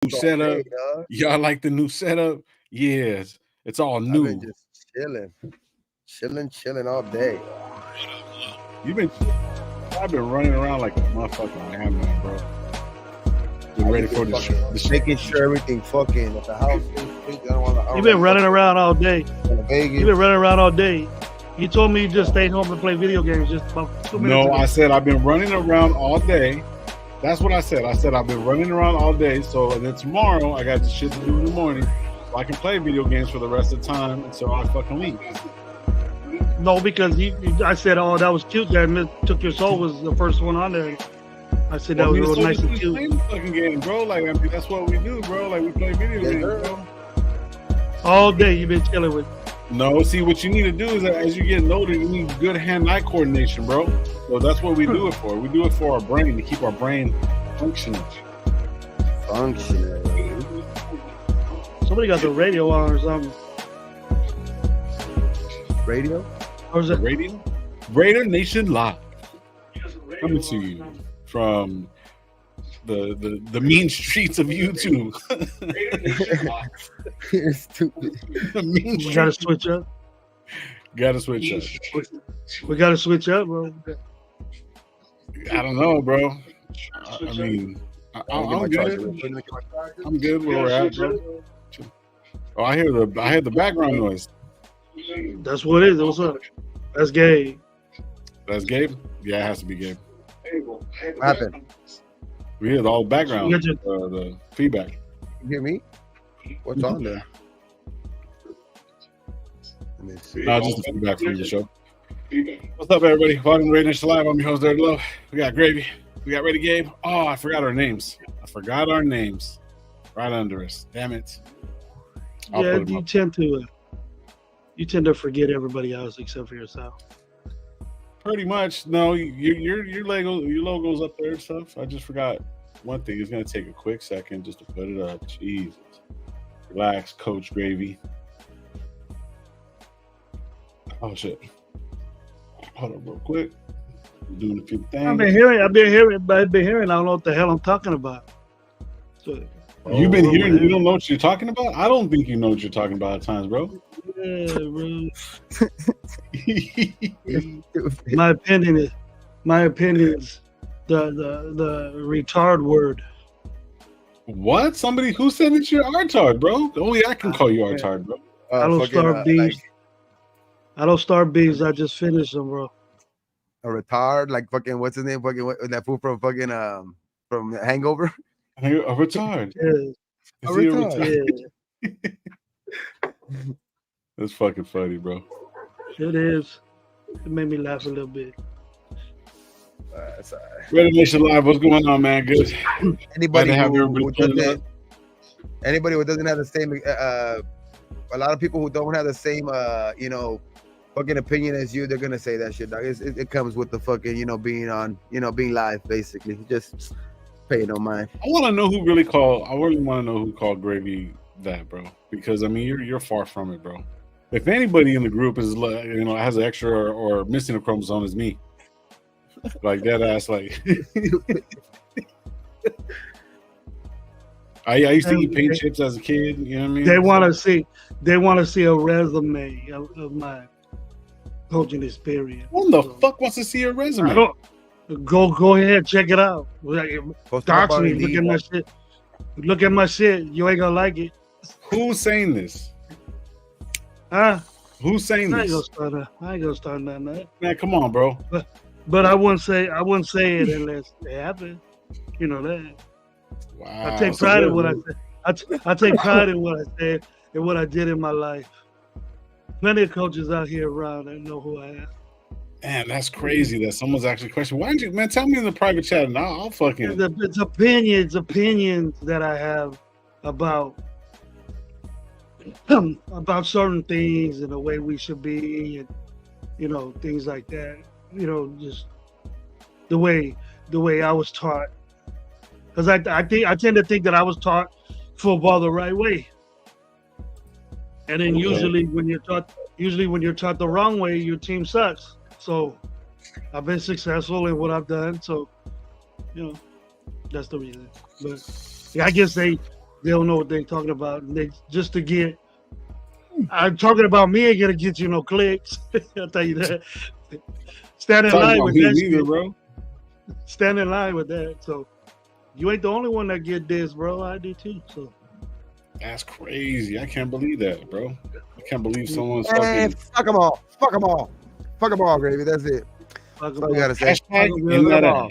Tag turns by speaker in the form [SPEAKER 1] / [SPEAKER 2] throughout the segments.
[SPEAKER 1] new setup. Y'all like the new setup? Yes, it's all new.
[SPEAKER 2] I've been just chilling all day.
[SPEAKER 1] I've been running around like a motherfucking madman, bro. Getting ready for the
[SPEAKER 2] making sure everything fucking at the house.
[SPEAKER 3] You've been running around all day. You've been running around all day. You told me you just stayed home and play video games just about 2 minutes ago.
[SPEAKER 1] I said I've been running around all day. That's what I said. I said I've been running around all day. So then tomorrow I got the shit to do in the morning. So I can play video games for the rest of the time until I fucking leave.
[SPEAKER 3] No, because I said, oh, that was cute. That Took Your Soul was the first one on there. I said that was real nice and cute.
[SPEAKER 1] Fucking game, bro. Like, I mean, that's what we do, bro. Like, we play video games, bro.
[SPEAKER 3] All day you've been chilling with.
[SPEAKER 1] No, see, what you need to do is that as you get older, you need good hand-eye coordination, bro. So that's what we do it for. We do it for our brain, to keep our brain functioning.
[SPEAKER 3] Somebody got the radio on or something.
[SPEAKER 2] Radio?
[SPEAKER 3] Or is it
[SPEAKER 1] radio? Raider Nation Live. Coming to you from the mean streets of YouTube.
[SPEAKER 2] You're stupid.
[SPEAKER 3] We gotta switch up.
[SPEAKER 1] Gotta switch up.
[SPEAKER 3] We gotta switch up, bro.
[SPEAKER 1] I don't know, bro. I mean, I'm good. I'm good where we're at, bro. Oh, I hear the background noise.
[SPEAKER 3] That's what it is. What's up? That's Gabe.
[SPEAKER 1] That's Gabe? Yeah, it has to be Gabe.
[SPEAKER 2] What happened?
[SPEAKER 1] We hear the whole background, the feedback.
[SPEAKER 2] You hear me? What's on there?
[SPEAKER 1] No, just the feedback from the show. What's up, everybody? Welcome to Radio Nation Live. I'm your host, Dirty Love. We got Gravy. We got Ready Gabe. Oh, I forgot our names. Right under us. Damn it.
[SPEAKER 3] You tend to forget everybody else except for yourself.
[SPEAKER 1] Pretty much. No, your logo's up there and stuff. I just forgot one thing. It's gonna take a quick second just to put it up. Jesus. Relax, Coach Gravy. Oh shit. Hold up real quick. I'm doing a few things.
[SPEAKER 3] I've been hearing. I don't know what the hell I'm talking about. So,
[SPEAKER 1] You've been hearing. You don't know what you're talking about? I don't think you know what you're talking about at times, bro.
[SPEAKER 3] Yeah, bro. My opinion is the retard word.
[SPEAKER 1] What? Somebody who said that you're retard, bro? Only I can call you retard, bro.
[SPEAKER 3] I don't start bees. I don't start bees. I just finish them, bro.
[SPEAKER 2] A retard, like fucking what's his name? Fucking that fool from fucking from Hangover.
[SPEAKER 1] A retard.
[SPEAKER 3] Yeah.
[SPEAKER 1] A retard. Yeah. That's fucking funny, bro.
[SPEAKER 3] It is. It made me laugh a little bit.
[SPEAKER 2] That's all right.
[SPEAKER 1] Radio Nation Live, what's going on, man? Good.
[SPEAKER 2] Anybody who doesn't have the same, a lot of people who don't have the same, fucking opinion as you, they're gonna say that shit, dog. It comes with the fucking, being live, basically. Just pay no mind.
[SPEAKER 1] I want to know who really called. I really want to know who called Gravy that, bro. Because I mean, you're far from it, bro. If anybody in the group is, has an extra or missing a chromosome, is me. Like that ass, like. I used to eat paint chips as a kid. You know what I mean?
[SPEAKER 3] They want to see a resume of my coaching experience.
[SPEAKER 1] Who the fuck wants to see a resume?
[SPEAKER 3] Go ahead, check it out. Dox me. Look at my shit. Look at my shit. You ain't gonna like it.
[SPEAKER 1] Who's saying this?
[SPEAKER 3] Huh?
[SPEAKER 1] Who's saying this?
[SPEAKER 3] I ain't gonna start nothing.
[SPEAKER 1] Man, come on, bro.
[SPEAKER 3] But I wouldn't say it unless it happened. You know that.
[SPEAKER 1] Wow.
[SPEAKER 3] I take pride in what I said. I take pride in what I said and what I did in my life. Plenty of coaches out here around that know who I am.
[SPEAKER 1] Man, that's crazy that someone's actually questioning. Why didn't you, man? Tell me in the private chat, and I'll fucking.
[SPEAKER 3] It's opinions that I have about certain things and the way we should be, and things like that. Just the way I was taught. Because I tend to think that I was taught football the right way, and then usually when you're taught the wrong way, your team sucks. So I've been successful in what I've done. So that's the reason. But I guess they they don't know what they're talking about. And they just to get. I'm talking about me ain't gonna get you no clicks. I'll tell you that. Stand in
[SPEAKER 1] Talking
[SPEAKER 3] line
[SPEAKER 1] about
[SPEAKER 3] with
[SPEAKER 1] me
[SPEAKER 3] that
[SPEAKER 1] neither,
[SPEAKER 3] shit.
[SPEAKER 1] bro.
[SPEAKER 3] Stand in line with that. So you ain't the only one that get this, bro. I do too. So
[SPEAKER 1] That's crazy. I can't believe that, bro. I can't believe someone's
[SPEAKER 2] Man,
[SPEAKER 1] fucking
[SPEAKER 2] fuck them all. Fuck them all. Fuck them all, Gravy. That's it.
[SPEAKER 3] fuck
[SPEAKER 2] That's all you gotta say.
[SPEAKER 1] hashtag
[SPEAKER 3] Fuck
[SPEAKER 1] in that
[SPEAKER 2] them all.
[SPEAKER 1] ass.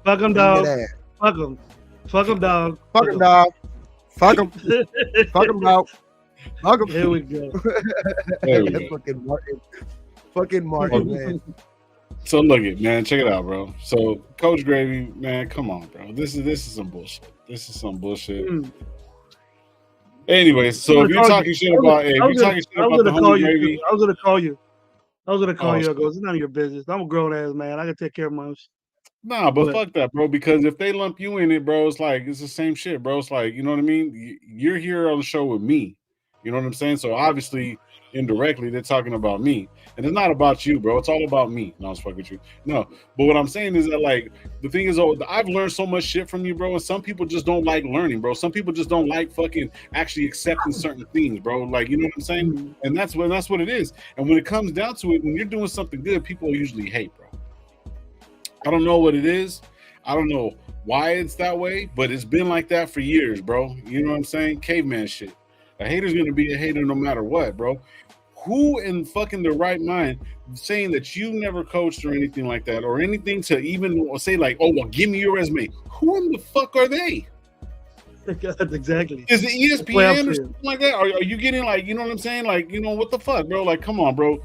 [SPEAKER 3] them,
[SPEAKER 2] Fuck
[SPEAKER 3] dog.
[SPEAKER 2] that.
[SPEAKER 3] Fuck them. Fuck them, dog.
[SPEAKER 2] Fuck them, dog. Fuck them. Fuck them, dog. Fuck them.
[SPEAKER 3] Here we go.
[SPEAKER 1] There we go.
[SPEAKER 2] Fucking Martin. Fucking Martin, man.
[SPEAKER 1] So look it, man. Check it out, bro. So Coach Gravy, man, come on, bro. This is some bullshit. This is some bullshit. Anyway, so if you're talking shit about, if you're talking shit about the homie Gravy,
[SPEAKER 3] I was gonna call you. I was gonna call
[SPEAKER 1] Oh,
[SPEAKER 3] you. I go, it's none of your business. I'm a grown ass man. I can take care of my own shit.
[SPEAKER 1] nah, but
[SPEAKER 3] But-
[SPEAKER 1] fuck that, bro. Because if they lump you in it, bro, it's like it's the same shit, bro. It's like, you know what I mean? You're here on the show with me. You know what I'm saying? So obviously, indirectly, they're talking about me, and it's not about you, bro. It's all about me. No, I was fucking with you. No, but what I'm saying is that, like, the thing is, I've learned so much shit from you, bro. And some people just don't like learning, bro. Some people just don't like fucking actually accepting certain things, bro. Like, you know what I'm saying? And that's what it is. And when it comes down to it, when you're doing something good, people usually hate, bro. I don't know what it is. I don't know why it's that way, but it's been like that for years, bro. You know what I'm saying? Caveman shit. A hater's gonna be a hater no matter what, bro. Who in fucking their right mind saying that you never coached or anything like that, or anything to even say like, oh, well, give me your resume? Who in the fuck are they?
[SPEAKER 3] Exactly.
[SPEAKER 1] Is it
[SPEAKER 3] That's the way I
[SPEAKER 1] ESPN or
[SPEAKER 3] feel.
[SPEAKER 1] something like that? Are you getting like, you know what I'm saying? Like, you know, what the fuck, bro? Like, come on, bro.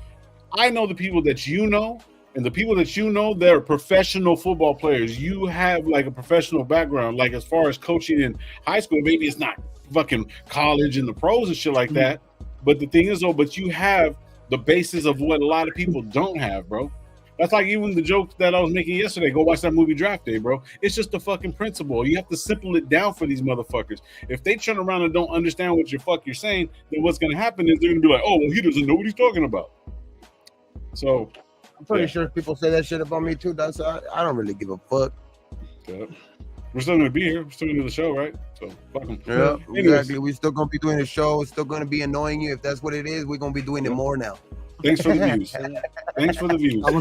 [SPEAKER 1] I know the people that you know, and the people that you know, they're professional football players. You have like a professional background, like as far as coaching in high school, maybe it's not fucking college and the pros and shit like that. But the thing is, though, but you have the basis of what a lot of people don't have, bro. That's like even the joke that I was making yesterday. Go watch that movie Draft Day, bro. It's just the fucking principle. You have to simple it down for these motherfuckers. If they turn around and don't understand what you're saying, then what's going to happen is they're going to be like, oh, well, he doesn't know what he's talking about. So
[SPEAKER 2] I'm pretty sure people say that shit about me too. That's I don't really give a fuck.
[SPEAKER 1] yeah. We're still going to be here. We're still going to do the show, right? So fuck them.
[SPEAKER 2] Yeah,
[SPEAKER 1] Anyways.
[SPEAKER 2] exactly. We're still gonna be doing the show. It's still gonna be annoying you. If that's what it is, we're gonna be doing it more now.
[SPEAKER 1] Thanks for the views. Thanks for the views.
[SPEAKER 3] I'm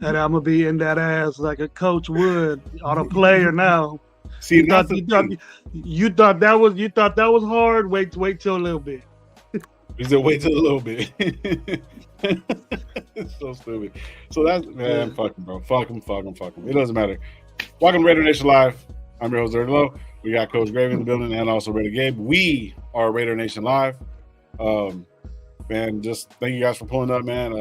[SPEAKER 3] gonna be in that ass like a coach would on a player now.
[SPEAKER 1] See,
[SPEAKER 3] You thought that was hard. Wait till a little bit.
[SPEAKER 1] He said, wait till a little bit. It's so stupid. So that's, man, fuck him, bro. Fuck him. It doesn't matter. Welcome to Raider Nation Live. I'm your host, Dirty Low. We got Coach Gravy in the building and also Raider Gabe. We are Raider Nation Live. Man, just thank you guys for pulling up, man.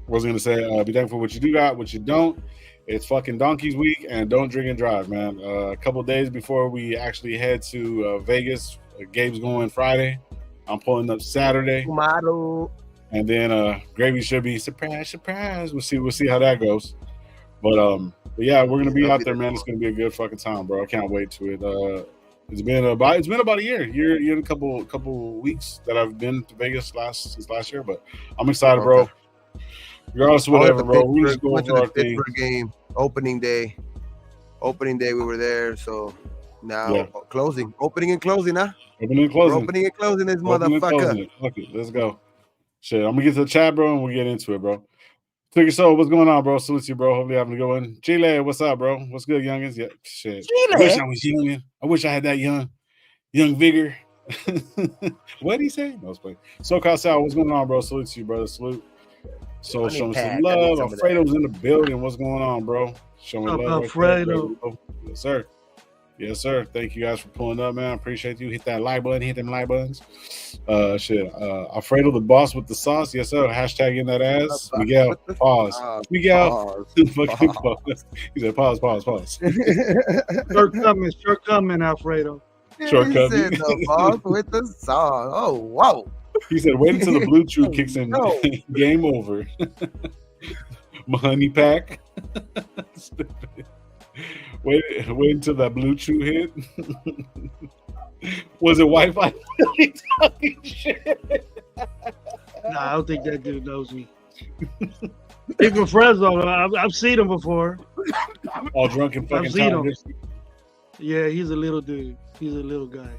[SPEAKER 1] Was going to say, be thankful for what you do got, what you don't. It's fucking Donkeys Week, and don't drink and drive, man. A couple of days before we actually head to Vegas, Gabe's going Friday. I'm pulling up Saturday.
[SPEAKER 2] Model.
[SPEAKER 1] And then Gravy should be surprise. We'll see how that goes. But yeah, we're gonna be out there, man. It's gonna be a good fucking time, bro. I can't wait to it. It's been about a year and a couple weeks that I've been to Vegas since last year. But I'm excited, bro. Regardless of whatever, bro. We just go for our thing.
[SPEAKER 2] Game opening day. Opening day, we were there. So now closing, opening and closing, huh?
[SPEAKER 1] Opening and closing.
[SPEAKER 2] We're opening and closing this
[SPEAKER 1] Opening and
[SPEAKER 2] motherfucker.
[SPEAKER 1] closing. Okay, let's go. Shit, I'm gonna get to the chat, bro, and we'll get into it, bro. Take your soul. What's going on, bro? Salute you, bro. Hopefully, having a good one. Chile, what's up, bro? What's good, youngins? Yeah, shit.
[SPEAKER 2] Chile.
[SPEAKER 1] I wish I was young. I wish I had that young vigor. What did he say? No, it's playing. SoCal Sal, what's going on, bro? Salute to you, brother. Salute. So showing some love. Alfredo's in the building. What's going on, bro? Showing love.
[SPEAKER 3] Alfredo.
[SPEAKER 1] Yes, sir. Yes, sir. Thank you guys for pulling up, man. I appreciate you. Hit that like button. Hit them like buttons. Alfredo, the boss with the sauce. Yes, sir. Hashtag in that ass. Miguel, pause. Miguel, fucking pause. He said, pause.
[SPEAKER 3] Shortcoming, Alfredo.
[SPEAKER 2] Shortcoming. He said the boss with the sauce. Oh, whoa.
[SPEAKER 1] He said, wait until the Bluetooth kicks in. No. Game over. My honey pack. Stupid. Wait until that Bluetooth hit. Was it Wi-Fi? Talking shit.
[SPEAKER 3] Nah, I don't think that dude knows me. Even Fresno, I've seen him before.
[SPEAKER 1] All drunk and fucking
[SPEAKER 3] I've seen him. Yeah, he's a little dude. He's a little guy.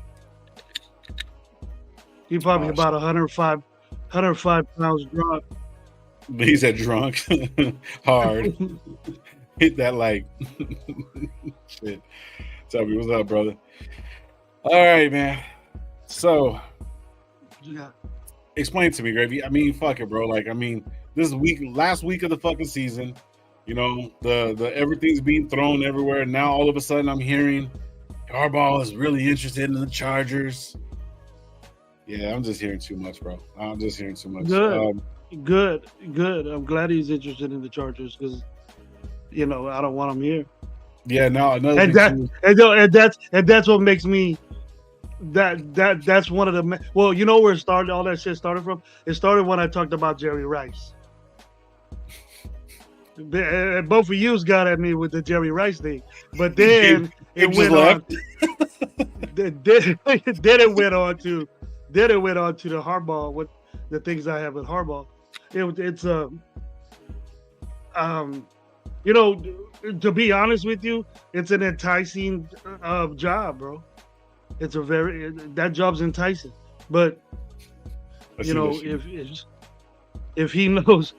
[SPEAKER 3] He probably about 105 pounds drunk.
[SPEAKER 1] He said drunk. Hard. Hit that like. Shit. Tell me, what's up, brother? All right, man. So,
[SPEAKER 3] Yeah.
[SPEAKER 1] explain to me, Gravy. I mean, fuck it, bro. Like, I mean, this last week of the fucking season, you know, the everything's being thrown everywhere. And now all of a sudden I'm hearing Harbaugh is really interested in the Chargers. Yeah, I'm just hearing too much, bro. I'm just hearing too much.
[SPEAKER 3] Good. I'm glad he's interested in the Chargers because, you know, I don't want him here.
[SPEAKER 1] Yeah, now another
[SPEAKER 3] and that's what makes me that's one of the well, you know where it started, all that shit started from? It started when I talked about Jerry Rice. Both of yous got at me with the Jerry Rice thing, but then it went on. Then it went on to the Harbaugh with the things I have with Harbaugh. It's you know, to be honest with you, it's an enticing job, bro. It's that job's enticing, but you know, if he knows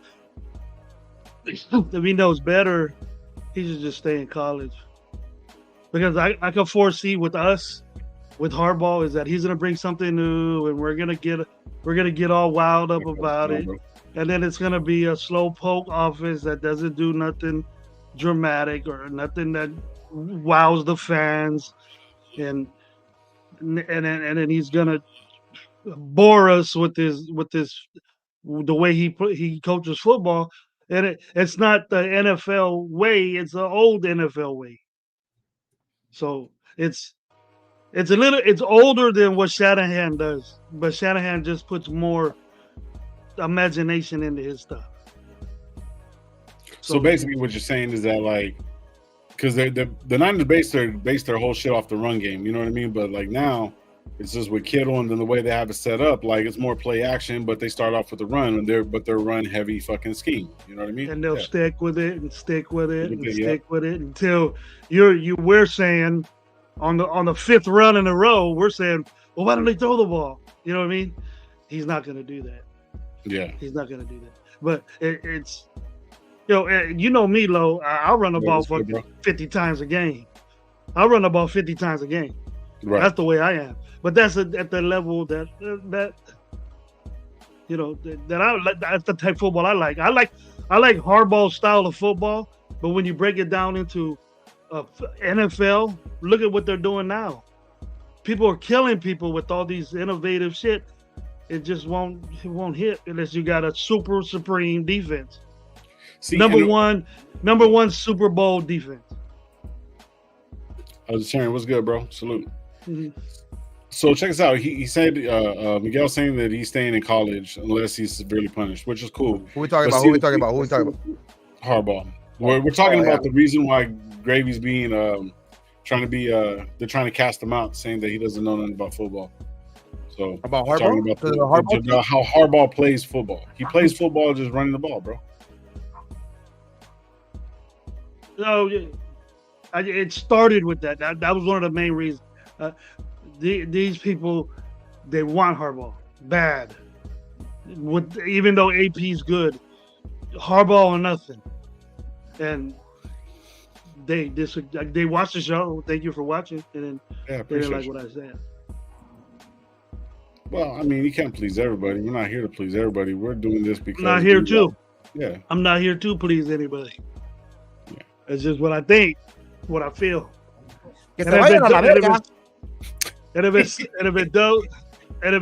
[SPEAKER 3] better, he should just stay in college. Because I can foresee with Harbaugh is that he's gonna bring something new, and we're gonna get all wild up about it, and then it's gonna be a slow poke offense that doesn't do nothing dramatic or nothing that wows the fans, and then he's gonna bore us with the way he coaches football, and it's not the NFL way; it's the old NFL way. So it's older than what Shanahan does, but Shanahan just puts more imagination into his stuff.
[SPEAKER 1] So basically, what you're saying is that, like, because the Niners based their whole shit off the run game, you know what I mean? But like now, it's just with Kittle and then the way they have it set up, like it's more play action, but they start off with the run, and they're run heavy fucking scheme. You know what I mean?
[SPEAKER 3] And they'll stick with it and stick with it and stick with it until we're saying on the fifth run in a row, we're saying, well, why don't they throw the ball? You know what I mean? He's not going to do that.
[SPEAKER 1] Yeah,
[SPEAKER 3] he's not going to do that. But it's. You know me, Lo. I'll run the ball for 50 times a game. I'll run the ball 50 times a game. Right. That's the way I am. But that's at the level that you know that I like. That's the type of football I like. I like Harbaugh's style of football. But when you break it down into NFL, look at what they're doing now. People are killing people with all these innovative shit. It just won't hit unless you got a super supreme defense. See, number one Super Bowl defense.
[SPEAKER 1] I was sharing. What's good, bro? Salute. Mm-hmm. So check this out. He said Miguel saying that he's staying in college unless he's severely punished, which is cool.
[SPEAKER 2] Who we talking about?
[SPEAKER 1] Harbaugh. We're talking about the reason why Gravy's being trying to be they're trying to cast him out, saying that he doesn't know nothing about football. So
[SPEAKER 2] about Harbaugh,
[SPEAKER 1] about how Harbaugh plays football. He plays football just running the ball, bro.
[SPEAKER 3] No, it started with that. That was one of the main reasons. These people, they want Harbaugh bad. Even though AP's good, Harbaugh or nothing. And they watched the show. Thank you for watching. And then they didn't like what I said.
[SPEAKER 1] Well, I mean, you can't please everybody. We're not here to please everybody. We're doing this because
[SPEAKER 3] I'm not here to.
[SPEAKER 1] Yeah.
[SPEAKER 3] I'm not here to please anybody. It's just what I think, what I feel. And if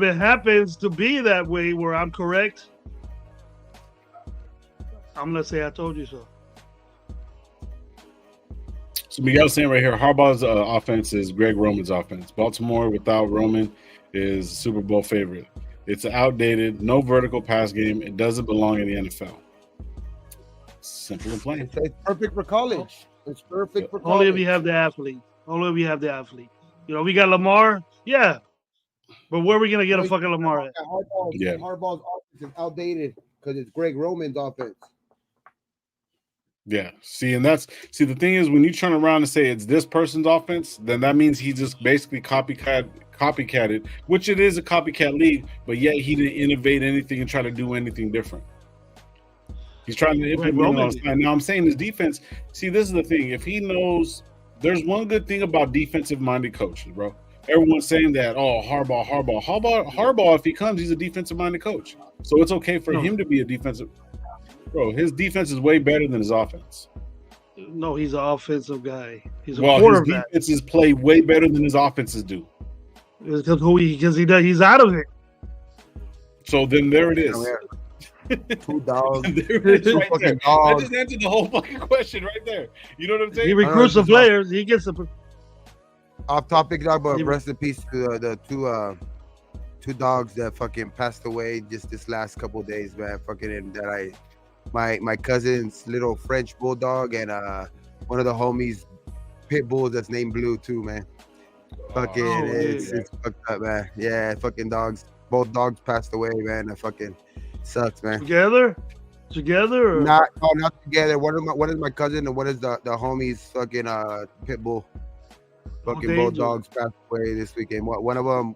[SPEAKER 3] it happens to be that way where I'm correct, I'm gonna say I told you so.
[SPEAKER 1] So Miguel's saying right here, Harbaugh's offense is Greg Roman's offense. Baltimore without Roman is Super Bowl favorite. It's outdated, no vertical pass game. It doesn't belong in the NFL. Simple and plain.
[SPEAKER 2] It's perfect for college. It's perfect for college.
[SPEAKER 3] Only if you have the athlete. You know, we got Lamar. Yeah. But where are we going to get a fucking Lamar at?
[SPEAKER 2] Harbaugh's offense is outdated because it's Greg Roman's offense.
[SPEAKER 1] Yeah. The thing is, when you turn around and say it's this person's offense, then that means he just basically copycat copycatted, which it is a copycat league, but yet he didn't innovate anything and try to do anything different. He's trying to implement it on his time. Now I'm saying his defense. See, this is the thing. If he knows, there's one good thing about defensive-minded coaches, bro. Everyone's saying that, Harbaugh, if he comes, he's a defensive-minded coach. So it's okay for him to be a defensive. Bro, his defense is way better than his offense.
[SPEAKER 3] No, he's an offensive guy. He's a quarterback.
[SPEAKER 1] His defenses play way better than his offenses do.
[SPEAKER 3] Because he's out of it.
[SPEAKER 1] So then there it is.
[SPEAKER 2] 2 dogs.
[SPEAKER 1] There it is right there. I just answered the whole fucking question right there. You know what I'm saying?
[SPEAKER 3] He recruits the players. He gets the
[SPEAKER 2] off topic dog, but rest in peace to the two dogs that fucking passed away just this last couple of days, man. Fucking my cousin's little French bulldog and one of the homies pit bulls that's named Blue too, man. Fucking it's fucked up, man. Yeah, fucking dogs. Both dogs passed away, man. That fucking sucks, man.
[SPEAKER 3] Together or
[SPEAKER 2] not together. One is my cousin and one is the homie's fucking pit bull. Fucking both dogs passed away this weekend. One of them,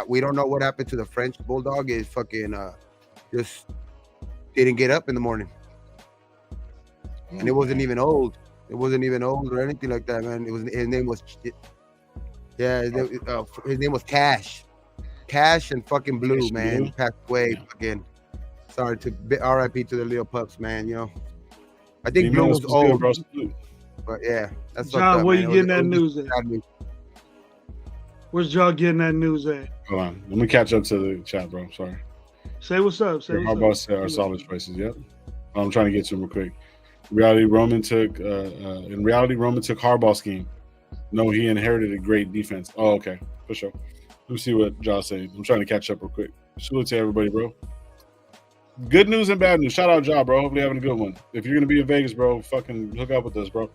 [SPEAKER 2] we don't know what happened to the French bulldog. Is fucking just didn't get up in the morning, and it wasn't even old. It wasn't even old or anything like that, man. His name was Cash and fucking Blue, man. He passed away. Fucking sorry to RIP to the little pups, man. You know, I think Blue was old, but yeah, that's
[SPEAKER 3] John. Where you getting that news at? Where's John getting that news at?
[SPEAKER 1] Hold on, let me catch up to the chat, bro. Sorry.
[SPEAKER 3] Say what's up.
[SPEAKER 1] Harbaugh said our solid choices. Yep. I'm trying to get to him real quick. In reality, Roman took Harbaugh's scheme. No, he inherited a great defense. Oh, okay, for sure. Let me see what Josh said. I'm trying to catch up real quick. Salute to everybody, bro. Good news and bad news. Shout out, Ja, bro. Hopefully having a good one. If you're gonna be in Vegas, bro, fucking hook up with us, bro.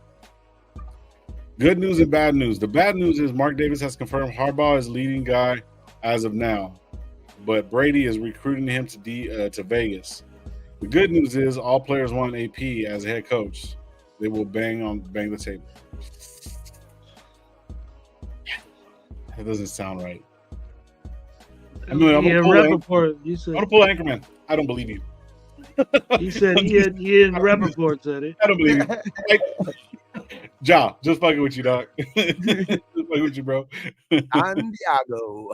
[SPEAKER 1] Good news and bad news. The bad news is Mark Davis has confirmed Harbaugh is leading guy as of now, but Brady is recruiting him to Vegas. The good news is all players want AP as head coach. They will bang the table. That doesn't sound right. I'm gonna pull Anchorman. I don't believe you.
[SPEAKER 3] He said he and Rappaport said it.
[SPEAKER 1] I don't believe you. Ja, just fucking with you, dog. Just fucking with you, bro.
[SPEAKER 2] Santiago.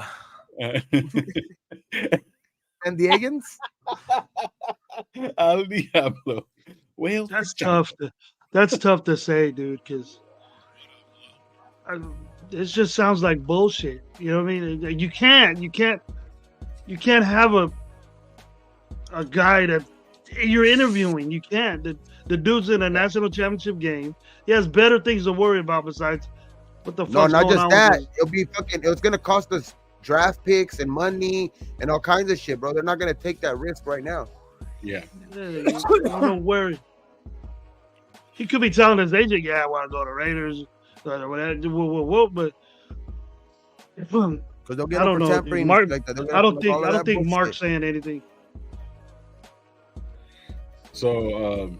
[SPEAKER 2] And the Eggins?
[SPEAKER 1] Al Diablo. Well,
[SPEAKER 3] that's tough. That's tough to say, dude, because it just sounds like bullshit. You know what I mean? You can't have a guy that you're interviewing. You can't. The dude's in a national championship game. He has better things to worry about besides what the fuck.
[SPEAKER 2] No, not just that. It'll be fucking. It's gonna cost us draft picks and money and all kinds of shit, bro. They're not gonna take that risk right now.
[SPEAKER 1] Yeah.
[SPEAKER 3] Don't worry. He could be telling his agent, "Yeah, I want to go to Raiders." But
[SPEAKER 2] because they'll get
[SPEAKER 3] I don't know. Mark,
[SPEAKER 2] like that.
[SPEAKER 3] I don't think Mark's saying anything.
[SPEAKER 1] So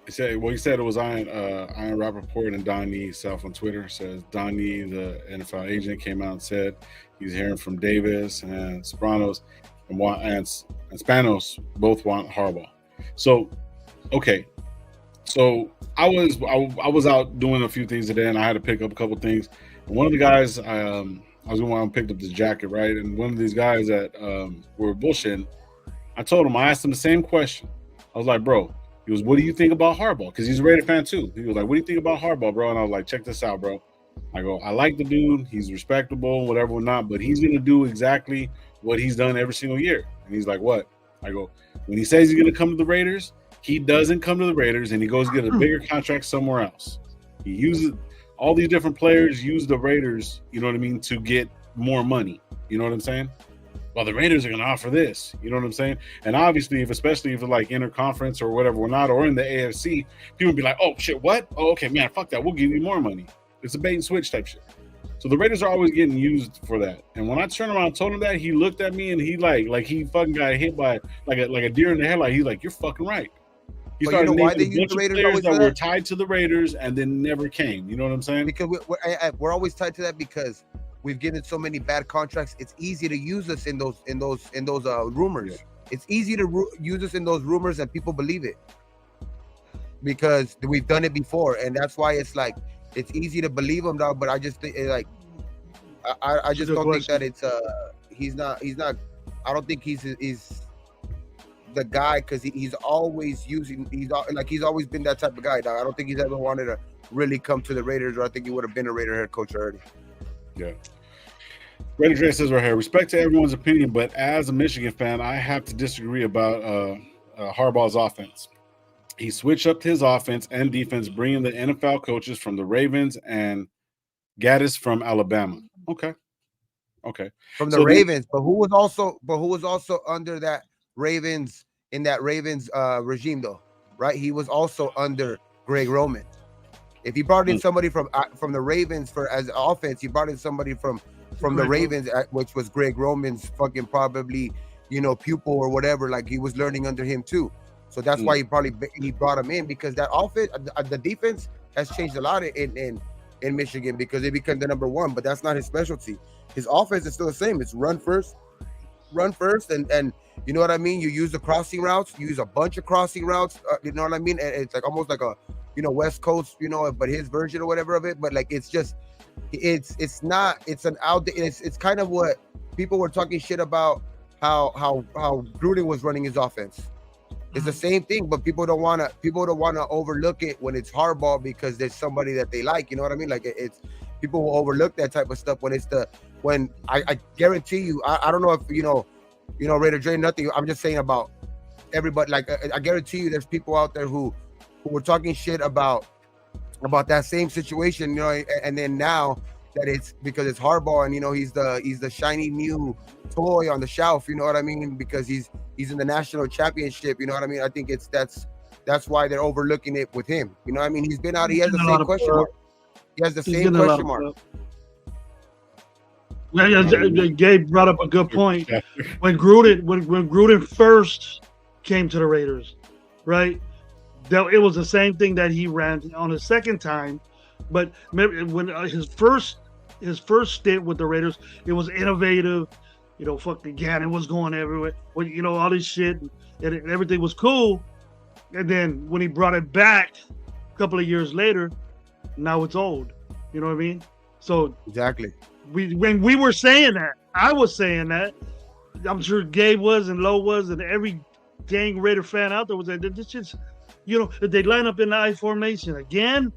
[SPEAKER 1] he said it was Ian Rappaport and Donnie South on Twitter. Says Donnie, the NFL agent, came out and said he's hearing from Davis and Spanos and Spanos both want Harbaugh. So okay, so I was out doing a few things today, and I had to pick up a couple things. And one of the guys I was the one who picked up this jacket, right? And one of these guys that were bullshitting, I asked him the same question. I was like, bro, he goes, what do you think about Harbaugh? Because he's a Raider fan too. He was like, what do you think about Harbaugh, bro? And I was like, check this out, bro. I go, I like the dude. He's respectable, whatever or not, but he's going to do exactly what he's done every single year. And he's like, what? I go, when he says he's going to come to the Raiders, he doesn't come to the Raiders and he goes get a bigger contract somewhere else. He uses all these different players, use the Raiders, you know what I mean, to get more money. You know what I'm saying? Well, the Raiders are going to offer this. You know what I'm saying? And obviously, especially if it's like interconference or whatever, we're not, or in the AFC, people would be like, oh, shit, what? Oh, okay, man, fuck that. We'll give you more money. It's a bait and switch type shit. So the Raiders are always getting used for that. And when I turned around and told him that, he looked at me and he like he fucking got hit by like a deer in the headlight. He's like, you're fucking right. He
[SPEAKER 2] But
[SPEAKER 1] started
[SPEAKER 2] you know why
[SPEAKER 1] naming
[SPEAKER 2] they
[SPEAKER 1] a
[SPEAKER 2] use
[SPEAKER 1] bunch
[SPEAKER 2] the
[SPEAKER 1] of
[SPEAKER 2] Raiders
[SPEAKER 1] players
[SPEAKER 2] always
[SPEAKER 1] that
[SPEAKER 2] for
[SPEAKER 1] were
[SPEAKER 2] that?
[SPEAKER 1] tied to the Raiders and then never came. You know what I'm saying?
[SPEAKER 2] Because we're always tied to that because we've given so many bad contracts. It's easy to use us in those rumors.
[SPEAKER 1] Yeah.
[SPEAKER 2] It's easy to use us in those rumors and people believe it because we've done it before, and that's why it's like it's easy to believe him, dog. But I just think like I just don't think that it's he's not I don't think he's the guy because he's always using he's always been that type of guy, dog. I don't think he's ever wanted to really come to the Raiders, or I think he would have been a Raider head coach already.
[SPEAKER 1] Yeah. Raider Dre says right here, respect to everyone's opinion, but as a Michigan fan, I have to disagree about Harbaugh's offense. He switched up his offense and defense, bringing the NFL coaches from the Ravens and Gaddis from Alabama. Okay.
[SPEAKER 2] From the Ravens, but who was also under that Ravens regime though, right? He was also under Greg Roman. If he brought in somebody from the Ravens for as offense, he brought in somebody from the Ravens, which was Greg Roman's fucking probably pupil or whatever. Like he was learning under him too. So that's why he brought him in, because that offense, the defense has changed a lot in Michigan because they become the number one, but that's not his specialty. His offense is still the same. It's run first, and you know what I mean. You use the crossing routes. You use a bunch of crossing routes. You know what I mean. And it's like almost like a West Coast, but his version or whatever of it. But like it's just it's kind of what people were talking shit about how Gruden was running his offense. It's the same thing, but people don't want to overlook it when it's Harbaugh because there's somebody that they like. You know what I mean? Like it's people will overlook that type of stuff when I guarantee you. I don't know if Raider Dre, nothing. I'm just saying about everybody. Like I guarantee you, there's people out there who were talking shit about that same situation. And then now that it's because it's Harbaugh and he's the shiny new toy on the shelf. You know what I mean? Because he's in the national championship. You know what I mean? I think that's why they're overlooking it with him. You know what I mean? He's been out. He has the same question mark. He has the same question mark.
[SPEAKER 3] Gabe brought up a good point. When Gruden first came to the Raiders, right? It was the same thing that he ran on his second time, but when his first stint with the Raiders, it was innovative. Fucking Gannon was going everywhere. All this shit, and everything was cool. And then when he brought it back a couple of years later, now it's old. You know what I mean? So
[SPEAKER 2] exactly.
[SPEAKER 3] When we were saying that, I was saying that. I'm sure Gabe was and Lowe was, and every dang Raider fan out there was like, this shit's, if they line up in the I formation again.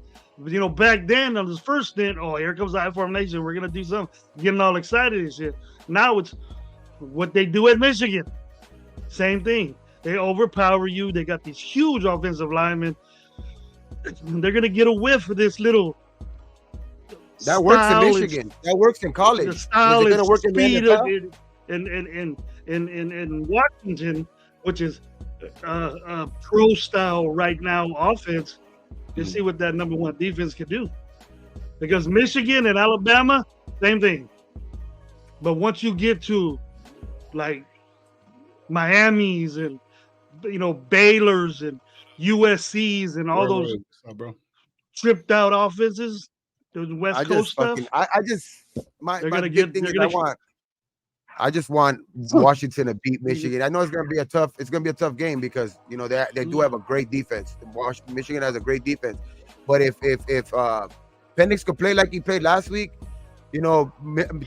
[SPEAKER 3] Back then on his first stint, here comes the I formation. We're gonna do something, getting all excited and shit. Now it's what they do at Michigan. Same thing. They overpower you. They got these huge offensive linemen. They're gonna get a whiff of this little.
[SPEAKER 2] That works in Michigan. That works in college.
[SPEAKER 3] The style
[SPEAKER 2] is it gonna work in the
[SPEAKER 3] NFL? In Washington, which is pro style right now offense. You see what that number one defense can do. Because Michigan and Alabama, same thing. But once you get to like Miami's and Baylor's and USC's and all those tripped out offenses, the West Coast stuff.
[SPEAKER 2] I just want Washington to beat Michigan. I know it's gonna be a tough game because they do have a great defense. Michigan has a great defense, but if Penix could play like he played last week,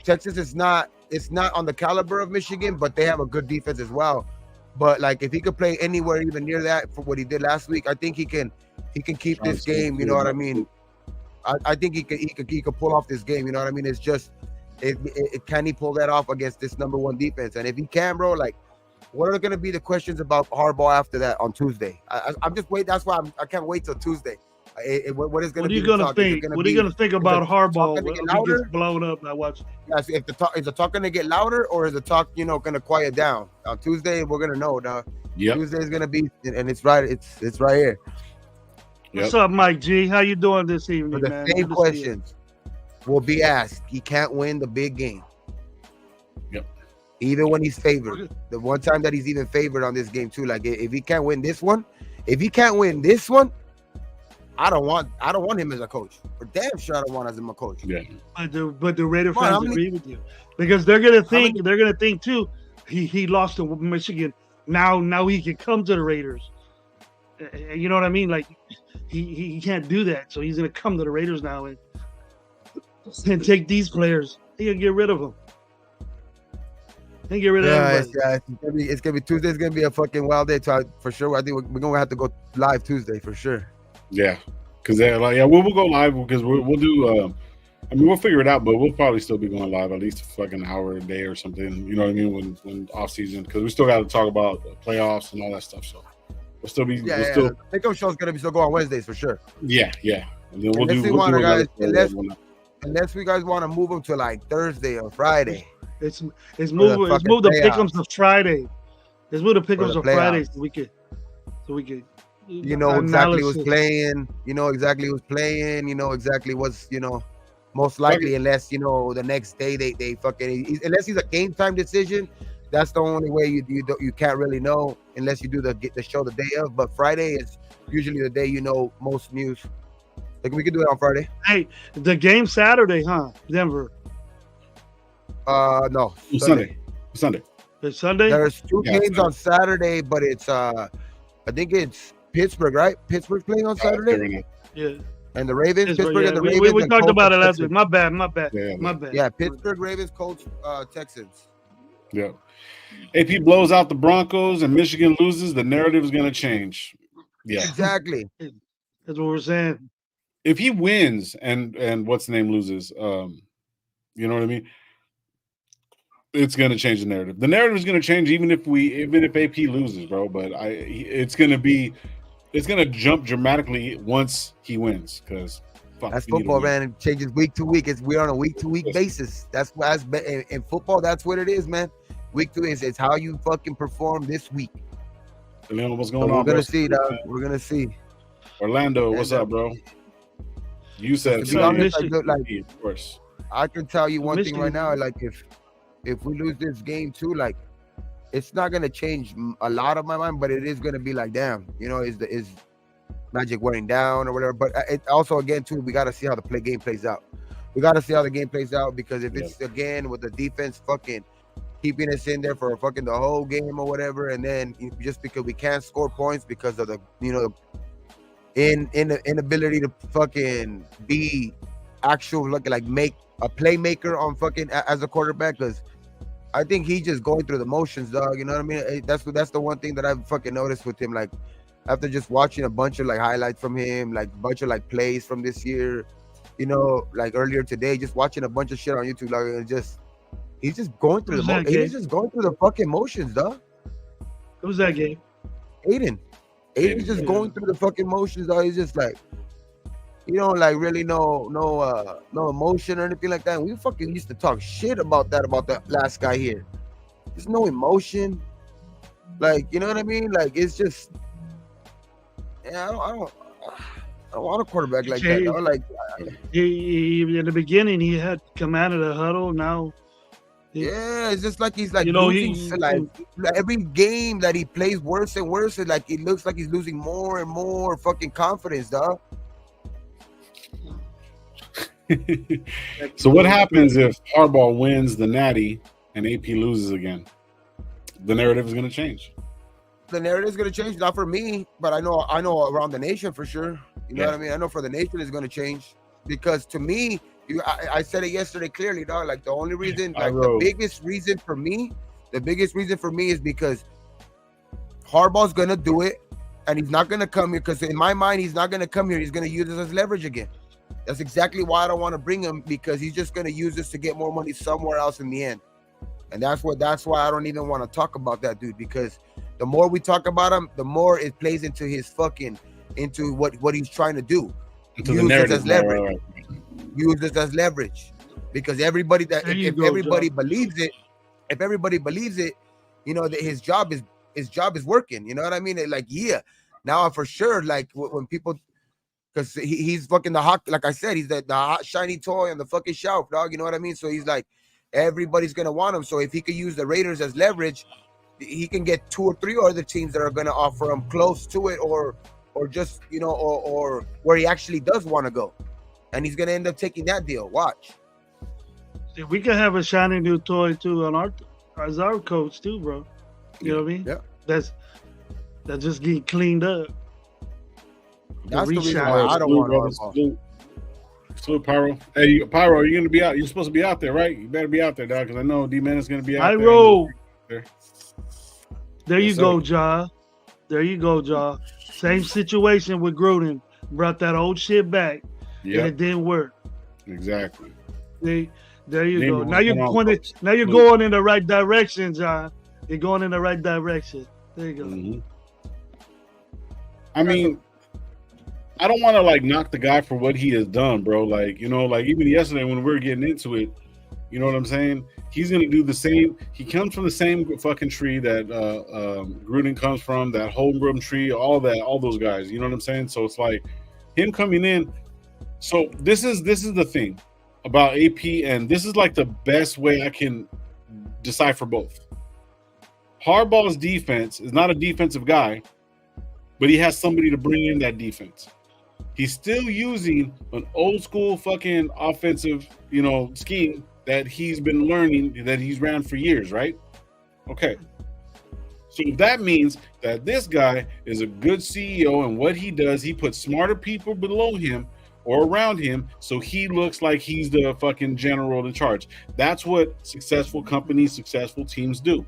[SPEAKER 2] Texas is not on the caliber of Michigan, but they have a good defense as well. But like if he could play anywhere even near that for what he did last week, I think he can keep this game. You know what I mean? I think he could pull off this game. You know what I mean? It's just. Can he pull that off against this number one defense? And if he can, bro, like, what are going to be the questions about Harbaugh after that on Tuesday? I'm just waiting. That's why I can't wait till Tuesday. What is going to be? What are you going to think?
[SPEAKER 3] What are you going to think about Harbaugh when he gets blown up? I watch.
[SPEAKER 2] Yes, if is the talk going to get louder or is the talk going to quiet down? On Tuesday, we're going to know. Now, Tuesday is going to be, and it's right. It's right here.
[SPEAKER 3] Yep. What's up, Mike G? How you doing this evening,
[SPEAKER 2] man? Same questions will be asked. He can't win the big game.
[SPEAKER 1] Yep.
[SPEAKER 2] Even when he's favored. The one time that he's even favored on this game too. Like if he can't win this one, If he can't win this one, I don't want him as a coach. For damn sure, I don't want him as a coach.
[SPEAKER 1] Yeah.
[SPEAKER 3] But the Raider fans agree with you because they're gonna think too. He lost to Michigan. Now he can come to the Raiders. You know what I mean? Like he can't do that, so he's gonna come to the Raiders now and take these players. He can get rid of them. He get rid of everybody.
[SPEAKER 2] It's gonna be Tuesday. It's gonna be a fucking wild day for sure. I think we're gonna have to go live Tuesday for sure.
[SPEAKER 1] Yeah, because we'll go live because we'll do. I mean, we'll figure it out, but we'll probably still be going live at least a fucking hour a day or something. You know what I mean? When off season, because we still got to talk about the playoffs and all that stuff. So we'll still be.
[SPEAKER 2] The pickup show is gonna be still go on Wednesdays for sure.
[SPEAKER 1] Yeah. And then
[SPEAKER 2] unless we guys want to move them to like Thursday or Friday.
[SPEAKER 3] It's moved the pickums to Friday. Let's move the pickums to Friday so we could.
[SPEAKER 2] You know exactly who's playing. You know exactly who's playing. You know exactly what's most likely, unless the next day they fucking unless he's a game time decision. That's the only way you can't really know unless you do the show the day of. But Friday is usually the day most news. Like we could do it on Friday.
[SPEAKER 3] Hey, the game Saturday, huh? Denver.
[SPEAKER 2] No.
[SPEAKER 1] Sunday.
[SPEAKER 3] It's Sunday.
[SPEAKER 2] There's two games on Saturday, but it's I think it's Pittsburgh, right? Pittsburgh's playing on Saturday.
[SPEAKER 3] Yeah.
[SPEAKER 2] And the Ravens, Pittsburgh and the Ravens.
[SPEAKER 3] We talked about it last week. My bad.
[SPEAKER 2] Yeah, Pittsburgh, Ravens, Colts, Texans.
[SPEAKER 1] Yeah. AP blows out the Broncos and Michigan loses. The narrative is going to change. Yeah.
[SPEAKER 2] Exactly.
[SPEAKER 3] That's what we're saying.
[SPEAKER 1] If he wins and what's the name loses, you know what I mean? It's going to change the narrative. The narrative is going to change even if AP loses, bro. But it's going to jump dramatically once he wins because
[SPEAKER 2] that's football, man. It changes week to week. We're on a week to week basis. That's in football. That's what it is, man. Week to week. It's how you fucking perform this week.
[SPEAKER 1] Leon, what's going on?
[SPEAKER 2] We're gonna see, dog. We're gonna see.
[SPEAKER 1] Orlando, what's up, bro? You said
[SPEAKER 2] of course. I can tell you one thing right now. Like if we lose this game too, like it's not gonna change a lot of my mind, but it is gonna be like, damn, is Magic wearing down or whatever. But it also again too, we gotta see how the game plays out. We gotta see how the game plays out because if it's again with the defense fucking keeping us in there for fucking the whole game or whatever, and then just because we can't score points because of the inability to fucking be actual like make a playmaker on fucking as a quarterback, because I think he's just going through the motions, dog. You know what I mean? That's the one thing that I've fucking noticed with him. Like after just watching a bunch of like highlights from him, like a bunch of like plays from this year, like earlier today, just watching a bunch of shit on YouTube, like he's just going through he's just going through the fucking motions, dog.
[SPEAKER 3] What was that game?
[SPEAKER 2] Aiden's just going through the fucking motions, dog. He's just like, like really no emotion or anything like that. We fucking used to talk shit about the last guy here. There's no emotion. Like, you know what I mean? Like, it's just, I don't want a quarterback like that, dog. Like,
[SPEAKER 3] he in the beginning, he had command of the huddle. Now,
[SPEAKER 2] it's just like he's like losing, like every game that he plays worse and worse. And like it looks like he's losing more and more fucking confidence, dog.
[SPEAKER 1] So what happens if Harbaugh wins the Natty and AP loses again? The narrative is going to change.
[SPEAKER 2] The narrative is going to change, not for me, but I know around the nation for sure. You know what I mean? I know for the nation it's going to change because to me. I said it yesterday clearly, dog. Like the only reason, like the biggest reason for me is because Harbaugh's gonna do it, and he's not gonna come here because in my mind he's not gonna come here. He's gonna use this as leverage again. That's exactly why I don't want to bring him because he's just gonna use this to get more money somewhere else in the end, and that's why I don't even want to talk about that dude because the more we talk about him, the more it plays into into what he's trying to do. Use this as leverage. Use this as leverage because everybody if everybody believes it, that his job is working. You know what I mean? Like, now for sure, like when people, because he's fucking the hot, like I said, he's the hot shiny toy on the fucking shelf, dog. You know what I mean? So he's like, everybody's gonna want him. So if he could use the Raiders as leverage, he can get 2 or 3 other teams that are going to offer him close to it, or just or where he actually does want to go, and he's going to end up taking that deal. Watch.
[SPEAKER 3] See, we can have a shiny new toy too on as our coach too, bro. You know what I mean?
[SPEAKER 2] Yeah.
[SPEAKER 3] That's just getting cleaned up.
[SPEAKER 2] That's the reason why I don't want Harbaugh.
[SPEAKER 1] Salute, Pyro. Hey, Pyro, you're gonna be out. You're supposed to be out there, right? You better be out there, dog, because I know D-Man is gonna be out there.
[SPEAKER 3] Pyro. There
[SPEAKER 1] Yes,
[SPEAKER 3] you
[SPEAKER 1] sir.
[SPEAKER 3] go, Ja. There you go, Ja. Same situation with Gruden. Brought that old shit back, and
[SPEAKER 1] Yeah,
[SPEAKER 3] it didn't work.
[SPEAKER 1] exactly.
[SPEAKER 3] There you
[SPEAKER 1] Name
[SPEAKER 3] go.
[SPEAKER 1] it
[SPEAKER 3] Now you're
[SPEAKER 1] what's going on,
[SPEAKER 3] pointing.
[SPEAKER 1] folks.
[SPEAKER 3] Now you're
[SPEAKER 1] Salute.
[SPEAKER 3] going in the right direction, John. You're going in the right direction. There you go.
[SPEAKER 1] Mhm. I mean, I don't want to like knock the guy for what he has done, bro. Like, like even yesterday when we were getting into it, you know what I'm saying? He's gonna do the same. He comes from the same fucking tree that Gruden comes from, that Holmgren tree, all those guys. You know what I'm saying? So it's like him coming in. So this is the thing about AP, and this is like the best way I can decipher both. Harbaugh's defense is not a defensive guy, but he has somebody to bring in that defense. He's still using an old school fucking offensive, scheme that he's been learning, that he's ran for years, right? Okay. So that means that this guy is a good CEO, and what he does, he puts smarter people below him or around him, so he looks like he's the fucking general in charge. That's what successful companies, successful teams do.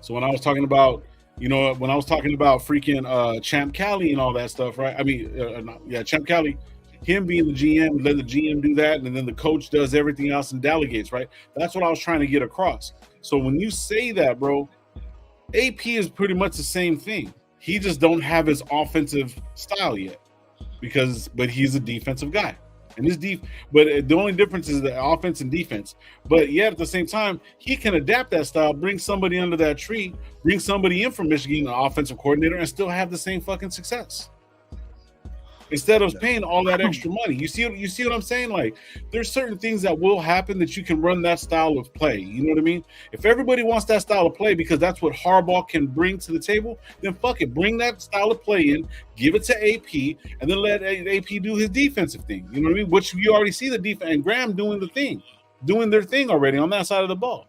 [SPEAKER 1] So when I was talking about, freaking Champ Cali and all that stuff, right? I mean, Champ Cali, him being the GM, let the GM do that, and then the coach does everything else and delegates, right? That's what I was trying to get across. So when you say that, bro, AP is pretty much the same thing. He just don't have his offensive style yet, but he's a defensive guy. And but the only difference is the offense and defense. But yet at the same time, he can adapt that style, bring somebody under that tree, bring somebody in from Michigan, an offensive coordinator, and still have the same fucking success. Instead of paying all that extra money. You see what I'm saying? Like, there's certain things that will happen that you can run that style of play. You know what I mean? If everybody wants that style of play because that's what Harbaugh can bring to the table, then fuck it. Bring that style of play in, give it to AP, and then let AP do his defensive thing. You know what I mean? Which you already see the defense, and Graham doing their thing already on that side of the ball.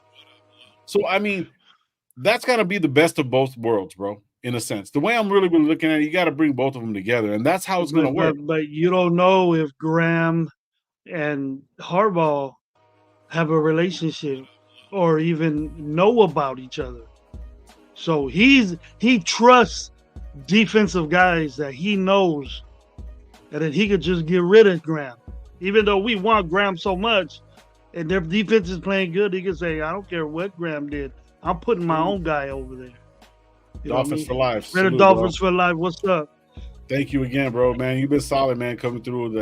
[SPEAKER 1] So, I mean, that's got to be the best of both worlds, bro. In a sense, the way I'm really looking at it, you got to bring both of them together, and that's how it's going to work.
[SPEAKER 3] But you don't know if Graham and Harbaugh have a relationship or even know about each other. So he trusts defensive guys that he knows, and that he could just get rid of Graham. Even though we want Graham so much, and their defense is playing good, he can say, "I don't care what Graham did. I'm putting my own guy over there."
[SPEAKER 1] Dolphins for life.
[SPEAKER 3] Red Dolphins for life. What's up?
[SPEAKER 1] Thank you again, bro, man. You've been solid, man, coming through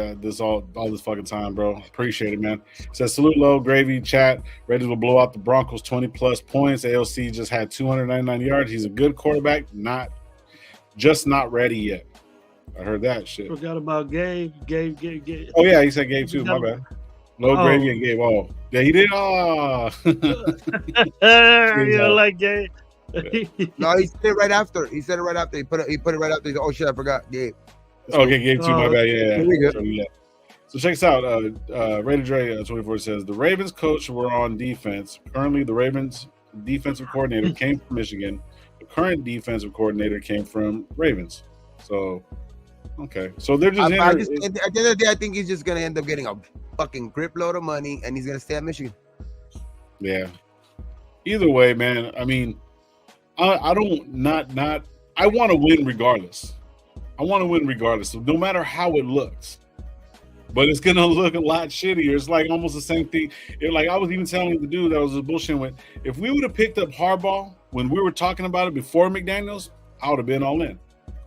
[SPEAKER 1] all this fucking time, bro. Appreciate it, man. Says salute low, gravy, chat. Raiders will blow out the Broncos 20+ points. ALC just had 299 yards. He's a good quarterback, not ready yet. I heard that shit.
[SPEAKER 3] Forgot about Gabe.
[SPEAKER 1] Oh, yeah, he said Gabe too. My bad. Low gravy and Gabe. Oh, yeah, he did. Oh.
[SPEAKER 3] You don't like Gabe?
[SPEAKER 2] No, he said it right after. He put it right after. He put it right after. He said, "Oh shit, I forgot." Gabe.
[SPEAKER 1] Okay, Gabe too. My bad. Yeah.
[SPEAKER 2] So,
[SPEAKER 1] yeah. So check this out. Raider Dre 24 says the Ravens coach were on defense. Currently, the Ravens defensive coordinator came from Michigan. The current defensive coordinator came from Ravens. So, okay. So they're just.
[SPEAKER 2] At the end of the day, I think he's just gonna end up getting a fucking grip load of money, and he's gonna stay at Michigan.
[SPEAKER 1] Yeah. Either way, man. I mean, I want to win regardless. I want to win regardless. So no matter how it looks. But it's gonna look a lot shittier. It's like almost the same thing. Like I was even telling the dude that was bullshit with. If we would have picked up Harbaugh when we were talking about it before McDaniels, I would have been all in.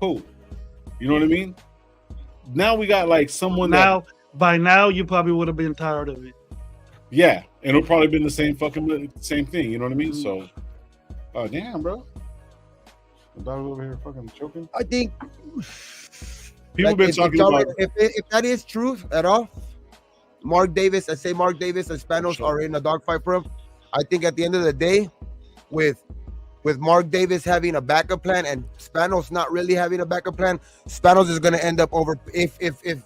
[SPEAKER 1] Cool. You know what I mean? Now we got like someone
[SPEAKER 3] by now you probably would have been tired of it.
[SPEAKER 1] Yeah, and it'll probably been the same thing. You know what I mean? So, oh damn, bro. The dog over here fucking choking.
[SPEAKER 2] I think
[SPEAKER 1] people have been talking about
[SPEAKER 2] if that is true at all. Mark Davis and Spanos are in a dogfight for him. I think at the end of the day, with with Mark Davis having a backup plan and Spanos not really having a backup plan, Spanos is going to end up over. If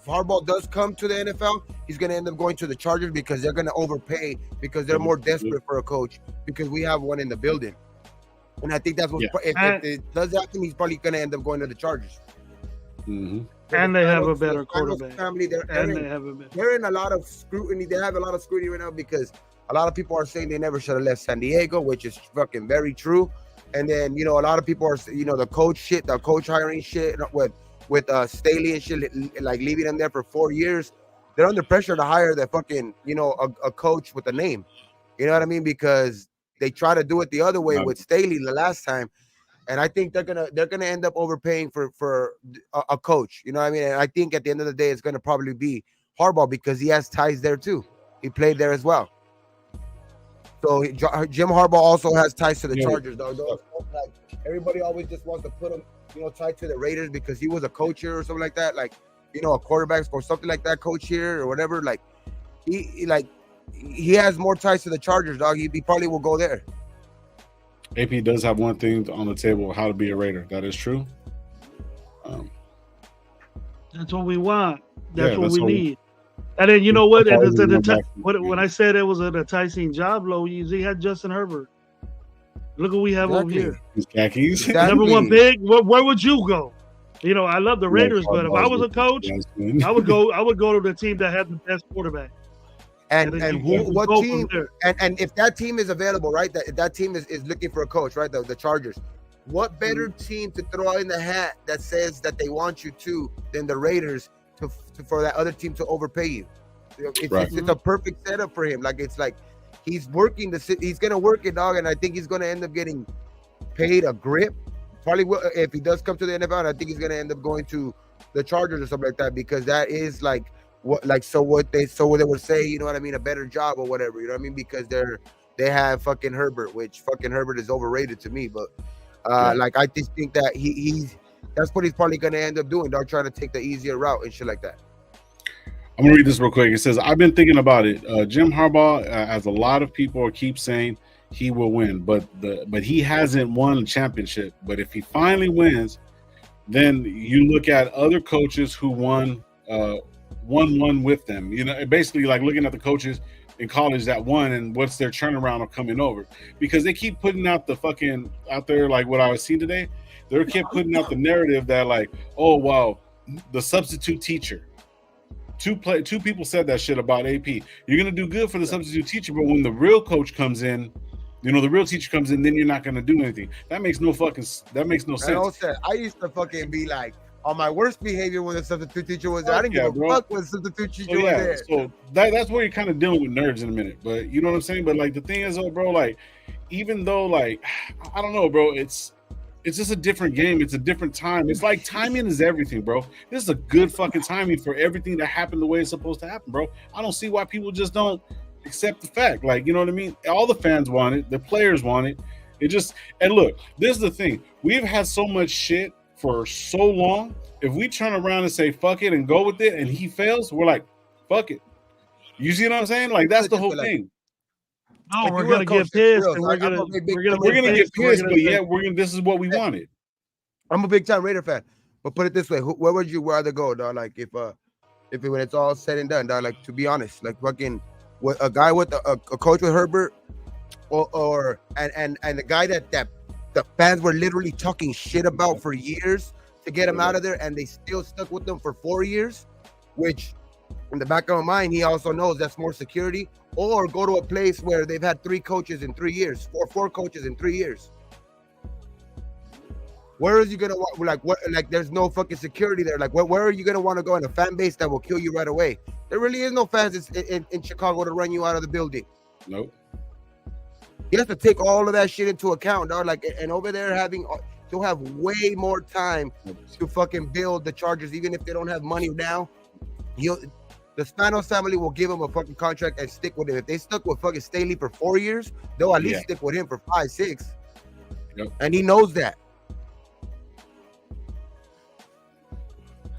[SPEAKER 2] Harbaugh does come to the NFL, he's going to end up going to the Chargers because they're going to overpay because they're more desperate for a coach because we have one in the building. And I think that's what if it does happen, he's probably going to end up going to the Chargers.
[SPEAKER 1] Mm-hmm.
[SPEAKER 3] And they have a better quarterback.
[SPEAKER 2] Family, they're in a lot of scrutiny. They have a lot of scrutiny right now because a lot of people are saying they never should have left San Diego, which is fucking very true. And then, you know, a lot of people are, you know, the coach hiring shit with Staley and shit, like leaving them there for 4 years. They're under pressure to hire that fucking, you know, a coach with a name. You know what I mean? Because they try to do it the other way with Staley the last time. And I think they're gonna end up overpaying for a coach. You know what I mean? And I think at the end of the day, it's gonna probably be Harbaugh because he has ties there too. He played there as well. So Jim Harbaugh also has ties to the Chargers, though. Like everybody always just wants to put him, you know, tied to the Raiders because he was a coach here or something like that. Like, you know, a quarterback or something like that, coach here or whatever. Like he has more ties to the Chargers, dog. He probably will go there.
[SPEAKER 1] AP does have one thing on the table: how to be a Raider. That is true.
[SPEAKER 3] That's what we want. That's what we need. And then you know what? When I said it was an enticing job, low, he had Justin Herbert. Look what we have over here.
[SPEAKER 1] His khakis.
[SPEAKER 3] Number one pick. Where would you go? You know, I love the Raiders, but if I was a coach, I would go to the team that had the best quarterback.
[SPEAKER 2] And what team? And if that team is available, right? That team is looking for a coach, right? The Chargers. What better team to throw in the hat that says that they want you to than the Raiders for that other team to overpay you? It's a perfect setup for him. Like it's like he's working he's gonna work it, dog, and I think he's gonna end up getting paid a grip. Probably if he does come to the NFL, I think he's gonna end up going to the Chargers or something like that because that is like. What they would say, you know what I mean, a better job or whatever, you know what I mean, because they have fucking Herbert, which fucking Herbert is overrated to me, but like I just think that that's what he's probably gonna end up doing, dog, trying to take the easier route and shit like that.
[SPEAKER 1] I'm gonna read this real quick. It says, I've been thinking about it. Jim Harbaugh, as a lot of people keep saying, he will win, but he hasn't won a championship. But if he finally wins, then you look at other coaches who won with them, you know, basically like looking at the coaches in college that won and what's their turnaround of coming over, because they keep putting out the fucking out there, like what I was seeing today, they kept putting out the narrative that like, oh wow, the substitute teacher. Two people said that shit about AP. You're gonna do good for the substitute teacher, but when the real coach comes in, you know, the real teacher comes in, then you're not gonna do anything. That makes no sense.
[SPEAKER 2] I used to fucking be like on my worst behavior when the substitute teacher was there. I didn't give a fuck when the substitute teacher was there.
[SPEAKER 1] So that's where you're kind of dealing with nerds in a minute. But you know what I'm saying? But like the thing is, bro, like even though like I don't know, bro, it's just a different game. It's a different time. It's like timing is everything, bro. This is a good fucking timing for everything to happen the way it's supposed to happen, bro. I don't see why people just don't accept the fact. Like, you know what I mean? All the fans want it. The players want it. And look, this is the thing. We've had so much shit for so long. If we turn around and say fuck it and go with it and he fails, we're like, fuck it. You see what I'm saying? Like that's the whole thing.
[SPEAKER 3] No, we're gonna get pissed and we're gonna
[SPEAKER 1] get pissed, but this is what we wanted.
[SPEAKER 2] I'm a big time Raider fan, but put it this way: where would you rather go, dog? Like if when it's all said and done, dog. Like to be honest, like fucking with a guy with a coach with Herbert, or the guy that the fans were literally talking shit about for years to get him out of there, and they still stuck with them for 4 years, which in the back of my mind, he also knows that's more security, or go to a place where they've had 3 coaches in 3 years, or 4 coaches in 3 years. Where is you gonna like what? Like there's no fucking security there. Like where are you gonna want to go in a fan base that will kill you right away? There really is no fans in Chicago to run you out of the building.
[SPEAKER 1] Nope.
[SPEAKER 2] You have to take all of that shit into account, dog. Like, and over there you'll have way more time to fucking build the Chargers, even if they don't have money now. The Spanos family will give him a fucking contract and stick with him. If they stuck with fucking Staley for 4 years, they'll at least stick with him for 5, 6.
[SPEAKER 1] Yep.
[SPEAKER 2] And he knows that.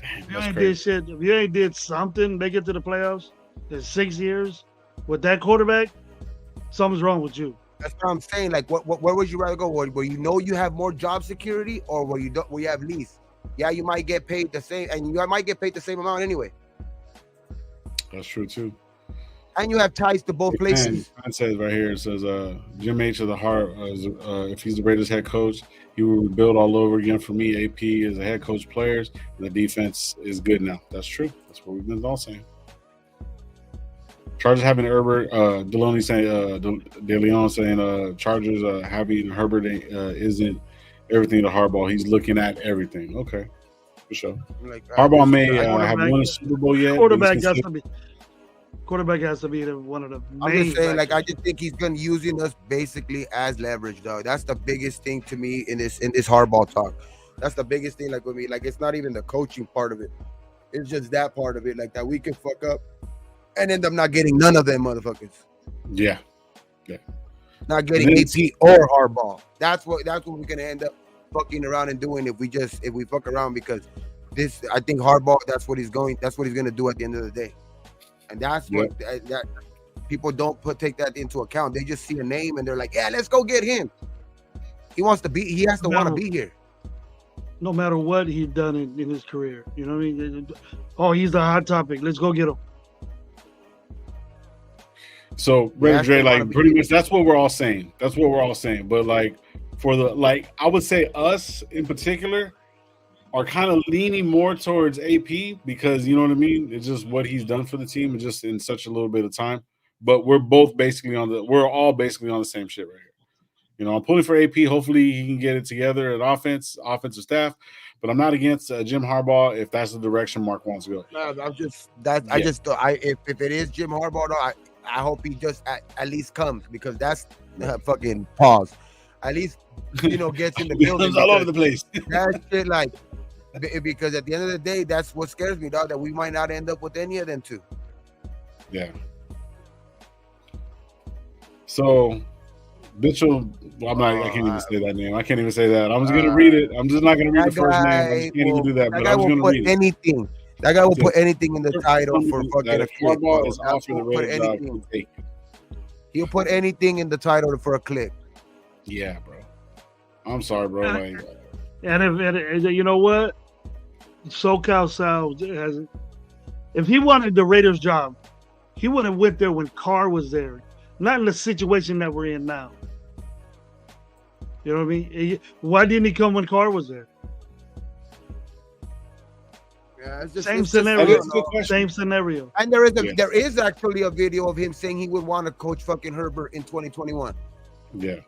[SPEAKER 3] If you ain't did something, make it to the playoffs in 6 years with that quarterback, something's wrong with you.
[SPEAKER 2] That's what I'm saying. Like, where would you rather go? Where you know you have more job security, or where you don't, where you have lease? Yeah, you might get paid the same, and you might get paid the same amount anyway.
[SPEAKER 1] That's true too.
[SPEAKER 2] And you have ties to both places.
[SPEAKER 1] It says right here, it says Jim H of the Heart, if he's the Raiders head coach, he will rebuild all over again. For me, AP is a head coach players, and the defense is good now. That's true. That's what we've been all saying. Chargers having Herbert, Deloney saying, De Leon saying, Chargers having Herbert isn't everything to Harbaugh. He's looking at everything. Okay, for sure.
[SPEAKER 2] Like,
[SPEAKER 1] Harbaugh may have won a Super Bowl yet.
[SPEAKER 3] Quarterback has to be one of the main.
[SPEAKER 2] I'm just saying, like, I just think he's gonna using us basically as leverage, dog. That's the biggest thing to me in this Harbaugh talk. That's the biggest thing, like with me. Like, it's not even the coaching part of it. It's just that part of it, like that we can fuck up and end up not getting none of them motherfuckers.
[SPEAKER 1] Yeah.
[SPEAKER 2] Not getting AP or Harbaugh. That's what we're gonna end up fucking around and doing if we fuck around, because I think Harbaugh, that's what he's gonna do at the end of the day. And that's what that people don't take that into account. They just see a name and they're like, yeah, let's go get him. He has to want to be here.
[SPEAKER 3] No matter what he's done in his career. You know what I mean? Oh, he's the hot topic. Let's go get him.
[SPEAKER 1] So, Brother Dre, like, pretty much that's what we're all saying. That's what we're all saying. But like, I would say us in particular are kind of leaning more towards AP, because you know what I mean? It's just what he's done for the team, just in such a little bit of time. But we're all basically on the same shit right here. You know, I'm pulling for AP. Hopefully he can get it together at offensive staff. But I'm not against Jim Harbaugh if that's the direction Mark wants to go.
[SPEAKER 2] No, if it is Jim Harbaugh, though, I hope he just at least comes, because that's fucking pause. At least, you know, gets in the building.
[SPEAKER 1] all over the place.
[SPEAKER 2] That shit, like, because at the end of the day, that's what scares me, dog, that we might not end up with any of them too.
[SPEAKER 1] Yeah. So, Mitchell, I can't even say that name. I can't even say that. I'm just going to read it. I'm just not going to read the first name. I just can't even do that. But I'm just going to read
[SPEAKER 2] anything. That guy will put anything in the title for fucking a click. He'll put anything in the title for a click.
[SPEAKER 1] Yeah, bro. I'm sorry, bro.
[SPEAKER 3] And you know what? SoCal Sal has. If he wanted the Raiders job, he would have went there when Carr was there, not in the situation that we're in now. You know what I mean? Why didn't he come when Carr was there?
[SPEAKER 2] Yeah, it's just,
[SPEAKER 3] same scenario. Same scenario.
[SPEAKER 2] And there is actually a video of him saying he would want to coach fucking Herbert in 2021.
[SPEAKER 1] Yeah.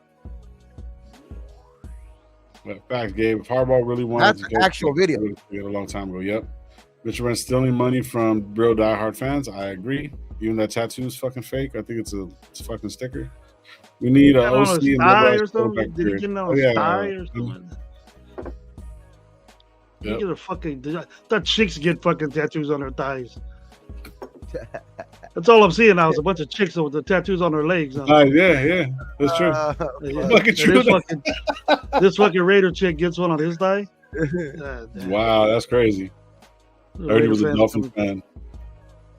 [SPEAKER 1] But facts, Gabe. If Harbaugh really wanted
[SPEAKER 2] to, that's actual video.
[SPEAKER 1] A long time ago. Yep. Mitchell Rent stealing money from real diehard fans. I agree. Even that tattoo is fucking fake. I think it's a fucking sticker. We need an OC and
[SPEAKER 3] or something. Did he get on a tie or something? Yep. You get a fucking. That chicks get fucking tattoos on their thighs. That's all I'm seeing now is a bunch of chicks with the tattoos on their legs.
[SPEAKER 1] Yeah, that's true. Fucking true.
[SPEAKER 3] This fucking Raider chick gets one on his thigh.
[SPEAKER 1] Wow, that's crazy. I heard he was a Dolphins fan.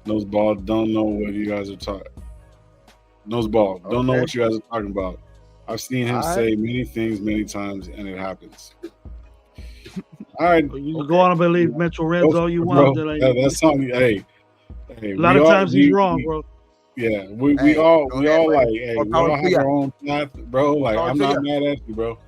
[SPEAKER 1] Noseball, don't know what you guys are talking. Noseball, don't know what you guys are talking about. I've seen him say many things many times, and it happens. All right,
[SPEAKER 3] you can go on and believe Metro Reds all you want.
[SPEAKER 1] That's something. Hey,
[SPEAKER 3] a lot of times he's wrong, bro.
[SPEAKER 1] Yeah, we all like, hey, we all have our own path, bro. Like, I'm not mad at you, bro.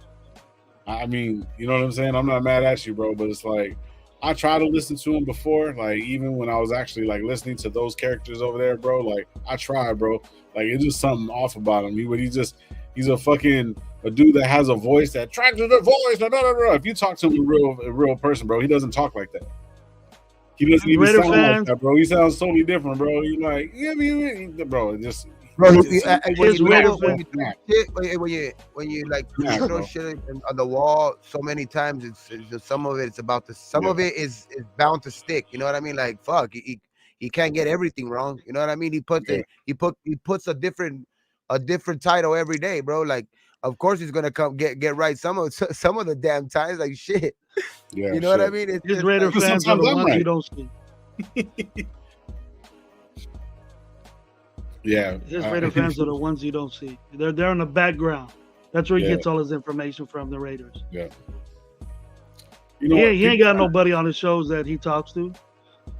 [SPEAKER 1] I mean, you know what I'm saying? I'm not mad at you, bro. But it's like, I tried to listen to him before, like, even when I was actually like listening to those characters over there, bro. Like, I tried, bro. Like, it's just something off about him. He's a fucking a dude that has a voice that tracks the voice. Blah, blah, blah, blah. If you talk to him a real person, bro, he doesn't talk like that. He doesn't even sound like that, bro. He sounds totally different, bro. He's like, bro, it just. Bro, when you
[SPEAKER 2] like throw shit on the wall so many times, it's just, some of it is bound to stick. You know what I mean? Like, fuck, he can't get everything wrong. You know what I mean? He puts a different title every day, bro. Like, of course he's gonna come get right some of the damn times. Like, shit.
[SPEAKER 1] Yeah,
[SPEAKER 2] you know what I mean?
[SPEAKER 3] His Raider fans are the ones you don't see.
[SPEAKER 1] Yeah,
[SPEAKER 3] His Raider fans are the ones you don't see. They're in the background. That's where he gets all his information from, the Raiders.
[SPEAKER 1] Yeah. You know
[SPEAKER 3] he ain't got nobody on his shows that he talks to.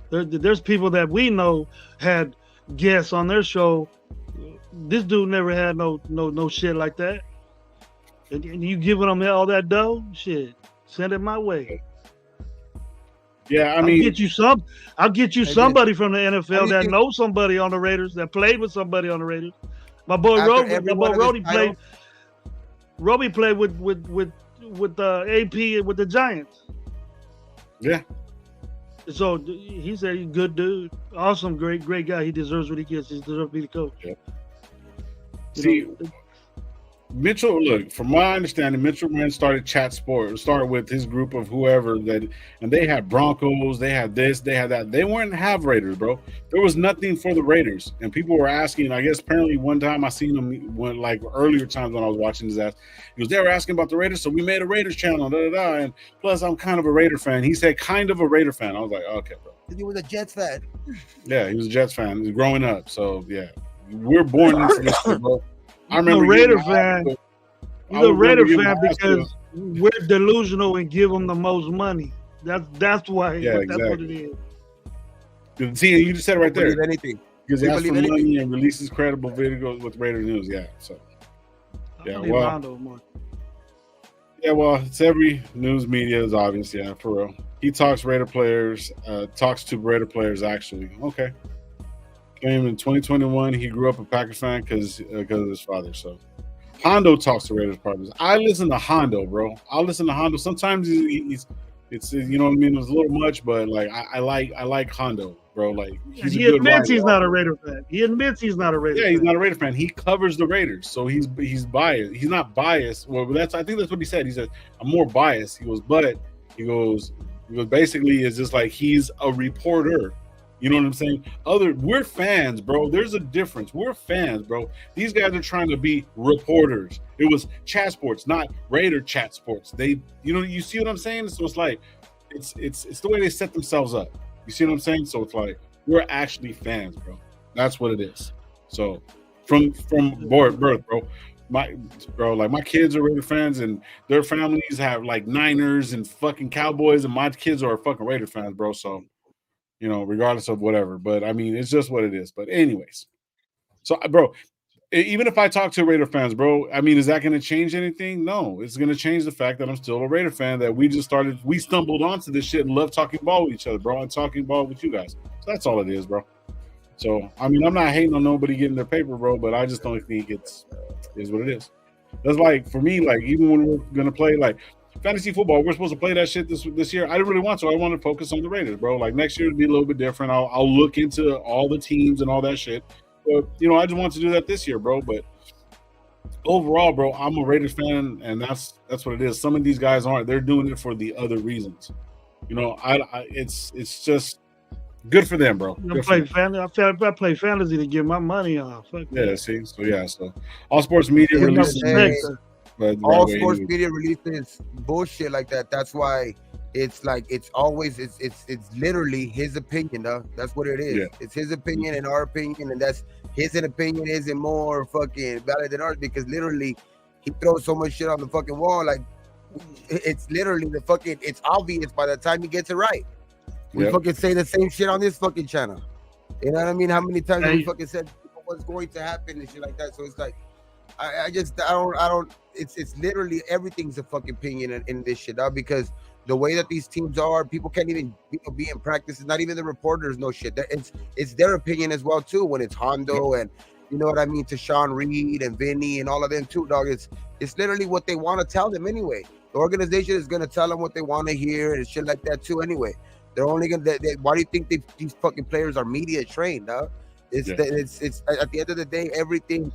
[SPEAKER 3] There's people that we know had guests on their show. This dude never had no shit like that. And you giving him all that dough? Shit, send it my way.
[SPEAKER 1] Yeah, I mean,
[SPEAKER 3] I'll get you somebody from the NFL that knows somebody on the Raiders, that played with somebody on the Raiders. My boy Roby played. Roby played with AP with the Giants.
[SPEAKER 1] Yeah.
[SPEAKER 3] So he said he's a good dude, awesome, great guy. He deserves what he gets. He deserves to be the coach.
[SPEAKER 1] Yeah. See, Mitchell, look, from my understanding, Mitchell Wren started started with his group of whoever and they had Broncos, they had this, they had that. They weren't have Raiders, bro. There was nothing for the Raiders. And people were asking, I guess apparently one time I seen him like earlier times when I was watching his ass, they were asking about the Raiders, so we made a Raiders channel, and plus I'm kind of a Raider fan. He said kind of a Raider fan. I was like, okay, bro.
[SPEAKER 2] He was a Jets fan.
[SPEAKER 1] Yeah, he was a Jets fan. He was growing up. So yeah. We're born into this shit, bro. I remember
[SPEAKER 3] a Raider fan. He's a Raider fan because we're delusional and give them the most money. That's why.
[SPEAKER 1] Yeah,
[SPEAKER 3] that's what it
[SPEAKER 1] is. See, you just said it right there.
[SPEAKER 2] Anything.
[SPEAKER 1] Because he asks for money and releases credible videos with Raider news. Yeah, so. Yeah, well, it's every news media is obvious. Yeah, for real. He talks Raider players. Talks to Raider players actually. Okay. Came in 2021. He grew up a Packers fan because of his father. So Hondo talks to Raiders partners. I listen to Hondo, bro. I'll listen to Hondo. Sometimes it's you know what I mean. It's a little much, but like I like Hondo, bro. Like
[SPEAKER 3] he admits he's not a Raider fan. He admits he's not a Raider.
[SPEAKER 1] Yeah, he's not a Raider fan. He covers the Raiders, so he's biased. He's not biased. Well, I think that's what he said. He said I'm more biased. He goes basically it's just like he's a reporter. You know what I'm saying? We're fans, bro. There's a difference. We're fans, bro. These guys are trying to be reporters. It was chat sports, not Raider chat sports. You see what I'm saying? So it's like, it's the way they set themselves up. You see what I'm saying? So it's like we're actually fans, bro. That's what it is. So from birth, bro. My kids are Raider fans, and their families have like Niners and fucking Cowboys, and my kids are fucking Raider fans, bro. So. Regardless of whatever. But, I mean, it's just what it is. But anyways. So, bro, even if I talk to Raider fans, bro, I mean, is that going to change anything? No. It's going to change the fact that I'm still a Raider fan, that we stumbled onto this shit and love talking ball with each other, bro, and talking ball with you guys. So that's all it is, bro. So, I mean, I'm not hating on nobody getting their paper, bro, but I just don't think it is what it is. That's like, for me, like, even when we're going to play, like, fantasy football, we're supposed to play that shit this year. I didn't really want to. I want to focus on the Raiders, bro. Like next year it'll be a little bit different. I'll look into all the teams and all that shit. But I just want to do that this year, bro. But overall, bro, I'm a Raiders fan, and that's what it is. Some of these guys aren't. They're doing it for the other reasons. It's just good for them, bro.
[SPEAKER 3] I play fantasy to get my money off.
[SPEAKER 1] Yeah, see, so all sports media releases.
[SPEAKER 2] All sports media releases bullshit like that. That's why it's like it's literally his opinion, though. That's what it is. Yeah. It's his opinion and our opinion, and that's his opinion isn't more fucking valid than ours because literally he throws so much shit on the fucking wall. Like it's literally it's obvious by the time he gets it right. We fucking say the same shit on this fucking channel. You know what I mean? How many times we fucking said what's going to happen and shit like that? So it's like I don't. It's literally everything's a fucking opinion in this shit, dog. Because the way that these teams are, people can't even be in practice. It's not even the reporters know shit. It's their opinion as well too. When it's Hondo and you know what I mean, to Sean Reed and Vinny and all of them too, dog. It's literally what they want to tell them anyway. The organization is gonna tell them what they want to hear and shit like that too. Anyway, they're only gonna. Why do you think these fucking players are media trained, dog? It's at the end of the day, everything.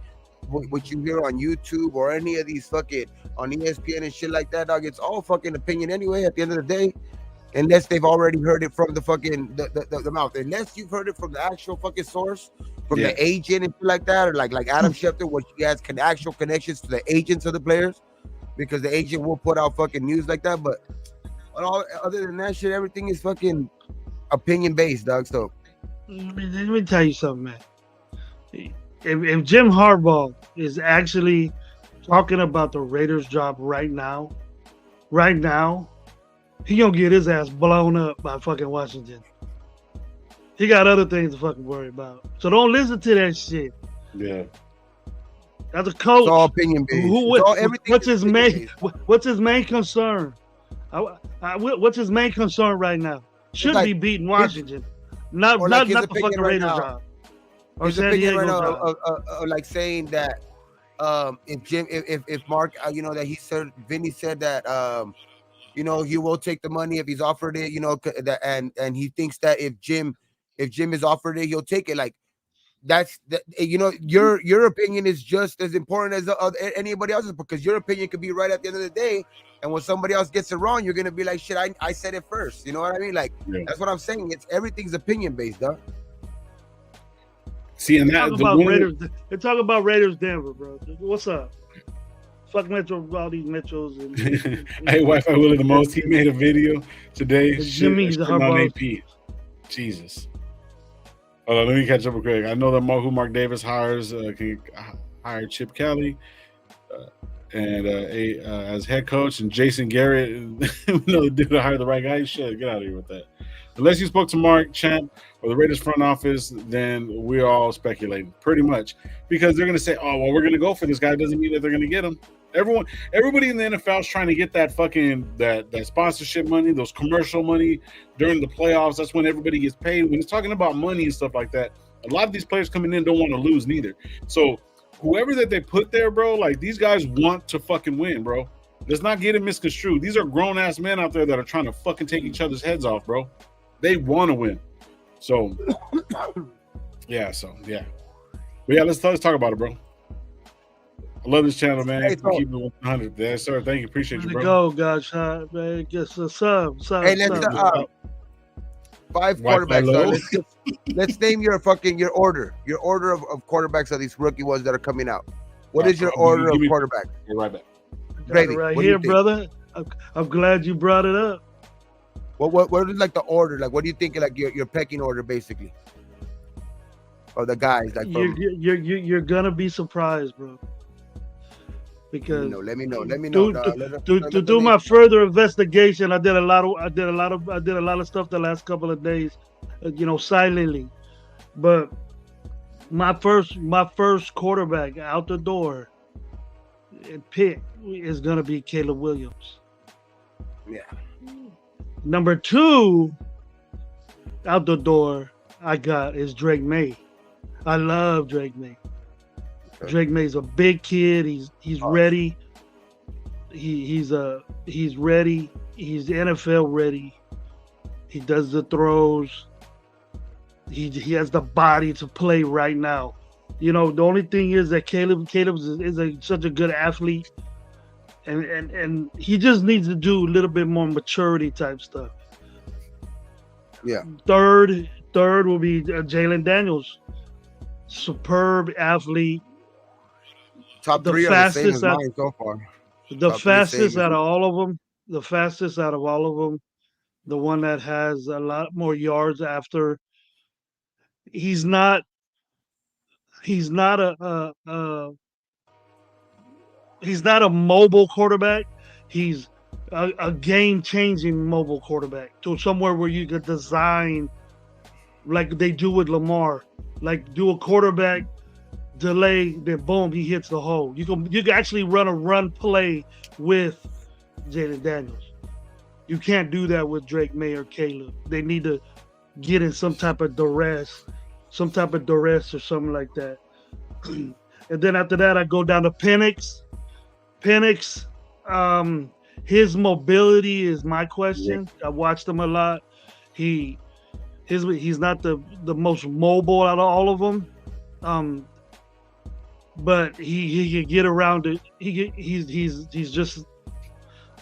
[SPEAKER 2] What you hear on YouTube or any of these fucking on ESPN and shit like that, dog, it's all fucking opinion anyway at the end of the day, unless they've already heard it from the fucking the mouth. Unless you've heard it from the actual fucking source, from the agent and shit like that, or like Adam Schefter, where he has actual connections to the agents of the players, because the agent will put out fucking news like that. But other than that shit, everything is fucking opinion based, dog. So
[SPEAKER 3] let me tell you something, man. if Jim Harbaugh is actually talking about the Raiders job right now, he gonna get his ass blown up by fucking Washington. He got other things to fucking worry about. So don't listen to that shit.
[SPEAKER 1] Yeah.
[SPEAKER 3] As a coach,
[SPEAKER 2] It's all opinion based.
[SPEAKER 3] what's his main concern? What's his main concern right now? Should be beating Washington, not the fucking Raiders job. Or San Diego job.
[SPEAKER 2] Like saying that if Mark, that he said, Vinny said that he will take the money if he's offered it, and he thinks that if Jim is offered it, he'll take it. Like that's your opinion is just as important as anybody else's, because your opinion could be right at the end of the day, and when somebody else gets it wrong, you're gonna be like, shit, I said it first. You know what I mean? Like that's what I'm saying. It's everything's opinion based, dog.
[SPEAKER 1] See, and that
[SPEAKER 3] they're talking about Raiders Denver, bro. What's up? Fuck Metro, all these Metros. And
[SPEAKER 1] hey, Wi-Fi Willie the most. He made a video today.
[SPEAKER 3] Jimmy's the Harbaugh.
[SPEAKER 1] Jesus. Hold on, let me catch up with Craig. I know that who Mark Davis hires can hire Chip Kelly as head coach, and Jason Garrett. We know the dude to hire the right guy. Shit, get out of here with that. Unless you spoke to Mark Champ or the Raiders front office, then we're all speculating pretty much, because they're going to say, "Oh, well, we're going to go for this guy." Doesn't mean that they're going to get him. Everybody in the NFL is trying to get that fucking that sponsorship money, those commercial money during the playoffs. That's when everybody gets paid. When it's talking about money and stuff like that, a lot of these players coming in don't want to lose neither. So whoever that they put there, bro, like these guys want to fucking win, bro. Let's not get it misconstrued. These are grown ass men out there that are trying to fucking take each other's heads off, bro. They want to win. So yeah. But yeah, let's talk about it, bro. I love this channel, man.
[SPEAKER 2] Hey,
[SPEAKER 1] keep it 100. Yeah, sir. Thank you. Appreciate you, bro.
[SPEAKER 3] Go, guys, man. Get a sub.
[SPEAKER 2] Hey, let's 5 quarterbacks. Let's name your order. Your order of quarterbacks of these rookie ones that are coming out. What is your order of quarterbacks?
[SPEAKER 1] Right back.
[SPEAKER 3] Brady, right here, brother. I'm glad you brought it up.
[SPEAKER 2] What is like the order? Like, what do you think? Like your pecking order, basically, or the guys? Like,
[SPEAKER 3] you're gonna be surprised, bro. Because
[SPEAKER 2] let me know.
[SPEAKER 3] To do my further investigation, I did a lot of stuff the last couple of days, silently. But my first quarterback out the door pick is gonna be Caleb Williams.
[SPEAKER 2] Yeah.
[SPEAKER 3] Number 2 out the door I got is Drake May. I love Drake May. Okay. Drake May's a big kid. He's ready. He's ready. He's NFL ready. He does the throws. He has the body to play right now. The only thing is that Caleb is such a good athlete. And he just needs to do a little bit more maturity type stuff.
[SPEAKER 2] Yeah.
[SPEAKER 3] Third will be Jalen Daniels. Superb athlete.
[SPEAKER 2] Top 3 are the same as mine so far.
[SPEAKER 3] The fastest out of all of them. The one that has a lot more yards after. He's not a mobile quarterback. He's a game-changing mobile quarterback to somewhere where you could design like they do with Lamar, like do a quarterback delay, then boom, he hits the hole. You can actually run a run play with Jalen Daniels. You can't do that with Drake May or Caleb. They need to get in some type of duress or something like that. And then after that, I go down to Penix. His mobility is my question. I watched him a lot. He's not the most mobile out of all of them, but he can get around it. He's just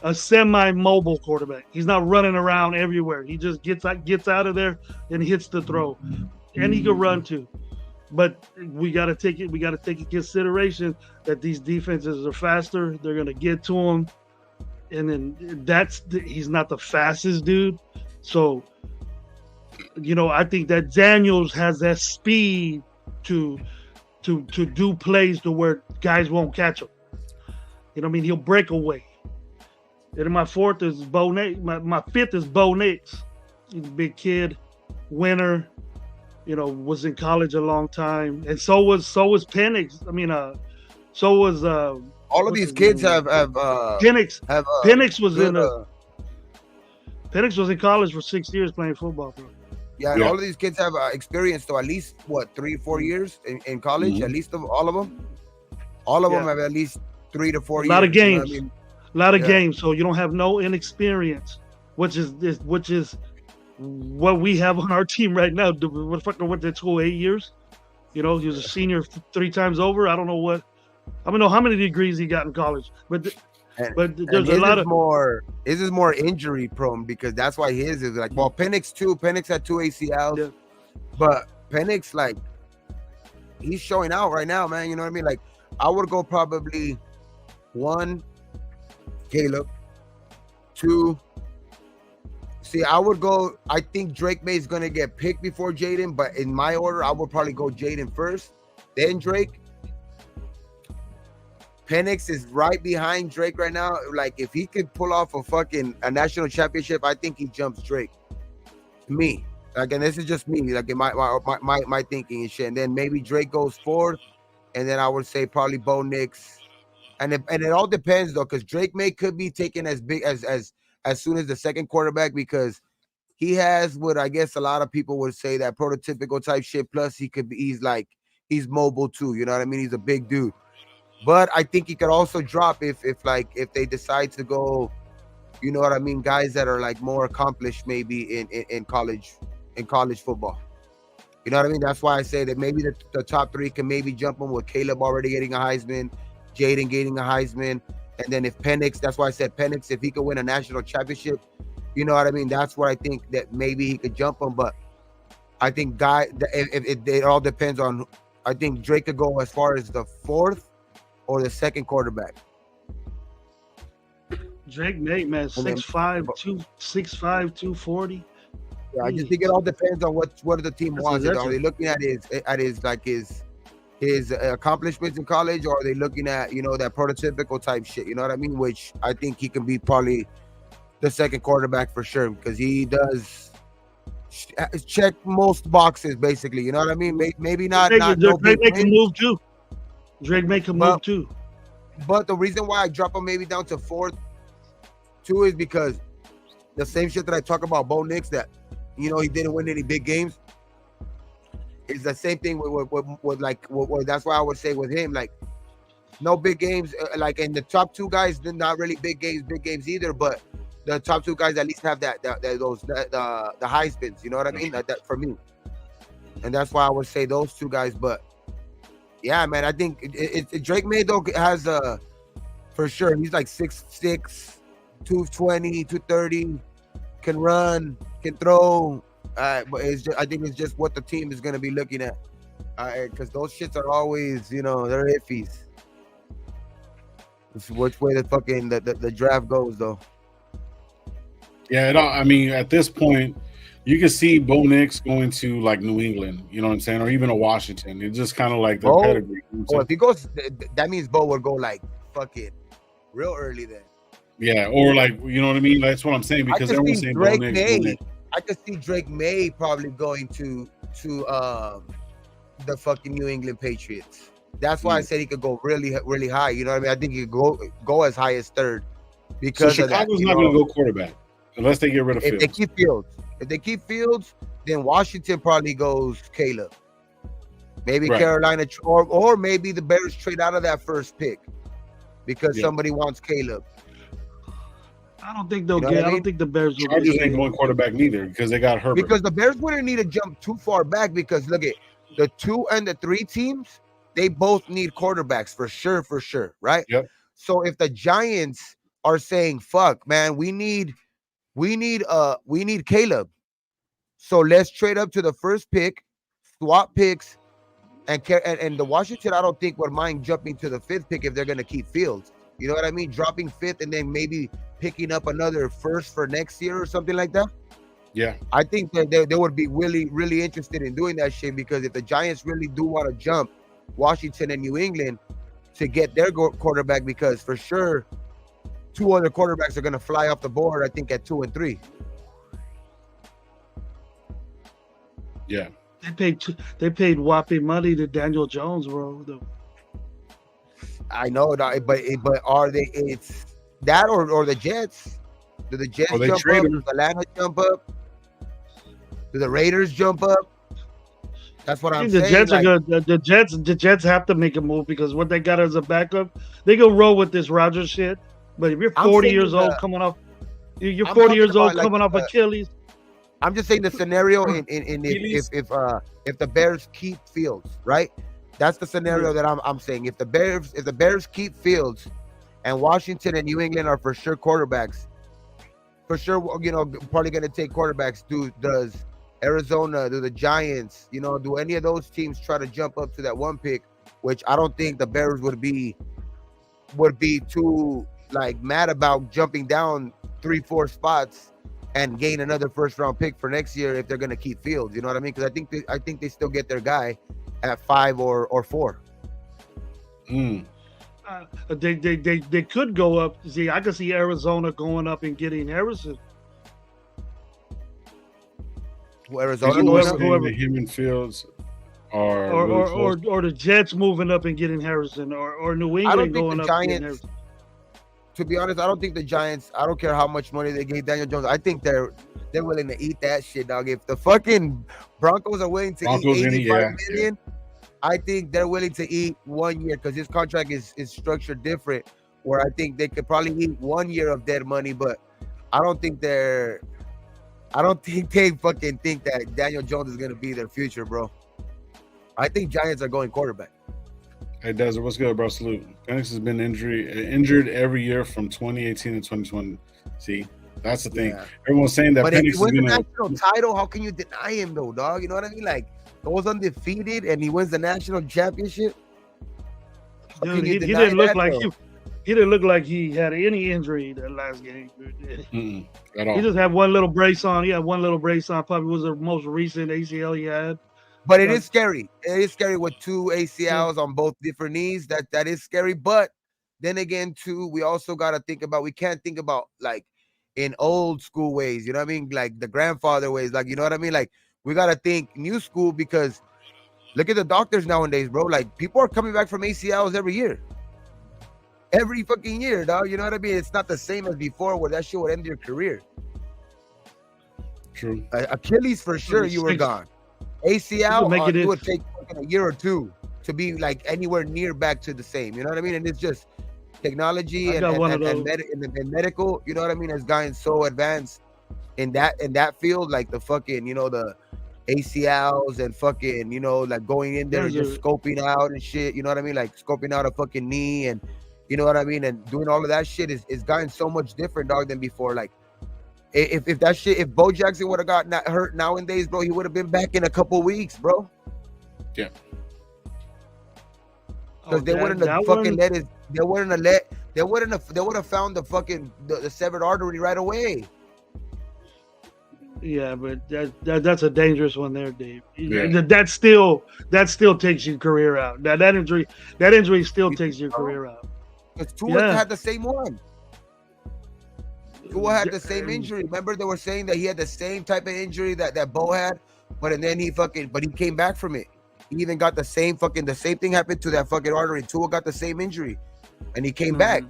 [SPEAKER 3] a semi-mobile quarterback. He's not running around everywhere. He just gets out of there and hits the throw, and he can run too. But we got to take into consideration that these defenses are faster. They're going to get to him. And then he's not the fastest dude. So, I think that Daniels has that speed to to do plays to where guys won't catch him. You know what I mean? He'll break away. And my fourth is Bo Nix. My fifth is Bo Nix. He's a big kid, winner. You know, was in college a long time, and so was Penix. I mean, so was
[SPEAKER 2] all of these kids have
[SPEAKER 3] Penix. Penix was in Penix was in college for 6 years playing football, bro.
[SPEAKER 2] Yeah, all of these kids have experience, though, at least, 3-4 years in college,
[SPEAKER 1] Mm-hmm.
[SPEAKER 2] at least all of them. All of them have at least 3 to 4 years.
[SPEAKER 3] A lot of games.
[SPEAKER 2] You know what I mean?
[SPEAKER 3] A lot of games, so you don't have no inexperience, which is what we have on our team right now. What fucking went to school 8 years? You know, he was a senior 3 times over. I don't know what. I don't know how many degrees he got in college, but there's a lot of
[SPEAKER 2] more. His is more injury prone because that's why his is like. Well, Penix too. Penix had 2 ACLs, but Penix, like, he's showing out right now, man. You know what I mean? Like, I would go probably 1, Caleb, 2. See, I would go. I think Drake May is gonna get picked before Jaden, but in my order, I would probably go Jaden first, then Drake. Penix is right behind Drake right now. Like, if he could pull off a national championship, I think he jumps Drake. Me, like, and this is just me, like, in my thinking and shit. And then maybe Drake goes 4th, and then I would say probably Bo Nix. And it all depends though, because Drake May could be taken as big as soon as the second quarterback, because he has what I guess a lot of people would say that prototypical type shit. Plus, he's mobile too. You know what I mean? He's a big dude. But I think he could also drop if they decide to go, you know what I mean, guys that are like more accomplished maybe in college football. You know what I mean? That's why I say that maybe the top 3 can maybe jump him with Caleb already getting a Heisman, Jaden getting a Heisman, and then if Penix, that's why I said Penix, if he could win a national championship, you know what I mean? That's where I think that maybe he could jump him. But I think it all depends on. I think Drake could go as far as the 4th or the second quarterback.
[SPEAKER 3] Drake May, man, 6'5", 240.
[SPEAKER 2] Yeah, I just think it all depends on what the team wants. Are they looking at his accomplishments in college, or are they looking at, you know, that prototypical type shit? You know what I mean? Which I think he can be probably the second quarterback for sure, because he does check most boxes basically. You know what I mean? Maybe not.
[SPEAKER 3] Drake May can move too. Drake May can move too.
[SPEAKER 2] But the reason why I drop him maybe down to 4th too is because the same shit that I talk about Bo Nix, that, you know, he didn't win any big games. It's the same thing with that's why I would say with him, like, no big games. Like, in the top 2 guys, they're not really big games either. But the top 2 guys at least have the Heismans. You know what I mean? That for me, and that's why I would say those 2 guys. But yeah, man, I think Drake May though has for sure. He's like 6'6", 220, 230, can run, can throw. But I think it's just what the team is going to be looking at, because those shits are always, you know, they're iffies. It's which way the draft goes though.
[SPEAKER 1] Yeah, I mean, at this point, you can see Bo Nix going to like New England, you know what I'm saying, or even a Washington. It's just kind of like the pedigree. You know,
[SPEAKER 2] if he goes, that means Bo would go like fucking real early then.
[SPEAKER 1] Yeah, or like, you know what I mean? That's what I'm saying, because everyone's saying Bo Nix.
[SPEAKER 2] I could see Drake May probably going to the fucking New England Patriots. That's why I said he could go really, really high. You know what I mean? I think he could go as high as 3rd. Because
[SPEAKER 1] so Chicago's not going to go quarterback unless they get rid of Fields.
[SPEAKER 2] If they keep Fields, then Washington probably goes Caleb. Maybe Carolina, or maybe the Bears trade out of that first pick because somebody wants Caleb.
[SPEAKER 3] I don't think they'll get. I don't think the Bears will.
[SPEAKER 1] Chargers ain't going quarterback neither because they got Herbert.
[SPEAKER 2] Because the Bears wouldn't need to jump too far back, because look at the 2 and the 3 teams, they both need quarterbacks for sure, right?
[SPEAKER 1] Yep.
[SPEAKER 2] So if the Giants are saying, "Fuck, man, we need Caleb," so let's trade up to the first pick, swap picks, and the Washington, I don't think would mind jumping to the 5th pick if they're gonna keep Fields. You know what I mean? Dropping 5th and then maybe picking up another 1st for next year or something like that.
[SPEAKER 1] Yeah,
[SPEAKER 2] I think that they would be really, really interested in doing that shit, because if the Giants really do want to jump, Washington and New England to get their quarterback, because for sure 2 other quarterbacks are going to fly off the board, I think, at 2 and 3.
[SPEAKER 1] Yeah.
[SPEAKER 3] They paid whopping money to Daniel Jones, bro.
[SPEAKER 2] I know, but are they? It's that or the Jets? Do the Jets jump up? Does Atlanta jump up? Do the Raiders jump up? That's what I'm saying.
[SPEAKER 3] The Jets are good. The Jets have to make a move, because what they got as a backup, they go roll with this Rodgers shit. But if you're 40 years old coming off, you're 40 years old coming off Achilles.
[SPEAKER 2] I'm just saying the scenario if the Bears keep Fields, right? That's the scenario that I'm saying. If the Bears keep Fields, and Washington and New England are for sure quarterbacks, for sure, probably going to take quarterbacks. Does Arizona, do the Giants, do any of those teams try to jump up to that 1 pick? Which I don't think the Bears would be too mad about jumping down 3-4 spots and gain another first-round pick for next year if they're going to keep Fields. You know what I mean? Because I think they still get their guy at 5 or 4.
[SPEAKER 3] They could go up. See, I could see Arizona going up and getting Harrison.
[SPEAKER 1] Whoever him and Fields are,
[SPEAKER 3] or the Jets moving up and getting Harrison, or New England going up and getting Harrison.
[SPEAKER 2] To be honest, I don't think the Giants, I don't care how much money they gave Daniel Jones, I think they're willing to eat that shit, dog. If the fucking Broncos are willing to eat $85 million, I think they're willing to eat 1 year, because his contract is structured different, where I think they could probably eat 1 year of dead money, but I don't think they fucking think that Daniel Jones is going to be their future, bro. I think Giants are going quarterback.
[SPEAKER 1] Hey, Desert, what's good, bro? Salute. Penix has been injured every year from 2018 to 2020. See, that's the thing. Yeah. Everyone's saying that Penix is
[SPEAKER 2] going to win the national title. How can you deny him, though, dog? You know what I mean? Goes undefeated and he wins the national championship.
[SPEAKER 3] Dude, he didn't look like he didn't look like he had any injury that last game.
[SPEAKER 1] At all.
[SPEAKER 3] He just had one little brace on. He had one little brace on. Probably was the most recent ACL he had.
[SPEAKER 2] But it is scary. It is scary with 2 ACLs on both different knees. That is scary. But then again, too, we also got to think about, we can't think about in old school ways. You know what I mean? The grandfather ways. You know what I mean? We got to think new school, because look at the doctors nowadays, bro. People are coming back from ACLs every year. Every fucking year, dog. You know what I mean? It's not the same as before, where that shit would end your career.
[SPEAKER 1] True.
[SPEAKER 2] Achilles, for sure, you were gone. ACL, it would take a year or 2 to be anywhere near back to the same. You know what I mean? And it's just technology and medical, you know what I mean, has gotten so advanced in that field, the fucking, the ACLs and fucking, going in there and just scoping out and shit, you know what I mean? Scoping out a fucking knee, and you know what I mean? And doing all of that shit is gotten so much different, dog, than before. If Bo Jackson would have got hurt nowadays, bro, he would have been back in a couple weeks, bro.
[SPEAKER 1] Yeah.
[SPEAKER 2] Because they wouldn't have fucking let it. They wouldn't have found the fucking the severed artery right away.
[SPEAKER 3] Yeah, but that's a dangerous one there, Dave.
[SPEAKER 1] Yeah.
[SPEAKER 3] That still takes your career out. That injury still takes your career out.
[SPEAKER 2] Because Tua had the same one. Tua had the same injury. Remember, they were saying that he had the same type of injury that Bo had, but he came back from it. He even got the same thing happened to that fucking artery. Tua got the same injury, and he came back.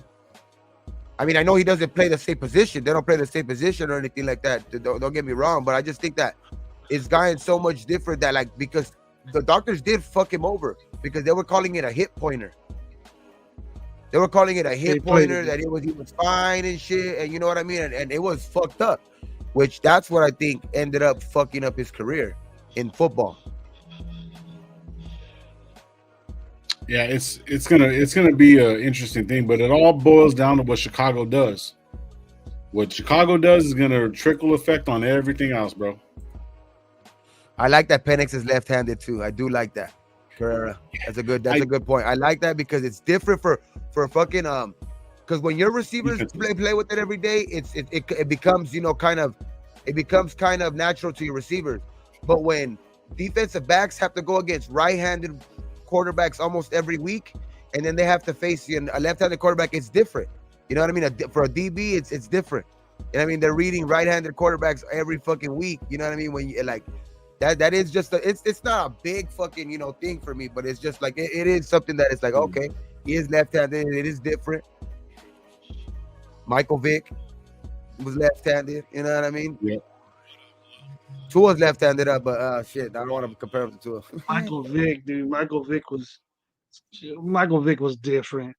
[SPEAKER 2] I mean, I know he doesn't play the same position. They don't play the same position or anything like that. Don't get me wrong, but I just think that it's gotten so much different that because the doctors did fuck him over, because they were calling it a hip pointer. They were calling it a hip pointer, that he was fine and shit, and you know what I mean? And it was fucked up, which that's what I think ended up fucking up his career in football.
[SPEAKER 1] Yeah, it's gonna be an interesting thing, but it all boils down to what Chicago does. What Chicago does is gonna trickle effect on everything else, bro.
[SPEAKER 2] I like that Penix is left-handed too. I do like that. Carrera. That's a good point. I like that because it's different for fucking because when your receivers play with it every day, it becomes kind of natural to your receivers. But when defensive backs have to go against right-handed quarterbacks almost every week, and then they have to face a left-handed quarterback. It's different. You know what I mean? For a DB, it's different. And I mean, they're reading right-handed quarterbacks every fucking week. You know what I mean? When you like that is just it's not a big fucking thing for me, but it's just like it is something that is like, okay, he is left-handed. It is different. Michael Vick was left-handed. You know what I mean?
[SPEAKER 1] Yeah.
[SPEAKER 2] Tua's left-handed up, but shit, I don't want to compare him to Tua.
[SPEAKER 3] Michael Vick, dude. Michael Vick was different.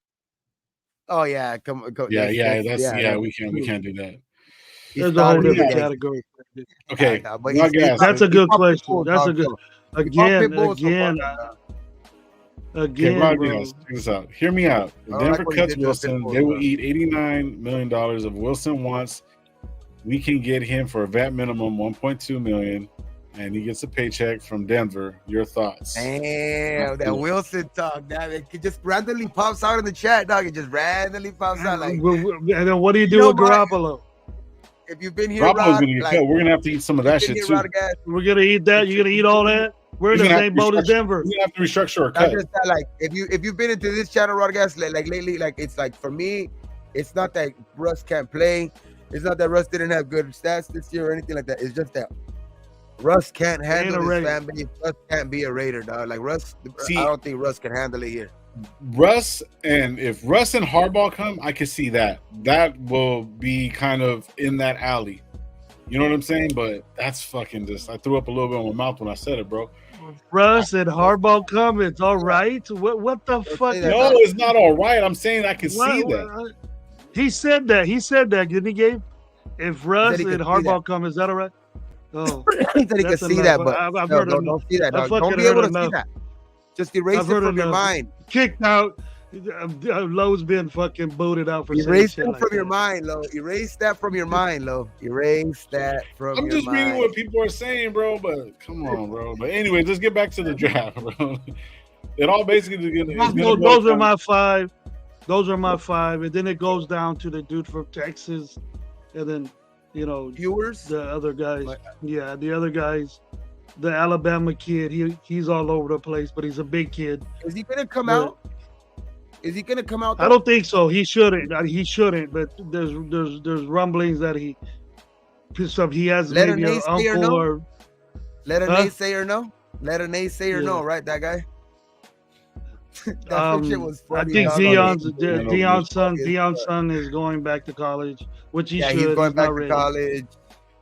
[SPEAKER 2] Oh yeah,
[SPEAKER 1] we can't do that.
[SPEAKER 3] There's a whole different category.
[SPEAKER 1] Okay,
[SPEAKER 3] that's a good question. That's a good again.
[SPEAKER 1] Okay, bro. Check this out. Hear me out. If Denver cuts Wilson, they will eat $89 million of Wilson wants. We can get him for a vet minimum $1.2 million, and he gets a paycheck from Denver. Your thoughts?
[SPEAKER 2] Damn, that Wilson talk, that it just randomly pops out in the chat, dog. It just randomly pops out like.
[SPEAKER 3] And then what do you do with Garoppolo?
[SPEAKER 2] If you've been here,
[SPEAKER 1] Garoppolo's gonna get cut. We're gonna have to eat some of that shit too.
[SPEAKER 3] We're gonna eat that. You're gonna eat all that. We're in the same boat as Denver.
[SPEAKER 1] We have to restructure our cut.
[SPEAKER 2] Like if you've been into this channel, Rodriguez, like lately, like it's like for me, it's not that Russ can't play. It's not that Russ didn't have good stats this year or anything like that. It's just that Russ can't handle his fan base. Russ can't be a Raider, dog. Like Russ, I don't think Russ can handle it here.
[SPEAKER 1] If Russ and Harbaugh come, I can see that. That will be kind of in that alley. You know what I'm saying? But that's fucking just. I threw up a little bit on my mouth when I said it, bro.
[SPEAKER 3] Russ and Harbaugh come. It's all right. What the fuck?
[SPEAKER 1] No, it's not all right. I'm saying I can see that.
[SPEAKER 3] He said that. Didn't he, Gabe? If Russ and Harbaugh come, is that all right? Oh,
[SPEAKER 2] he said he can see that, but I've heard don't see that. Don't be able to see that. Just erase it from your mind.
[SPEAKER 3] Kicked out. Lowe's been fucking booted out for
[SPEAKER 2] erase that from your mind, Lo. Erase that from your mind, Lo. Erase that from your mind.
[SPEAKER 1] I'm just reading what people are saying, bro. But come on, bro. But anyway, let's get back to the draft, bro. It all basically
[SPEAKER 3] those are my five. Those are my five, and then it goes down to the dude from Texas, and then
[SPEAKER 2] viewers,
[SPEAKER 3] the other guys. Yeah, the other guys. The Alabama kid, he's all over the place, but he's a big kid.
[SPEAKER 2] Is he gonna come out? Is he gonna come out?
[SPEAKER 3] I don't think so. He shouldn't. He shouldn't. But there's rumblings that he has
[SPEAKER 2] let
[SPEAKER 3] maybe an uncle or.
[SPEAKER 2] Let a naysayer know. Let a naysayer know, right? That guy. That shit was funny.
[SPEAKER 3] I think Deion's son is going back to college, which he should.
[SPEAKER 2] He's going back to college.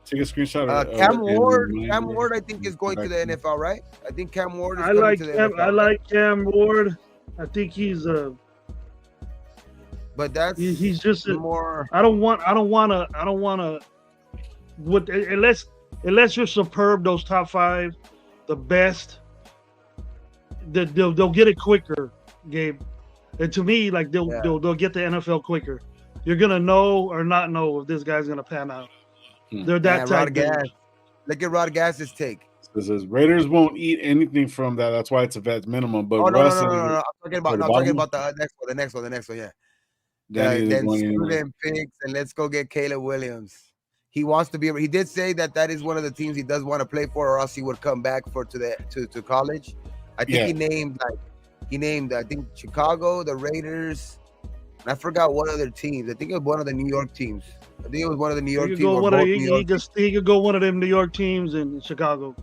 [SPEAKER 1] Take a screenshot.
[SPEAKER 2] Cam Ward, I think is going to the NFL, right? I think Cam Ward is going to the NFL.
[SPEAKER 3] I like Cam Ward. I think he's
[SPEAKER 2] but that's
[SPEAKER 3] he's just
[SPEAKER 2] more.
[SPEAKER 3] I don't want to. Unless you're superb, those top five, the best, they'll get it quicker, Gabe. And to me, like they'll get the NFL quicker. You're gonna know or not know if this guy's gonna pan out. They're that type.
[SPEAKER 2] Look at Rod Gass's take.
[SPEAKER 1] It says Raiders won't eat anything from that. That's why it's a vet minimum. But
[SPEAKER 2] no. I'm talking about the next one. Yeah. Then screw them pigs and let's go get Caleb Williams. He wants to be. He did say that is one of the teams he does want to play for, or else he would come back to college. I think he named I think Chicago, the Raiders. I forgot what other teams. I think it was one of the New York teams. I think it was one of the New York teams.
[SPEAKER 3] He could go one of them New York teams in Chicago.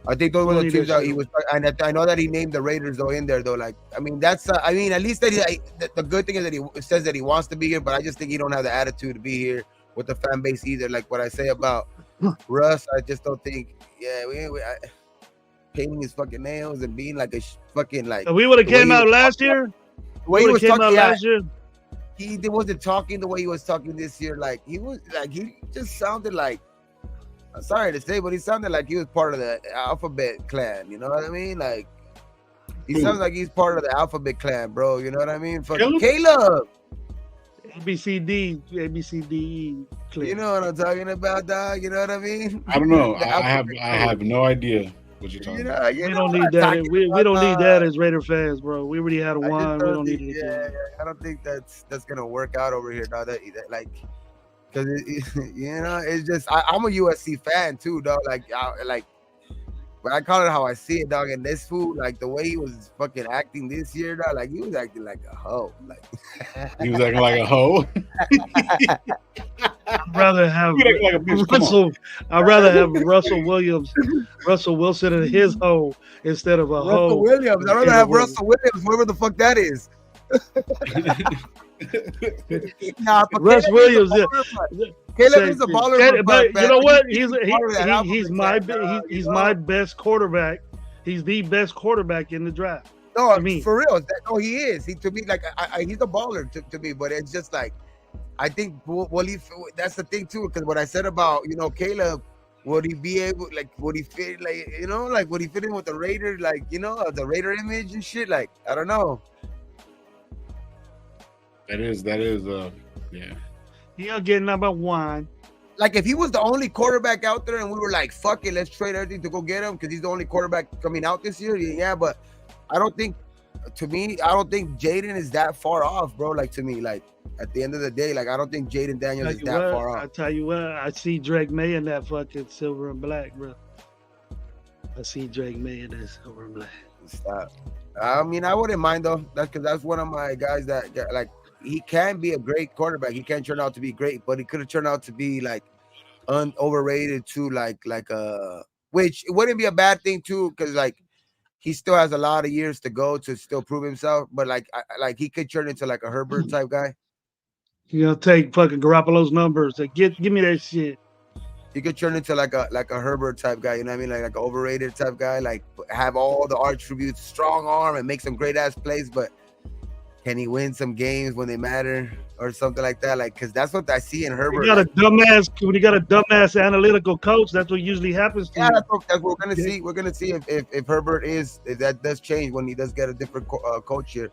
[SPEAKER 2] I think those were the teams that he was. And I know that he named the Raiders though in there though. Like I mean that's at least that the good thing is that he says that he wants to be here, but I just think he don't have the attitude to be here with the fan base either. Like what I say about Russ, I just don't think. Yeah, painting his fucking nails and being like a fucking like.
[SPEAKER 3] We would have came out last year.
[SPEAKER 2] The way he was talking last year, he wasn't talking the way he was talking this year. Like he just sounded like. I'm sorry to say, but he sounded like he was part of the Alphabet clan. You know what I mean? Like he sounds like he's part of the Alphabet clan, bro. You know what I mean? Fucking Caleb.
[SPEAKER 3] ABCDE.
[SPEAKER 2] You know what I'm talking about, dog? You know what I mean?
[SPEAKER 1] I don't know. I have no idea. What you talking about?
[SPEAKER 3] We don't need that. We don't need that as Raider fans, bro. We already had one. We don't need it.
[SPEAKER 2] Yeah, I don't think that's gonna work out over here, dog. Like, because it's just I'm a USC fan too, dog. Like But I call it how I see it, dog. And this fool, like the way he was fucking acting this year, dog, like he was acting like a hoe. Like
[SPEAKER 1] he was acting like a hoe.
[SPEAKER 3] I'd rather have
[SPEAKER 1] You acting like a bitch, come
[SPEAKER 3] Russell. I'd rather have Russell Wilson in his hole instead of a hoe.
[SPEAKER 2] Russell Williams. I'd rather have Russell Williams, whoever the fuck that is. Nah, but
[SPEAKER 3] Russ Williams.
[SPEAKER 2] Caleb is a baller.
[SPEAKER 3] But you know what? He's my best quarterback. He's the best quarterback in the draft.
[SPEAKER 2] No, for real. No, he is. He to me like he's a baller to me. But it's just like I think that's the thing too. Because what I said about Caleb, would he be able would he fit would he fit in with the Raider the Raider image and shit? Like I don't know.
[SPEAKER 1] That is yeah.
[SPEAKER 3] He'll get number one.
[SPEAKER 2] Like if he was the only quarterback out there and we were like, fuck it, let's trade everything to go get him because he's the only quarterback coming out this year. Yeah, but I don't think Jaden is that far off, bro. Like to me, like at the end of the day, like I don't think Jaden Daniels is that far off.
[SPEAKER 3] I tell you what, I see Drake May in that fucking silver and black, bro. I see Drake May in that silver and black.
[SPEAKER 2] Stop. I mean, I wouldn't mind though. That's one of my guys that like. He can be a great quarterback. He can turn out to be great, but he could have turned out to be like overrated too, which it wouldn't be a bad thing too, because like he still has a lot of years to go to still prove himself. But like he could turn into like a Herbert type guy.
[SPEAKER 3] You gonna take fucking Garoppolo's numbers and give me that shit.
[SPEAKER 2] He could turn into like a Herbert type guy, you know what I mean? Like an overrated type guy, like have all the attributes, strong arm, and make some great ass plays, but can he win some games when they matter or something like that? Like, because that's what I see in Herbert.
[SPEAKER 3] When you got a dumbass analytical coach, that's what usually happens to you.
[SPEAKER 2] That's what we're gonna see. We're gonna see if Herbert if that does change when he does get a different coach here.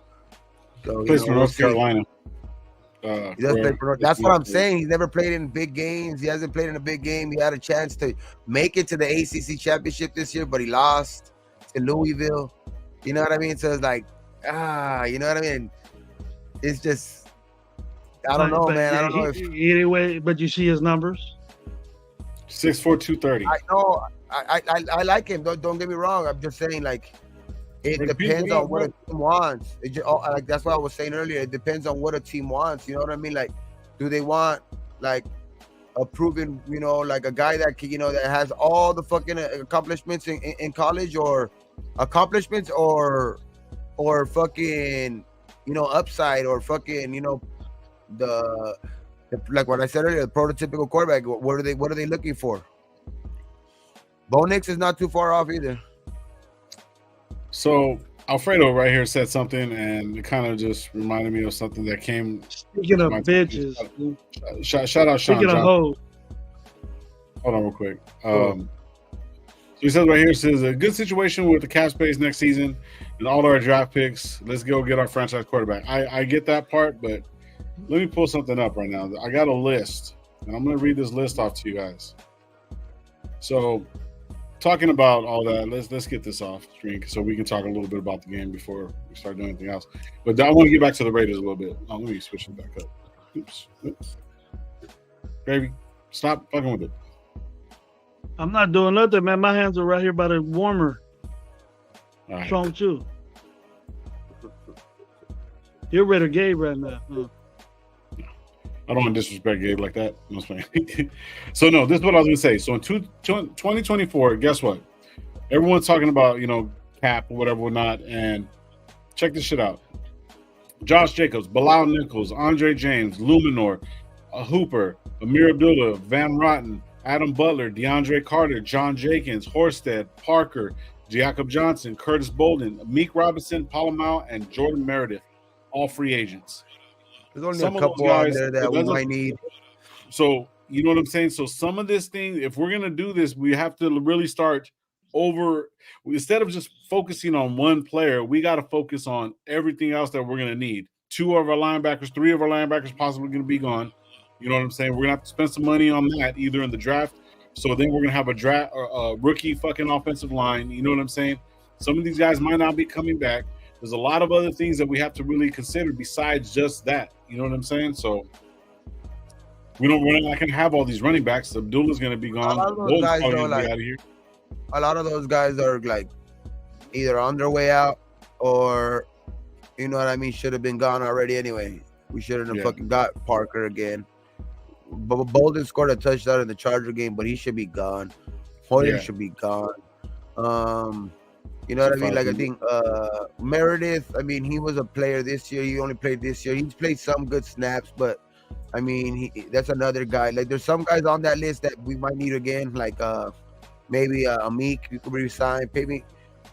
[SPEAKER 2] So,
[SPEAKER 1] plays for North Carolina.
[SPEAKER 2] He does play for, that's what I'm saying. He's never played in big games. He hasn't played in a big game. He had a chance to make it to the ACC championship this year, but he lost to Louisville. You know what I mean? So it's like, you know what I mean? It's just, I don't know, man. I don't know.
[SPEAKER 3] Anyway, but you see his numbers?
[SPEAKER 1] 6'4", 230.
[SPEAKER 2] I know. I like him. Don't get me wrong. I'm just saying, like, it depends on what a team wants. Like that's what I was saying earlier. It depends on what a team wants. You know what I mean? Like, do they want like a proven, like a guy that can, that has all the fucking accomplishments in college, or accomplishments, or fucking, upside, or fucking, the like what I said earlier, the prototypical quarterback. What are they looking for? Bo Nix is not too far off either.
[SPEAKER 1] So Alfredo right here said something, and it kind of just reminded me of something that came.
[SPEAKER 3] Speaking of bitches,
[SPEAKER 1] shout out Sean.
[SPEAKER 3] Speaking of hoes.
[SPEAKER 1] Hold on real quick. So he says right here, says a good situation with the cap space next season and all our draft picks. Let's go get our franchise quarterback. I get that part, but let me pull something up right now. I got a list, and I'm going to read this list off to you guys. So, talking about all that, let's get this off screen so we can talk a little bit about the game before we start doing anything else. But I want to get back to the Raiders a little bit. Oh, let me switch it back up. Oops. Gravy, stop fucking with it.
[SPEAKER 3] I'm not doing nothing, man. My hands are right here by the warmer.
[SPEAKER 1] All right.
[SPEAKER 3] What's wrong with you? You're Raider Gabe right now.
[SPEAKER 1] I don't want to disrespect Gabe like that. I'm just playing. So, no, this is what I was going to say. So, in 2024, guess what? Everyone's talking about, cap or whatever, not. And check this shit out. Josh Jacobs, Bilal Nichols, Andre James, Luminor, Hooper, Amir Abdullah, Van Rotten, Adam Butler, DeAndre Carter, John Jenkins, Horsted, Parker, Jacob Johnson, Curtis Bolden, Meek Robinson, Palomau, and Jordan Meredith, all free agents.
[SPEAKER 2] There's only a couple out there that we might need.
[SPEAKER 1] So, you know what I'm saying? So some of this thing, if we're going to do this, we have to really start instead of just focusing on one player, we got to focus on everything else that we're going to need. 2 of our linebackers, 3 of our linebackers possibly going to be gone. You know what I'm saying? We're going to have to spend some money on that, either in the draft. So then we're going to have a rookie fucking offensive line. You know what I'm saying? Some of these guys might not be coming back. There's a lot of other things that we have to really consider besides just that. You know what I'm saying? So we're not going to have all these running backs. Abdullah's going to be gone.
[SPEAKER 2] A lot of those guys, though, like,
[SPEAKER 1] out of here.
[SPEAKER 2] a lot of those guys are like either on their way out or, you know what I mean, should have been gone already anyway. We shouldn't have fucking got Parker again. But Bolden scored a touchdown in the Charger game, but he should be gone. Hoyer should be gone. You know what I mean? Like, I think Meredith, I mean, he was a player this year. He only played this year. He's played some good snaps, but I mean, that's another guy. Like, there's some guys on that list that we might need again, like maybe Amik, you could resign.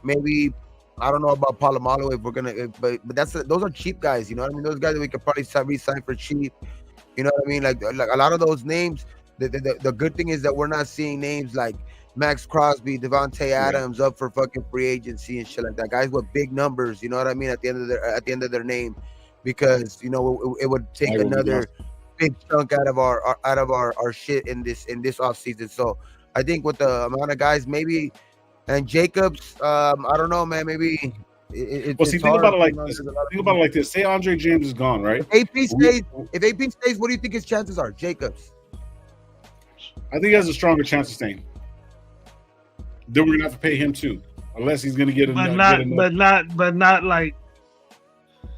[SPEAKER 2] Maybe I don't know about Palomalo if we're gonna, but those are cheap guys. You know what I mean? Those guys that we could probably resign for cheap. You know what I mean? Like a lot of those names. The good thing is that we're not seeing names like Max Crosby, Devontae Adams up for fucking free agency and shit like that. Guys with big numbers. You know what I mean? At the end of their name, because you know it would take another big chunk out of our shit in this offseason. So I think with the amount of guys, maybe, and Jacobs, I don't know, man. Maybe.
[SPEAKER 1] Think about it like this. Think about it like this. Say Andre James is gone, right?
[SPEAKER 2] If AP stays, what do you think his chances are? Jacobs.
[SPEAKER 1] I think he has a stronger chance of staying. Then we're gonna have to pay him too, unless he's gonna get enough.
[SPEAKER 3] But not like.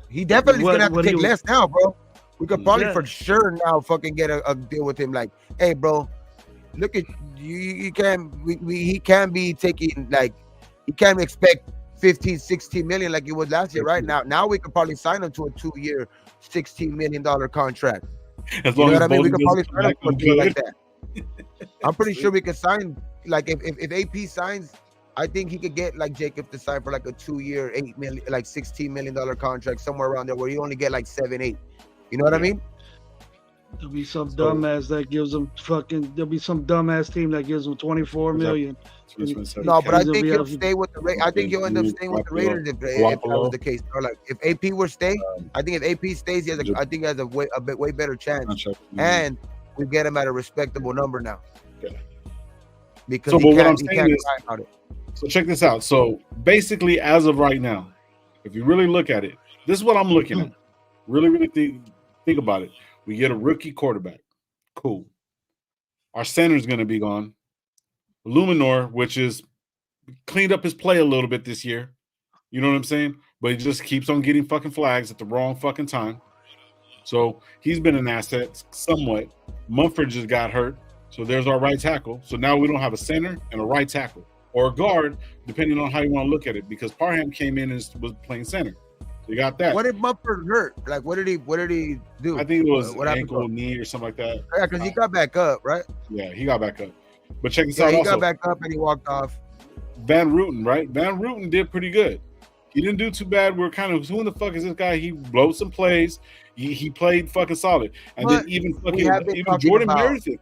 [SPEAKER 2] He definitely is gonna have to take less now, bro. We could probably for sure now fucking get a deal with him. Like, hey, bro, look at you. He can be taking, like, he can't expect 15, 16 million like it was last year. Right now we could probably sign him to a 2-year, $16 million contract.
[SPEAKER 1] As long as
[SPEAKER 2] we could probably sign him to a deal like that. I'm pretty sure we could sign, like, if AP signs, I think he could get like Jacob to sign for like a 2-year, $8 million, like $16 million contract, somewhere around there, where you only get like 7, 8. You know what I mean?
[SPEAKER 3] There'll be some dumbass that gives them fucking. There'll be some dumbass team that gives them 24 million.
[SPEAKER 2] No, but I think he'll stay with the Raiders. I think he'll end up staying with the Raiders if that was the case. Or like if AP were staying, I think if AP stays, he has a way better chance, and we get him at a respectable number now. Because
[SPEAKER 1] what I'm saying is, so check this out. So basically, as of right now, if you really look at it, this is what I'm looking at. Really think about it. We get a rookie quarterback. Cool. Our center is going to be gone. Luminor, which is cleaned up his play a little bit this year. You know what I'm saying? But he just keeps on getting fucking flags at the wrong fucking time. So he's been an asset somewhat. Mumford just got hurt. So there's our right tackle. So now we don't have a center and a right tackle. Or a guard, depending on how you want to look at it. Because Parham came in and was playing center. You got that.
[SPEAKER 2] What did Mumford hurt? Like, what did he do?
[SPEAKER 1] I think it was ankle, knee, or something like that.
[SPEAKER 2] Yeah, because he got back up, right?
[SPEAKER 1] Yeah, he got back up. But check this out.
[SPEAKER 2] He got back up and he walked off.
[SPEAKER 1] Van Rooten, right? Van Rooten did pretty good. He didn't do too bad. We're kind of, who the fuck is this guy? He blowed some plays. He played fucking solid. And then even Jordan Meredith.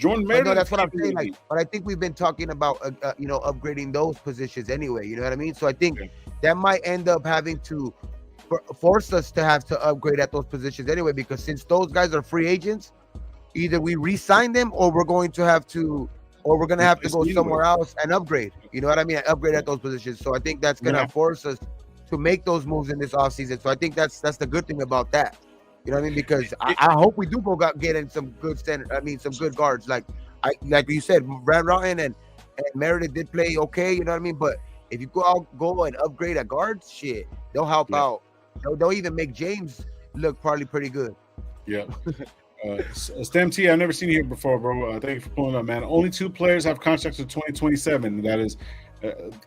[SPEAKER 2] No, that's what I'm saying. Like, but I think we've been talking about, upgrading those positions anyway. You know what I mean? So I think that might end up having to force us to have to upgrade at those positions anyway, because since those guys are free agents, either we re-sign them or we're going to have to go somewhere else and upgrade. You know what I mean? Upgrade at those positions. So I think that's going to force us to make those moves in this offseason. So I think that's the good thing about that. You know what I mean? Because I hope we do get in some good some good guards. Like you said, Brad Rotten and Meredith did play okay. You know what I mean? But if you go and upgrade at guards, shit, they'll help out. They'll even make James look probably pretty good.
[SPEAKER 1] Yeah. Stem T, I've never seen you here before, bro. Thank you for pulling up, man. Only 2 players have contracts to 2027. That is,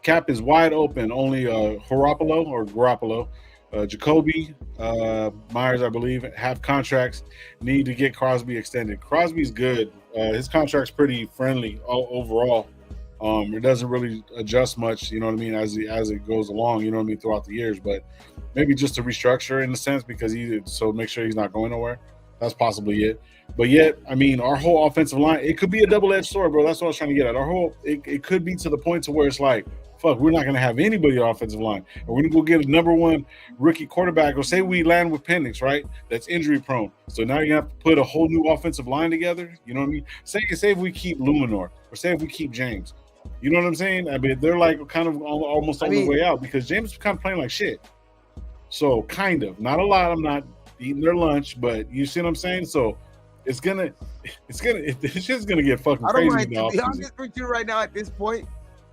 [SPEAKER 1] cap is wide open. Only Garoppolo, Jacoby, Myers, I believe, have contracts. Need to get Crosby extended. Crosby's good. His contract's pretty friendly overall. It doesn't really adjust much, you know what I mean, as it goes along, you know what I mean, throughout the years. But maybe just to restructure in a sense, because so make sure he's not going nowhere. That's possibly it. But yet, I mean, our whole offensive line, it could be a double-edged sword, bro. That's what I was trying to get at. It could be to the point to where it's like, fuck, we're not going to have anybody on offensive line. And we're going to go get a number 1 rookie quarterback. Or say we land with Penix, right? That's injury prone. So now you're going to have to put a whole new offensive line together. You know what I mean? Say if we keep Luminor, or say if we keep James. You know what I'm saying? I mean, they're like kind of almost on the way out, because James is kind of playing like shit. So kind of, not a lot. I'm not eating their lunch, but you see what I'm saying? So it's just gonna get fucking crazy.
[SPEAKER 2] To be honest with you right now at this point,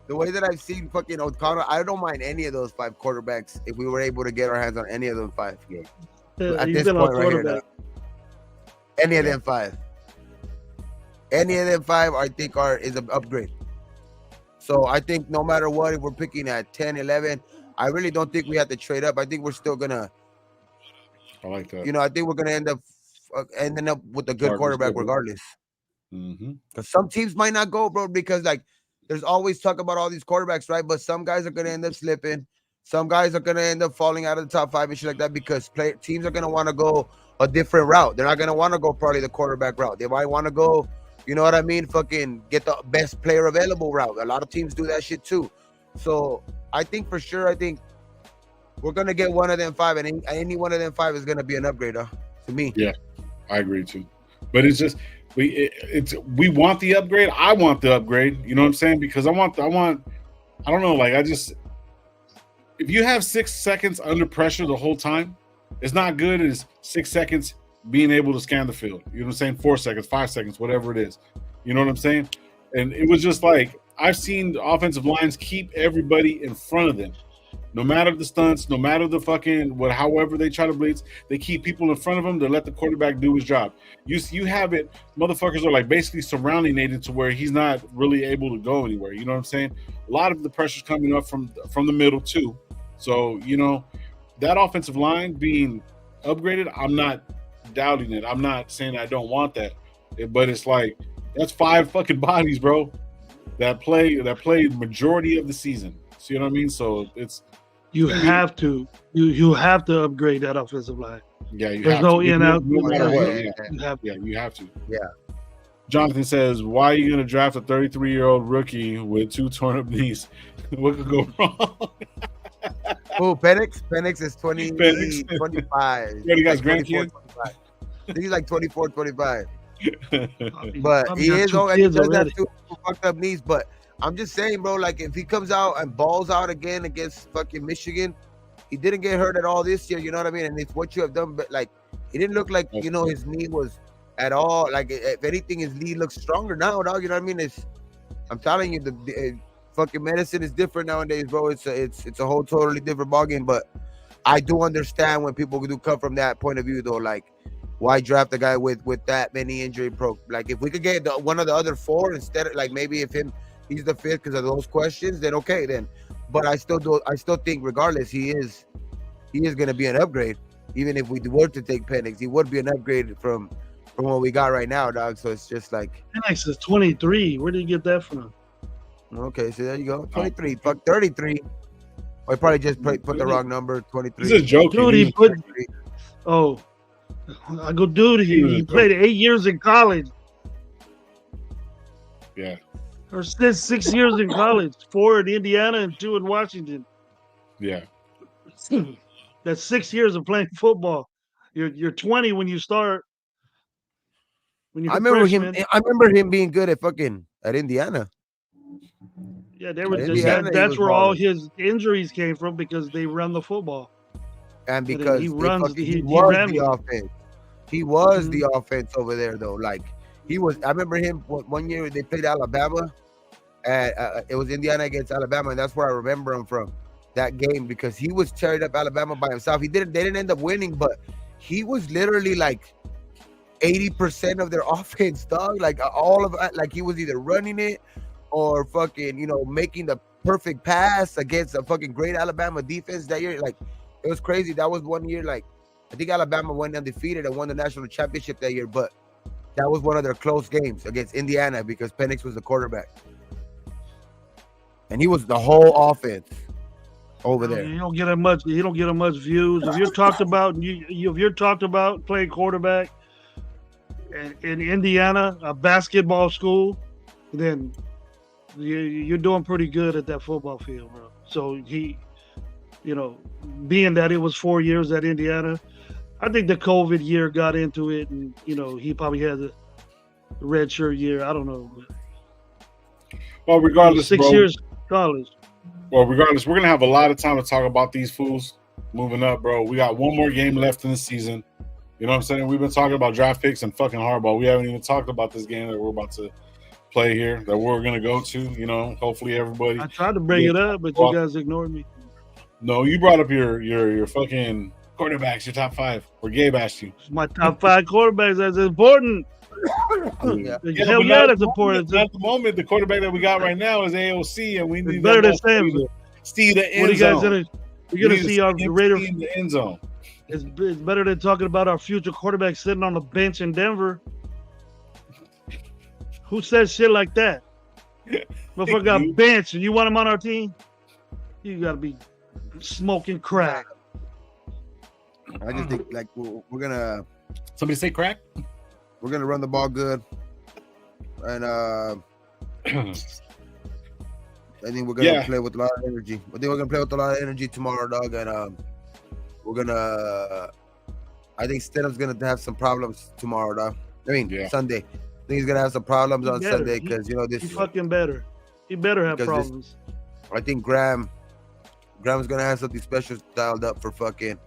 [SPEAKER 2] the way that I've seen fucking O'Connell, I don't mind any of those 5 quarterbacks if we were able to get our hands on any of them 5.
[SPEAKER 1] Yeah.
[SPEAKER 2] At
[SPEAKER 3] He's
[SPEAKER 2] this
[SPEAKER 3] been
[SPEAKER 2] point
[SPEAKER 3] on
[SPEAKER 2] right here,
[SPEAKER 3] quarterback.
[SPEAKER 2] any of them 5. Any of them 5, I think is an upgrade. So I think no matter what, if we're picking at 10, 11, I really don't think we have to trade up. I think we're still gonna.
[SPEAKER 1] I like that.
[SPEAKER 2] You know, I think we're gonna end up with a good
[SPEAKER 1] Chargers,
[SPEAKER 2] quarterback
[SPEAKER 1] good, huh?
[SPEAKER 2] regardless.
[SPEAKER 1] Mm-hmm.
[SPEAKER 2] Because some teams might not go, bro, because like there's always talk about all these quarterbacks, right? But some guys are gonna end up slipping. Some guys are gonna end up falling out of the top 5 and shit like that because teams are gonna want to go a different route. They're not gonna want to go probably the quarterback route. They might want to go, you know what I mean? Fucking get the best player available route. A lot of teams do that shit too. So I think for sure, I think we're gonna get one of them 5, and any one of them 5 is gonna be an upgrade, to me.
[SPEAKER 1] Yeah, I agree too. But it's just we want the upgrade. I want the upgrade. You know what I'm saying? Because I don't know. Like if you have 6 seconds under pressure the whole time, it's not good as 6 seconds being able to scan the field. You know what I'm saying? 4 seconds, 5 seconds, whatever it is. You know what I'm saying? And it was just like I've seen the offensive lines keep everybody in front of them. No matter the stunts, no matter the fucking however they try to blitz, they keep people in front of them to let the quarterback do his job. You have it, motherfuckers are like basically surrounding Nathan to where he's not really able to go anywhere. You know what I'm saying? A lot of the pressure's coming up from the middle too. So, you know, that offensive line being upgraded, I'm not doubting it. I'm not saying I don't want that. But it's like that's 5 fucking bodies, bro, that played majority of the season. See what I mean? So you
[SPEAKER 3] have to upgrade that offensive line.
[SPEAKER 1] Yeah, you
[SPEAKER 3] There's
[SPEAKER 1] have
[SPEAKER 3] no
[SPEAKER 1] to.
[SPEAKER 3] in out.
[SPEAKER 1] No matter what.
[SPEAKER 3] You
[SPEAKER 1] have to.
[SPEAKER 2] Yeah.
[SPEAKER 1] Jonathan says, "Why are you going to draft a 33-year-old rookie with 2 torn up knees? What could go wrong?"
[SPEAKER 2] Oh, Penix? Penix is 25.
[SPEAKER 1] What, he got grandkids?
[SPEAKER 2] I think he's like 24, 25.
[SPEAKER 3] But
[SPEAKER 2] he is old, and he does have 2 fucked up knees. But I'm just saying, bro, like if he comes out and balls out again against fucking Michigan, he didn't get hurt at all this year, you know what I mean? And it's what you have done, but like he didn't look like, you know, his knee was at all. Like if anything, his knee looks stronger now, dog. You know what I mean? I'm telling you, the fucking medicine is different nowadays, bro. It's a whole totally different ballgame. But I do understand when people do come from that point of view, though. Like, why draft a guy with that many injury pro? Like, if we could get one of the other 4 instead of, like, maybe if he's the 5th because of those questions, then okay, then. But I still think regardless, he is gonna be an upgrade. Even if we were to take Penix, he would be an upgrade from what we got right now, dog. So it's just like
[SPEAKER 3] Penix is 23. Where did you get that from?
[SPEAKER 2] Okay, so there you go. 23. Fuck 33. I probably just put the wrong number. 23.
[SPEAKER 1] This is joking.
[SPEAKER 3] Dude, he put. Oh, I go, dude. He played 8 years in college.
[SPEAKER 1] Yeah.
[SPEAKER 3] Or 6 years in college, 4 in Indiana and 2 in Washington.
[SPEAKER 1] Yeah.
[SPEAKER 3] That's 6 years of playing football. You're 20 when you start.
[SPEAKER 2] I remember him being good at Indiana.
[SPEAKER 3] Yeah, they were that's where all his injuries came from because they run the football.
[SPEAKER 2] And because he was the offense. He was the offense over there though. Like he was. I remember him one year they played Alabama. It was Indiana against Alabama, and that's where I remember him from, that game, because he was tearing up Alabama by himself. They didn't end up winning, but he was literally like 80% of their offense, dog. Like all of it, like he was either running it or fucking, you know, making the perfect pass against a fucking great Alabama defense that year. Like it was crazy. That was one year, like I think Alabama went undefeated and won the national championship that year, but that was one of their close games against Indiana because Penix was the quarterback. And he was the whole offense over there.
[SPEAKER 3] You don't get as much. You don't get as much views. If you're talked about, if you're talked about playing quarterback in Indiana, a basketball school, then you're doing pretty good at that football field, bro. So he, you know, being that it was 4 years at Indiana, I think the COVID year got into it, and you know he probably had a red shirt year. I don't know.
[SPEAKER 1] Well, regardless,
[SPEAKER 3] 6 years college.
[SPEAKER 1] Well, regardless, we're gonna have a lot of time to talk about these fools moving up, bro. We got one more game left in the season. You know what I'm saying? We've been talking about draft picks and fucking Harbaugh. We haven't even talked about this game that we're about to play here that we're gonna go to. You know, hopefully everybody.
[SPEAKER 3] I tried to bring it up, but you guys ignored me.
[SPEAKER 1] No, you brought up your fucking quarterbacks, your top 5. Or Gabe asked you.
[SPEAKER 3] My top 5 quarterbacks. That's important.
[SPEAKER 2] Yeah.
[SPEAKER 3] Hell yeah, that's important.
[SPEAKER 1] At the moment, the quarterback that we got right now is AOC, and we need
[SPEAKER 3] better than Sam.
[SPEAKER 1] See the end
[SPEAKER 3] what are you guys
[SPEAKER 1] zone.
[SPEAKER 3] gonna? You're gonna see our Raiders
[SPEAKER 1] in the end zone.
[SPEAKER 3] It's better than talking about our future quarterback sitting on the bench in Denver. Who says shit like that? Motherfucker got bench and you want him on our team? You gotta be smoking crack.
[SPEAKER 2] I just think like we're gonna.
[SPEAKER 1] Somebody say crack.
[SPEAKER 2] We're gonna run the ball good, and I think we're gonna play with a lot of energy. I think we're gonna play with a lot of energy tomorrow, dog, and we're gonna. I think Stidham's gonna have some problems tomorrow, dog. I mean Sunday. I think he's gonna have some problems on Sunday because this.
[SPEAKER 3] He's fucking better. He better have problems.
[SPEAKER 2] I think Graham's gonna have something special dialed up for Stidham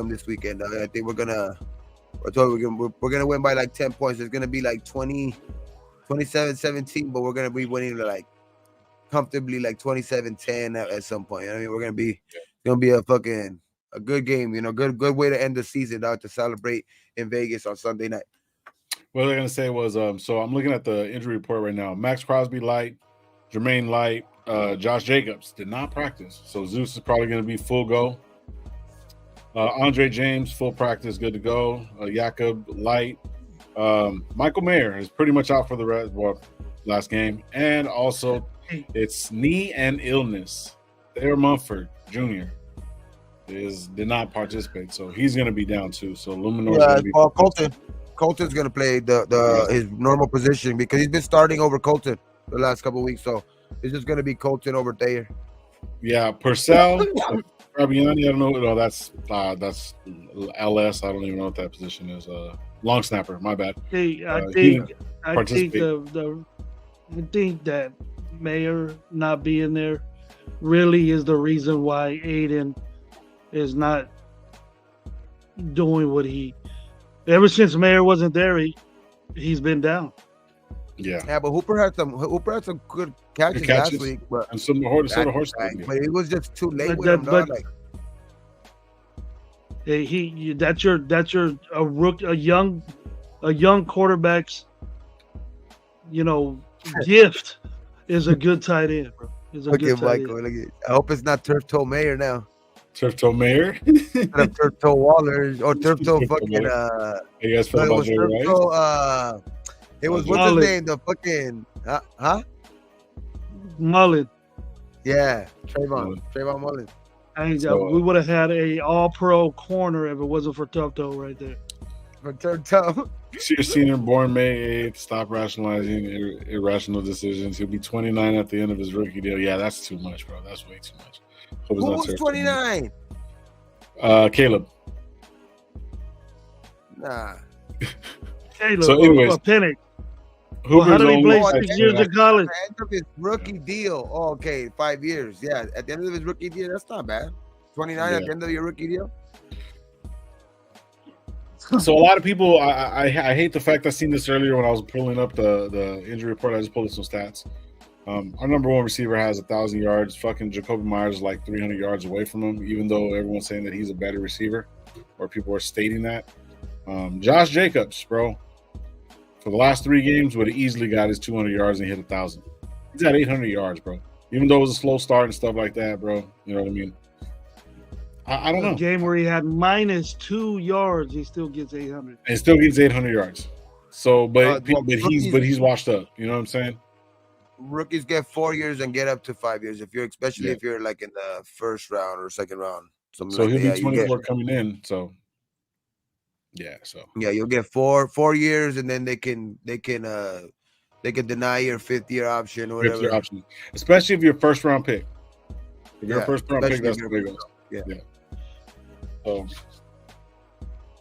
[SPEAKER 2] this weekend. I think we're gonna win by like 10 points. It's gonna be like 27-17, but we're gonna be winning like comfortably like 27-10 at some point. I mean, we're gonna be a good game. Good way to end the season, dog, to celebrate in Vegas on Sunday night.
[SPEAKER 1] What they're gonna say was, so I'm looking at the injury report right now. Max Crosby light, Jermaine light, Josh Jacobs did not practice, so Zeus is probably gonna be full go. Andre James full practice, good to go. Jakob light. Michael Mayer is pretty much out for the last game, and also it's knee and illness. Thayer Mumford Jr. did not participate, so he's gonna be down too. So Luminor.
[SPEAKER 2] Colton's gonna play his normal position because he's been starting over Colton the last couple of weeks. So it's just gonna be Colton over Thayer.
[SPEAKER 1] Yeah, Purcell, Fabiani. I don't know. No, that's LS. I don't even know what that position is. Long snapper. My bad.
[SPEAKER 3] I think that Mayer not being there really is the reason why Aiden is not doing what he. Ever since Mayer wasn't there, he's been down.
[SPEAKER 2] Yeah, but Hooper had some good catches last week, but
[SPEAKER 1] and some horse.
[SPEAKER 2] But it was just too late with him.
[SPEAKER 3] That's your a young quarterback's gift is a good tight end, bro.
[SPEAKER 2] I hope it's not Turf Toe Mayer now.
[SPEAKER 1] Turf Toe Mayer?
[SPEAKER 2] Turf Toe Waller or Turf Toe fucking
[SPEAKER 1] you guys feel about Jerry Rice?
[SPEAKER 2] It was what's his name? The fucking
[SPEAKER 3] Mullen.
[SPEAKER 2] Yeah, Trayvon Mullen.
[SPEAKER 3] We would have had a all-pro corner if it wasn't for Turf Toe right there.
[SPEAKER 2] For Turf Toe.
[SPEAKER 1] Your senior, born May 8th. Stop rationalizing irrational decisions. He'll be 29 at the end of his rookie deal. Yeah, that's too much, bro. That's way too much.
[SPEAKER 2] Who was 29?
[SPEAKER 1] Caleb.
[SPEAKER 2] Nah.
[SPEAKER 3] Caleb.
[SPEAKER 1] So, anyways,
[SPEAKER 3] Penix.
[SPEAKER 1] How
[SPEAKER 3] did he play 6 years in college?
[SPEAKER 2] At the end of his rookie deal. Oh, okay, 5 years. Yeah, at the end of his rookie deal, that's not bad. 29 at the end of your rookie deal.
[SPEAKER 1] So a lot of people, I hate the fact I seen this earlier when I was pulling up the injury report. I just pulled up some stats. Our number one receiver has 1,000 yards. Fucking Jacoby Myers is like 300 yards away from him, even though everyone's saying that he's a better receiver, or people are stating that. Josh Jacobs, bro, for the last 3 games would have easily got his 200 yards and hit 1,000. He's got 800 yards, bro. Even though it was a slow start and stuff like that, bro. You know what I mean? I don't know.
[SPEAKER 3] A game where he had -2 yards, he still gets 800.
[SPEAKER 1] And still gets 800 yards. So, but he's washed up. You know what I'm saying?
[SPEAKER 2] Rookies get 4 years and get up to 5 years if you're like in the first round or second round.
[SPEAKER 1] So he'll be 24 coming in. So
[SPEAKER 2] you'll get four years, and then they can deny your 5th-year option or whatever.
[SPEAKER 1] 5th-year option, especially if you're a first-round pick. If you're a first-round pick, that's the big one. Yeah. So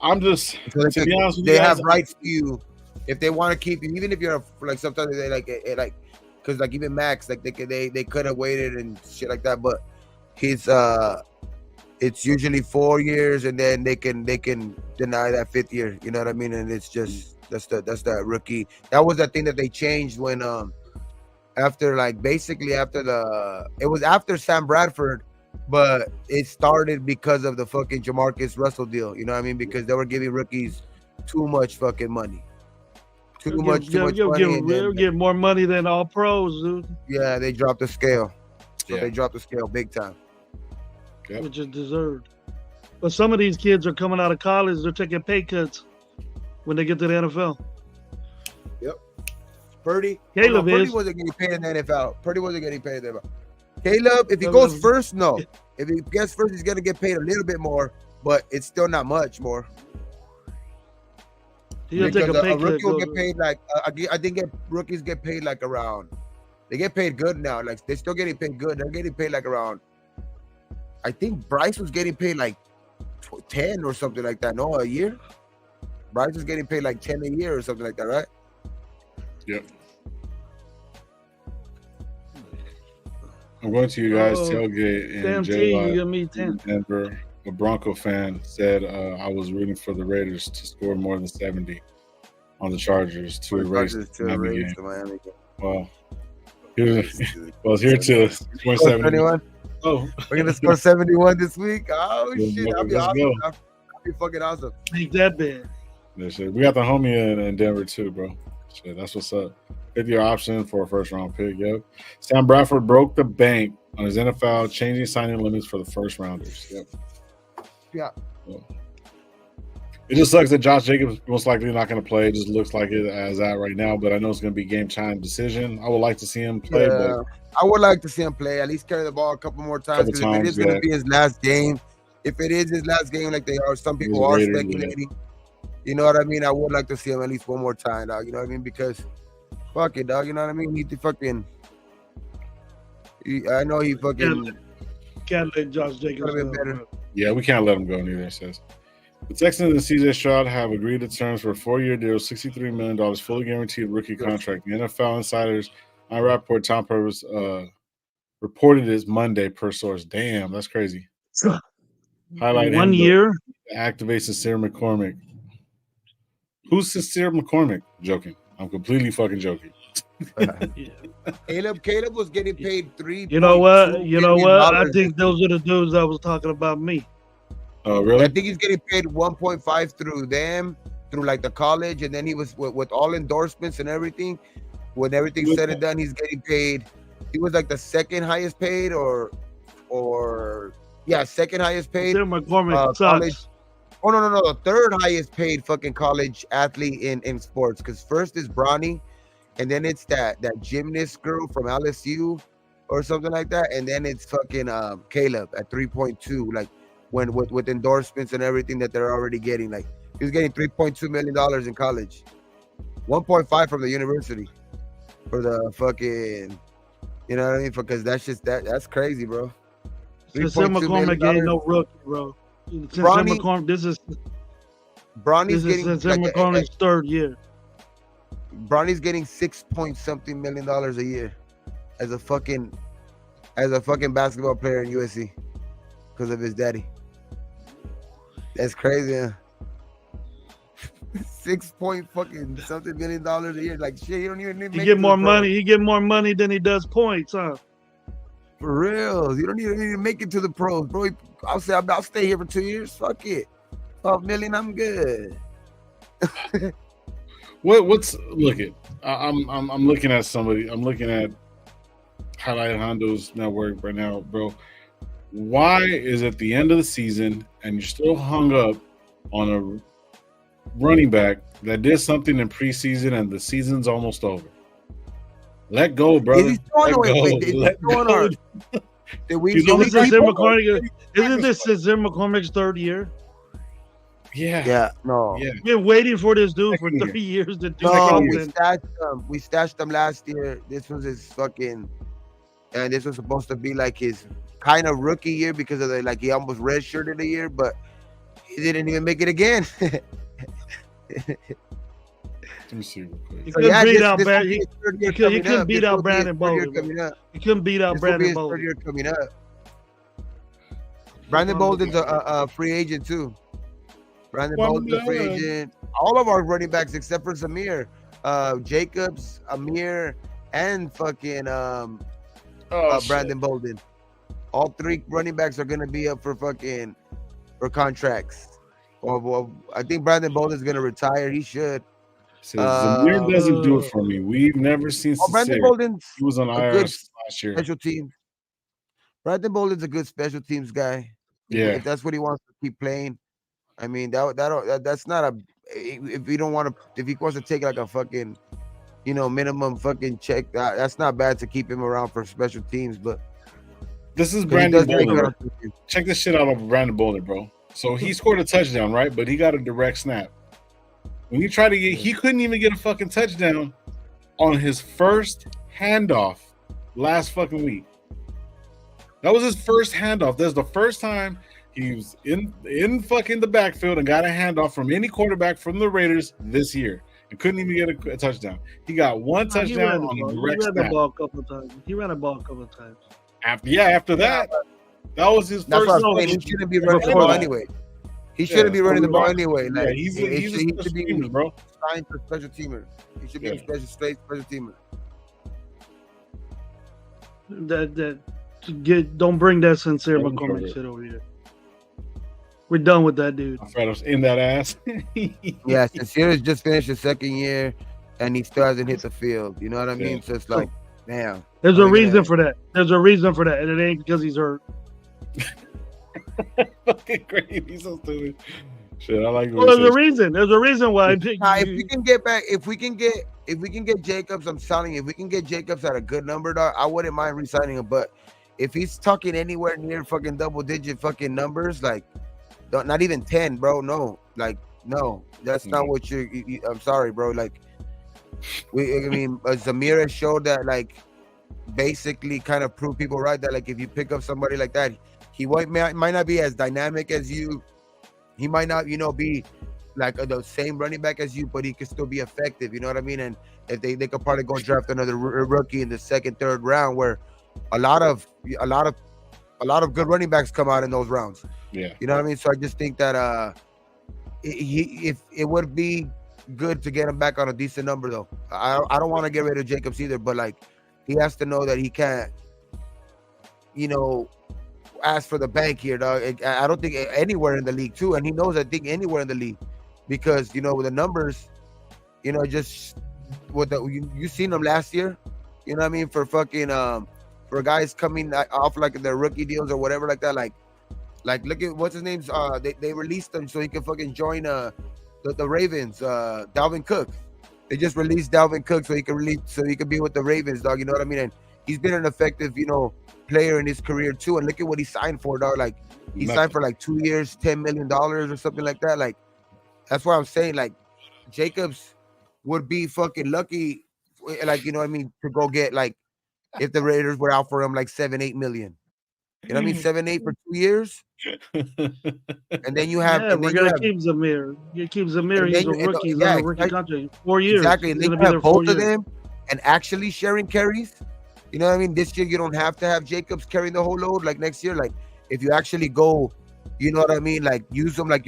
[SPEAKER 1] I'm just to be honest with you,
[SPEAKER 2] they have rights to you if they want to keep you, even if you're like sometimes they like because like even Max they could have waited and shit like that, but he's it's usually 4 years and then they can deny that 5th year. You know what I mean? And it's just That's the rookie. That was the thing that they changed when after like basically after it was after Sam Bradford, but it started because of the fucking Jamarcus Russell deal. You know what I mean? Because they were giving rookies too much fucking money. Too much money.
[SPEAKER 3] You'll get more money than all pros, dude.
[SPEAKER 2] Yeah, they dropped the scale. So
[SPEAKER 1] Yeah.
[SPEAKER 2] they dropped the scale big time.
[SPEAKER 1] Yep.
[SPEAKER 3] Which is deserved. But some of these kids are coming out of college, they're taking pay cuts when they get to the NFL.
[SPEAKER 2] Purdy.
[SPEAKER 3] Caleb
[SPEAKER 2] Purdy
[SPEAKER 3] is.
[SPEAKER 2] wasn't getting paid in the NFL. Purdy wasn't getting paid in the NFL. Caleb, if he goes first, no. If he gets first, he's gonna get paid a little bit more, but it's still not much more.
[SPEAKER 3] He'll take a pay cut.
[SPEAKER 2] Rookie will get paid like I think rookies get paid like around. They get paid good now. Like they're still getting paid good. They're getting paid like around. I think Bryce was getting paid like 10 or something like that. No, a year. Bryce was getting paid like 10 a year or something like that, right?
[SPEAKER 1] Yep. I'm going to you guys tailgate in
[SPEAKER 3] Damn T, you got me 10.
[SPEAKER 1] Denver. A Bronco fan said I was rooting for the Raiders to score more than 70 on the Chargers to erase the Miami game. Well, here to score 71. Oh,
[SPEAKER 2] we're gonna score 71 this week. Oh shit, that'd be awesome.
[SPEAKER 1] Go.
[SPEAKER 2] That'd be fucking awesome.
[SPEAKER 3] Make that bad.
[SPEAKER 1] Yeah, shit. We got the homie in Denver too, bro. Shit, that's what's up. 5th-year option for a first-round pick. Yep. Sam Bradford broke the bank on his NFL, changing signing limits for the first-rounders. Yep.
[SPEAKER 2] Yeah.
[SPEAKER 1] Well, it just sucks that Josh Jacobs most likely not going to play. It just looks like it as that right now, but I know it's going to be game-time decision. I would like to see him play.
[SPEAKER 2] Yeah,
[SPEAKER 1] but
[SPEAKER 2] I would like to see him play. At least carry the ball a couple more times. Because if it is going to be his last game, like they are, some people are speculating. You know what I mean? I would like to see him at least one more time, dog. You know what I mean? Because fuck it, dog. You know what I mean? I know he fucking
[SPEAKER 3] can't let Josh Jacobs go.
[SPEAKER 2] Better.
[SPEAKER 1] Yeah, we can't let him go neither, it says. The Texans and CJ Stroud have agreed to terms for a 4-year deal, $63 million, fully guaranteed rookie contract. The NFL insiders on Rapport, Tom Purvis reported this Monday per source. Damn, that's crazy. Highlight
[SPEAKER 3] 1 year.
[SPEAKER 1] Activate Sincere McCormick. Who's Sincere McCormick? Joking. I'm completely fucking joking.
[SPEAKER 2] Caleb was getting paid $3.
[SPEAKER 3] You know what? I think those are the dudes that was talking about me.
[SPEAKER 1] Oh, really?
[SPEAKER 2] I think he's getting paid 1.5 through them, through like the college, and then he was with all endorsements and everything. When everything's said and done, he's getting paid. He was like the second highest paid, second highest paid.
[SPEAKER 3] McCormick
[SPEAKER 2] college. Oh no, the third highest paid fucking college athlete in sports. Because first is Bronny, and then it's that gymnast girl from LSU or something like that, and then it's fucking Caleb at 3.2. Like when with endorsements and everything that they're already getting. Like he was getting $3.2 million in college, 1.5 from the university for the fucking. You know what I mean? Because that's crazy, bro.
[SPEAKER 3] Sincere McCormick ain't no rookie, bro. McCormick, this is Sincere McCormick's third year.
[SPEAKER 2] Bronny's getting $6-something million a year as a fucking basketball player in USC because of his daddy. That's crazy, huh? $6-something million a year. Like shit, you don't even need.
[SPEAKER 3] He get more money. He get more money than he does points, huh?
[SPEAKER 2] For real, you don't even need to make it to the pros, bro. I'll stay here for 2 years. Fuck it, $12 million, I'm good.
[SPEAKER 1] What's look at? I'm looking at somebody. I'm looking at Highlight Hondo's network right now, bro. Why is it the end of the season and you're still hung up on a running back that did something in preseason and the season's almost over? Let go, brother.
[SPEAKER 2] Isn't
[SPEAKER 3] this Sincere McCormick's third year?
[SPEAKER 1] Yeah.
[SPEAKER 2] Yeah. No.
[SPEAKER 1] Yeah.
[SPEAKER 3] We've been waiting for this dude for 3 years to do something.
[SPEAKER 2] We stashed him last year. This was his fucking, and this was supposed to be like his kind of rookie year because of he almost redshirted a year, but he didn't even make it again.
[SPEAKER 1] Let me see real quick.
[SPEAKER 3] He couldn't beat out Brandon. He couldn't beat out Brandon Bolden. He couldn't beat out Brandon Bolden.
[SPEAKER 2] Third year coming up. Brandon Bolden's a free agent too. Brandon
[SPEAKER 1] One
[SPEAKER 2] Bolden's a free
[SPEAKER 1] blood.
[SPEAKER 2] agent. All of our running backs except for Zamir, Jacobs, Amir, and fucking Brandon Bolden. All 3 running backs are gonna be up for contracts. Well, I think Brandon Bolden's gonna retire. He should.
[SPEAKER 1] Says Zamir doesn't do it for me. We've never seen
[SPEAKER 2] Brandon
[SPEAKER 1] Sincere.
[SPEAKER 2] Bolden's
[SPEAKER 1] He was on
[SPEAKER 2] a
[SPEAKER 1] IR
[SPEAKER 2] good
[SPEAKER 1] last year.
[SPEAKER 2] special team. Brandon Bolden's a good special teams guy. If that's what he wants to keep playing, I mean that's not a. If you don't want to, if he wants to take like a fucking, minimum fucking check, that's not bad to keep him around for special teams. But
[SPEAKER 1] this is Brandon Bolden. Check this shit out of Brandon Bolden, bro. So he scored a touchdown, right? But he got a direct snap. When he tried to get, he couldn't even get a fucking touchdown on his first handoff last fucking week. That was his first handoff. That's the first time he was in fucking the backfield and got a handoff from any quarterback from the Raiders this year and couldn't even get a touchdown. He got one touchdown on a direct snap.
[SPEAKER 3] He ran the ball a couple of times.
[SPEAKER 1] After that, that was his
[SPEAKER 2] That's
[SPEAKER 1] first.
[SPEAKER 2] What he shouldn't be running the ball anyway. He shouldn't be running the ball anyway. Like,
[SPEAKER 1] yeah, he's a special teamer, bro.
[SPEAKER 2] Signed for special teamer. He should be a straight special teamer.
[SPEAKER 3] Don't bring that Sincere McCormick shit over here. We're done with that dude.
[SPEAKER 1] Alfredo's in that ass.
[SPEAKER 2] Yeah, Sincere has just finished his second year, and he still hasn't hit the field. You know what I mean? So it's like, damn.
[SPEAKER 3] There's a reason for that. There's a reason for that, and it ain't because he's hurt.
[SPEAKER 1] Fucking great. He's so stupid. Shit, I like.
[SPEAKER 3] Well, there's a reason. There's a reason why.
[SPEAKER 2] If we can get back, if we can get Jacobs, I'm telling you, if we can get Jacobs at a good number, dog, I wouldn't mind re-signing him. But if he's talking anywhere near fucking double-digit fucking numbers, like not even 10, bro, no, like no, that's not what you. I'm sorry, bro. Like Zamir has showed that, like, basically kind of prove people right that, like, if you pick up somebody like that, he might not be as dynamic as you. He might not, be like the same running back as you, but he can still be effective. You know what I mean? And if they could probably go draft another rookie in the second, third round, where a lot of good running backs come out in those rounds.
[SPEAKER 1] Yeah.
[SPEAKER 2] You know what I mean? So I just think that if it would be good to get him back on a decent number, though. I don't want to get rid of Jacobs either, but like he has to know that he can't, ask for the bank here, dog. I don't think anywhere in the league too, and he knows, I think, anywhere in the league, because with the numbers, just with you seen them last year, you know what I mean, for fucking for guys coming off like their rookie deals or whatever like that, like look at what's his name's they released him so he can fucking join the Ravens, Dalvin Cook. They just released Dalvin Cook so he can be with the Ravens, dog. You know what I mean? And he's been an effective, player in his career too, and look at what he signed for, dog. Like he signed for like 2 years, $10 million or something like that. Like that's why I'm saying, like, Jacobs would be fucking lucky, like, you know what I mean, to go get, like, if the Raiders were out for him like 7-8 million. You know what I mean? 7-8 for 2 years. And then you have
[SPEAKER 3] we're gonna keep Zamir. You keep Zamir, he's a rookie, he's on a rookie contract. 4 years.
[SPEAKER 2] Exactly. And then you have both of them and actually sharing carries. You know what I mean? This year you don't have to have Jacobs carrying the whole load. Like next year, like if you actually go, you know what I mean? Like use them like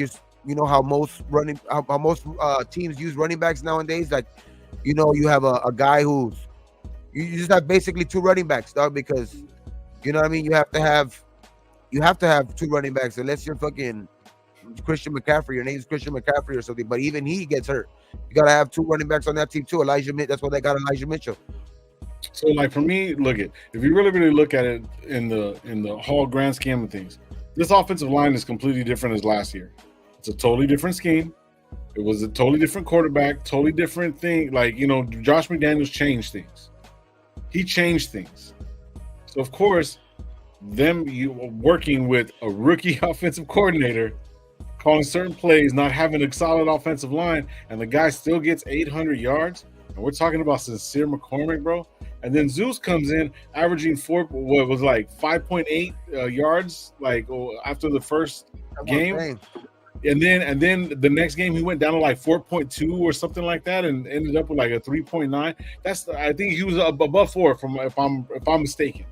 [SPEAKER 2] how most teams use running backs nowadays. Like, you have a guy who's you just have basically 2 running backs, dog, because you know what I mean? You have to have 2 running backs unless you're fucking Christian McCaffrey. Your name's Christian McCaffrey or something. But even he gets hurt. You gotta have 2 running backs on that team too. That's why they got Elijah Mitchell.
[SPEAKER 1] So, like, for me, if you really look at it in the whole grand scheme of things, this offensive line is completely different as last year. It's a totally different scheme. It was a totally different quarterback, totally different thing. Like, Josh McDaniels changed things. He changed things. So, of course, you working with a rookie offensive coordinator, calling certain plays, not having a solid offensive line, and the guy still gets 800 yards. And we're talking about Sincere McCormick, bro. And then Zeus comes in averaging 5.8 yards, like after the first game. And then the next game he went down to like 4.2 or something like that, and ended up with like a 3.9. I think he was above 4 if I'm mistaken.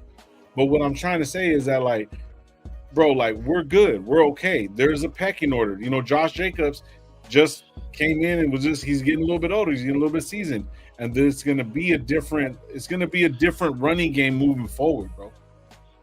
[SPEAKER 1] But what I'm trying to say is that, like, bro, like we're good, we're okay. There's a pecking order. You know, Josh Jacobs just came in and he's getting a little bit older, he's getting a little bit seasoned, and it's gonna be a different running game moving forward, bro.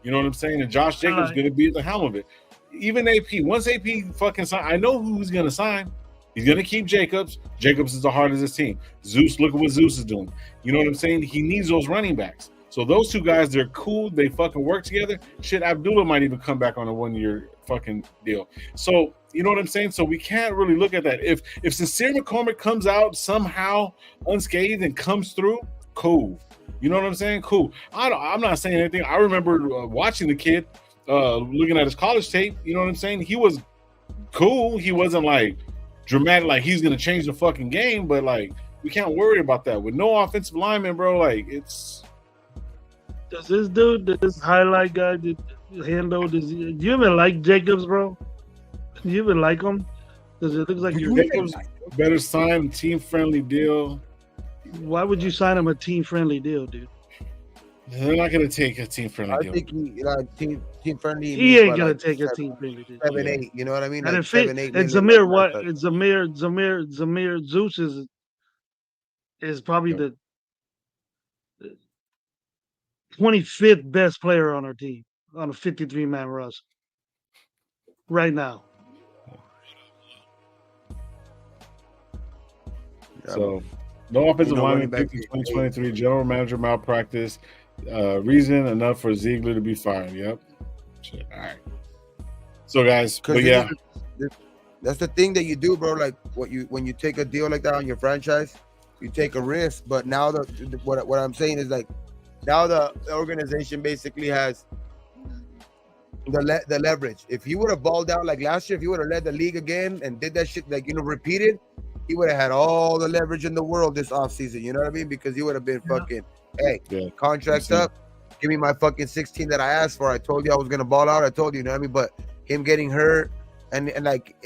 [SPEAKER 1] You know what I'm saying? And Josh Jacobs is gonna be at the helm of it. Even AP, once AP fucking sign, I know who he's gonna sign. He's gonna keep Jacobs. Jacobs is the heart of his team. Zeus, look at what Zeus is doing. You know what I'm saying? He needs those running backs. So those two guys, they're cool. They fucking work together. Shit, Abdullah might even come back on a 1-year fucking deal. So you know what I'm saying? So we can't really look at that. If Sincere McCormick comes out somehow unscathed and comes through, cool. You know what I'm saying? Cool. I'm not saying anything. I remember watching the kid, looking at his college tape. You know what I'm saying? He was cool. He wasn't like dramatic, like he's gonna change the fucking game. But like, we can't worry about that with no offensive lineman, bro. Like, it's.
[SPEAKER 3] Does this highlight guy, do you even like Jacobs, bro? Do you even like him? Does it look like
[SPEAKER 1] Jacobs better sign a team-friendly deal?
[SPEAKER 3] Why would you sign him a team-friendly deal, dude?
[SPEAKER 1] They're not gonna take a team-friendly deal.
[SPEAKER 2] I think team-friendly.
[SPEAKER 3] He ain't gonna take a team-friendly deal.
[SPEAKER 2] 7-8, you know what I mean?
[SPEAKER 3] And
[SPEAKER 2] like
[SPEAKER 3] 7-8. And Zamir, what? Zamir Zeus is probably the 25th best player on our team on a 53-man roster right now.
[SPEAKER 1] So, no offensive lineman picked in 2023. General manager malpractice. Reason enough for Ziegler to be fired. Yep. Shit. All right. So, guys, but yeah,
[SPEAKER 2] that's the thing that you do, bro. Like when you take a deal like that on your franchise, you take a risk. But now what I'm saying is like now the organization basically has the leverage. If he would have balled out like last year, if he would have led the league again and did that shit like repeated, he would have had all the leverage in the world this offseason. You know what I mean? Because he would have been fucking, contracts up. Give me my fucking 16 that I asked for. I told you I was gonna ball out. I told you, you know what I mean? But him getting hurt and like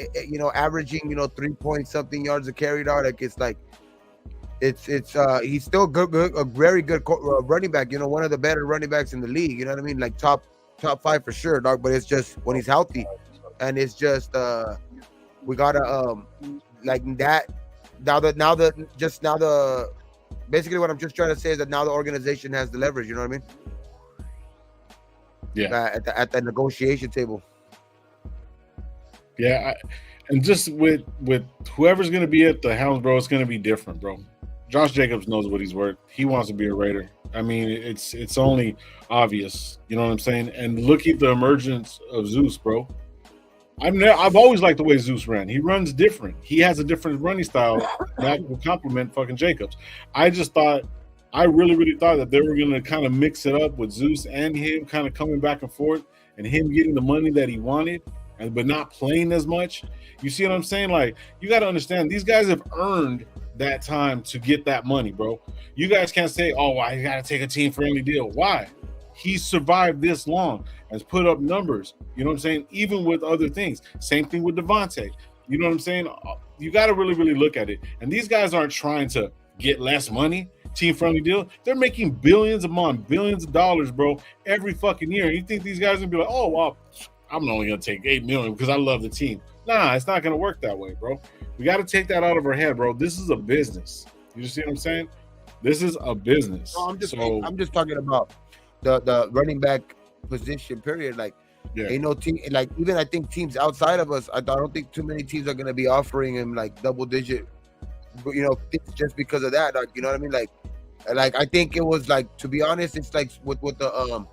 [SPEAKER 2] averaging 3-point-something yards a carry, dog. Like it's he's still good, a very good running back. One of the better running backs in the league. You know what I mean? Like top 5 for sure, dog. But it's just when he's healthy, and it's just we gotta like that. Basically what I'm just trying to say is that now the organization has the leverage. You know what I mean?
[SPEAKER 1] Yeah.
[SPEAKER 2] At the negotiation table.
[SPEAKER 1] Yeah, and just with whoever's going to be at the helm, bro, it's going to be different, bro. Josh Jacobs knows what he's worth. He wants to be a Raider. I mean, it's only obvious. You know what I'm saying? And look at the emergence of Zeus, bro. I've always liked the way Zeus ran. He runs different. He has a different running style that will complement fucking Jacobs. I really, really thought that they were going to kind of mix it up with Zeus and him kind of coming back and forth and him getting the money that he wanted, but not playing as much. You see what I'm saying? Like, you got to understand, these guys have earned that time to get that money, bro. You guys can't say, oh, I got to take a team-friendly deal. Why? He's survived this long, has put up numbers, you know what I'm saying, even with other things. Same thing with Devontae. You know what I'm saying? You got to really, really look at it. And these guys aren't trying to get less money, team-friendly deal. They're making billions of dollars, bro, every fucking year. And you think these guys are going to be like, oh, well, I'm only going to take $8 million because I love the team. Nah, it's not going to work that way, bro. We got to take that out of our head, bro. This is a business. You see what I'm saying? This is a business.
[SPEAKER 2] No, I'm just talking about the running back position, period. Like, ain't no team, like, even I think teams outside of us, I don't think too many teams are going to be offering him like double digit, just because of that. Like, you know what I mean? Like I think it was like, to be honest, it's like with the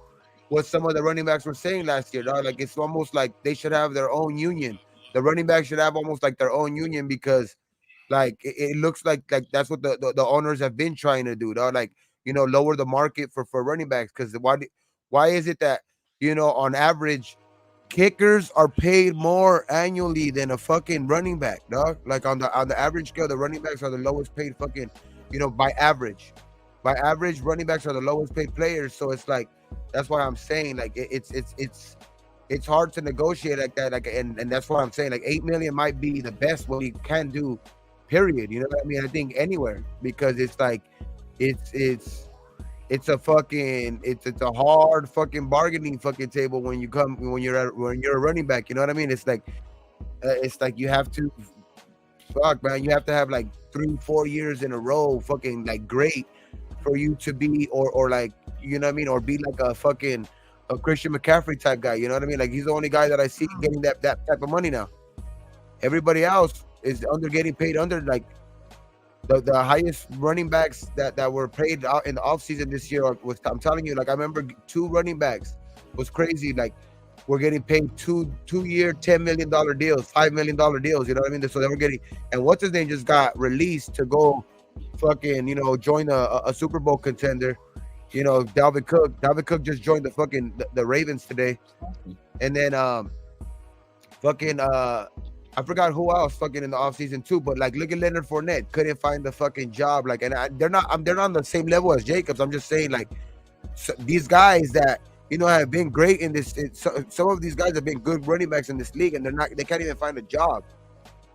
[SPEAKER 2] what some of the running backs were saying last year, dog. Like, it's almost like they should have their own union. The running backs should have almost like their own union, because like it looks like that's what the owners have been trying to do, dog. Like, lower the market for running backs. Because why is it that on average kickers are paid more annually than a fucking running back, dog? Like on the average scale, the running backs are the lowest paid fucking, by average running backs are the lowest paid players. So it's like, that's why I'm saying, like, it's hard to negotiate like that. Like, and that's what I'm saying. Like, $8 million might be the best what he can do, period. You know what I mean? I think anywhere, because it's like, it's it's a hard fucking bargaining fucking table when you're a running back. You know what I mean? It's like you have to man. You have to have like 3-4 years in a row, fucking like great for you to be or like you know what I mean, or be like a Christian McCaffrey type guy. You know what I mean? Like he's the only guy that I see getting that type of money now. Everybody else is getting paid under like the highest running backs that were paid out in the offseason this year was, I'm telling you, like I remember 2 running backs was crazy. Like we're getting paid 2-year $10 million deals, $5 million deals. You know what I mean? So they were getting, and what's his name just got released to go fucking, you know, join a Super Bowl contender. You know, Dalvin Cook just joined the Ravens today. And then I forgot who else fucking in the offseason too, but like look at Leonard Fournette, couldn't find the fucking job. Like, and they're not on the same level as Jacobs. I'm just saying, like, these guys that, you know, have been great in this. Some of these guys have been good running backs in this league, and they can't even find a job.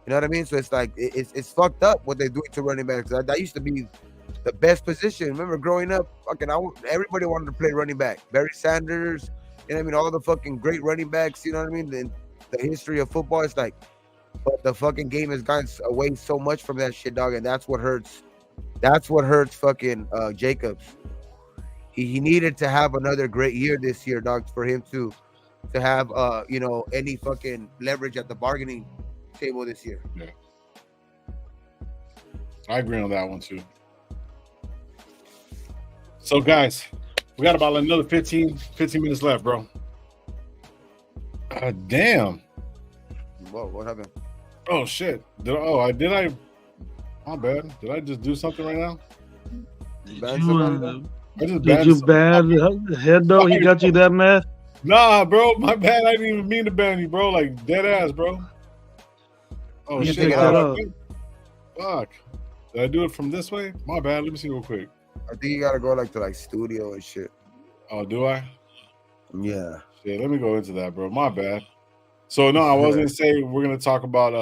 [SPEAKER 2] You know what I mean? So it's like it's fucked up what they're doing to running backs. That used to be the best position. Remember growing up, fucking everybody wanted to play running back. Barry Sanders, you know what I mean? All the fucking great running backs. You know what I mean? In the history of football, it's like, but the fucking game has gone away so much from that shit, dog, and that's what hurts. That's what hurts fucking Jacobs. He needed to have another great year this year, dog, for him to have you know, any fucking leverage at the bargaining table this year.
[SPEAKER 1] Yeah, I agree on that one too. So guys, we got about another 15 minutes left, bro. Damn.
[SPEAKER 2] Whoa, what happened?
[SPEAKER 1] Oh shit. Did I my bad. Did I just do something right now?
[SPEAKER 3] Did you ban the head though? He got you that mad?
[SPEAKER 1] Nah, bro. My bad. I didn't even mean to ban you, bro. Like dead ass, bro. Oh
[SPEAKER 3] You
[SPEAKER 1] shit.
[SPEAKER 3] take that out.
[SPEAKER 1] Fuck. Did I do it from this way? My bad. Let me see real quick.
[SPEAKER 2] I think you gotta go like to like studio and shit.
[SPEAKER 1] Oh, do I?
[SPEAKER 2] Yeah.
[SPEAKER 1] Shit, let me go into that, bro. My bad. So no, I was gonna say we're gonna talk about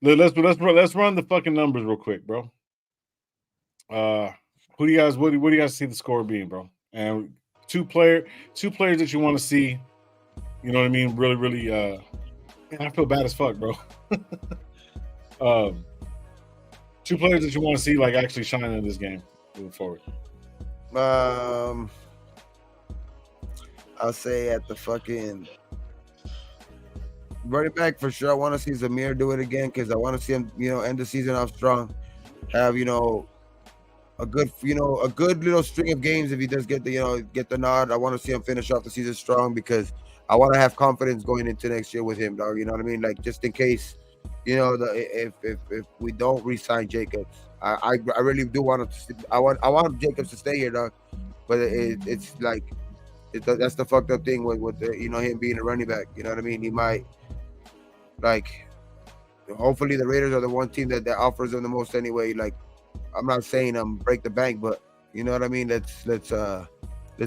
[SPEAKER 1] let's run the fucking numbers real quick, bro. Who do you guys what do you guys see the score being, bro? And two players that you want to see, you know what I mean? Really, really man, I feel bad as fuck, bro. 2 players that you want to see like actually shine in this game moving forward.
[SPEAKER 2] I'll say at the fucking running back for sure. I want to see Zamir do it again because I want to see him, you know, end the season off strong. Have, you know, a good little string of games if he does get the nod. I want to see him finish off the season strong because I want to have confidence going into next year with him, dog. You know what I mean? Like just in case, you know, if we don't re-sign Jacobs, I really do want to. I want Jacobs to stay here, dog. But it's like that's the fucked up thing with the, you know, him being a running back. You know what I mean? He might, like, hopefully the Raiders are the one team that offers him the most anyway. Like, I'm not saying break the bank, but you know what I mean? Let's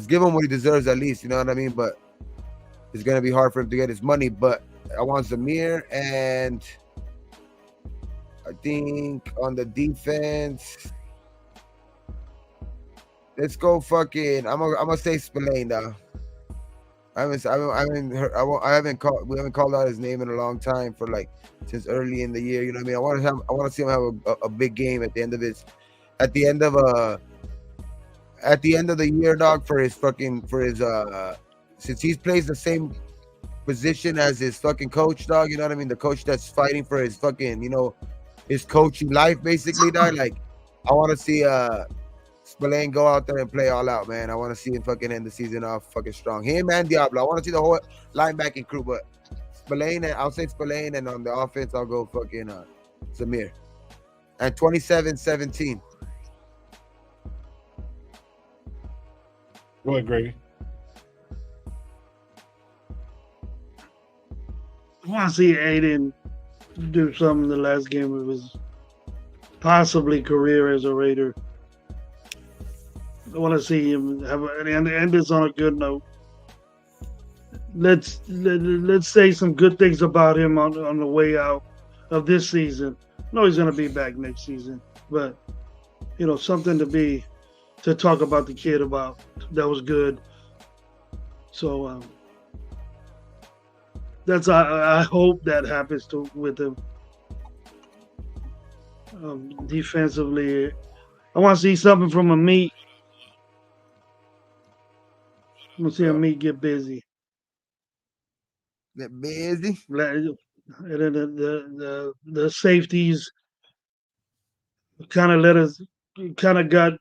[SPEAKER 2] give him what he deserves at least. You know what I mean? But it's gonna be hard for him to get his money. But I want Zamir, and I think on the defense, let's go fucking. I'm gonna say Spillane now. We haven't called out his name in a long time for like since early in the year. You know what I mean? I want to see him have a big game at the end of the year, dog. Since he plays the same position as his fucking coach, dog. You know what I mean? The coach that's fighting for his fucking, you know, his coaching life, basically, dog. Like, I want to see Spillane go out there and play all out, man. I want to see him fucking end the season off fucking strong. Him and Diablo. I want to see the whole linebacking crew, but Spillane, I'll say Spillane, and on the offense, I'll go fucking Zamir. And 27-17.
[SPEAKER 1] Go ahead, Gravy.
[SPEAKER 3] I want to see Aiden do something in the last game of his possibly career as a Raider. I want to see him end this on a good note. Let's say some good things about him on the way out of this season. I know he's going to be back next season, but you know, something to be to talk about the kid about. That was good. So that's I hope that happens with him. Defensively, I want to see something from Amit. I want to see Amit get busy.
[SPEAKER 2] Get busy.
[SPEAKER 3] And then the safeties kind of got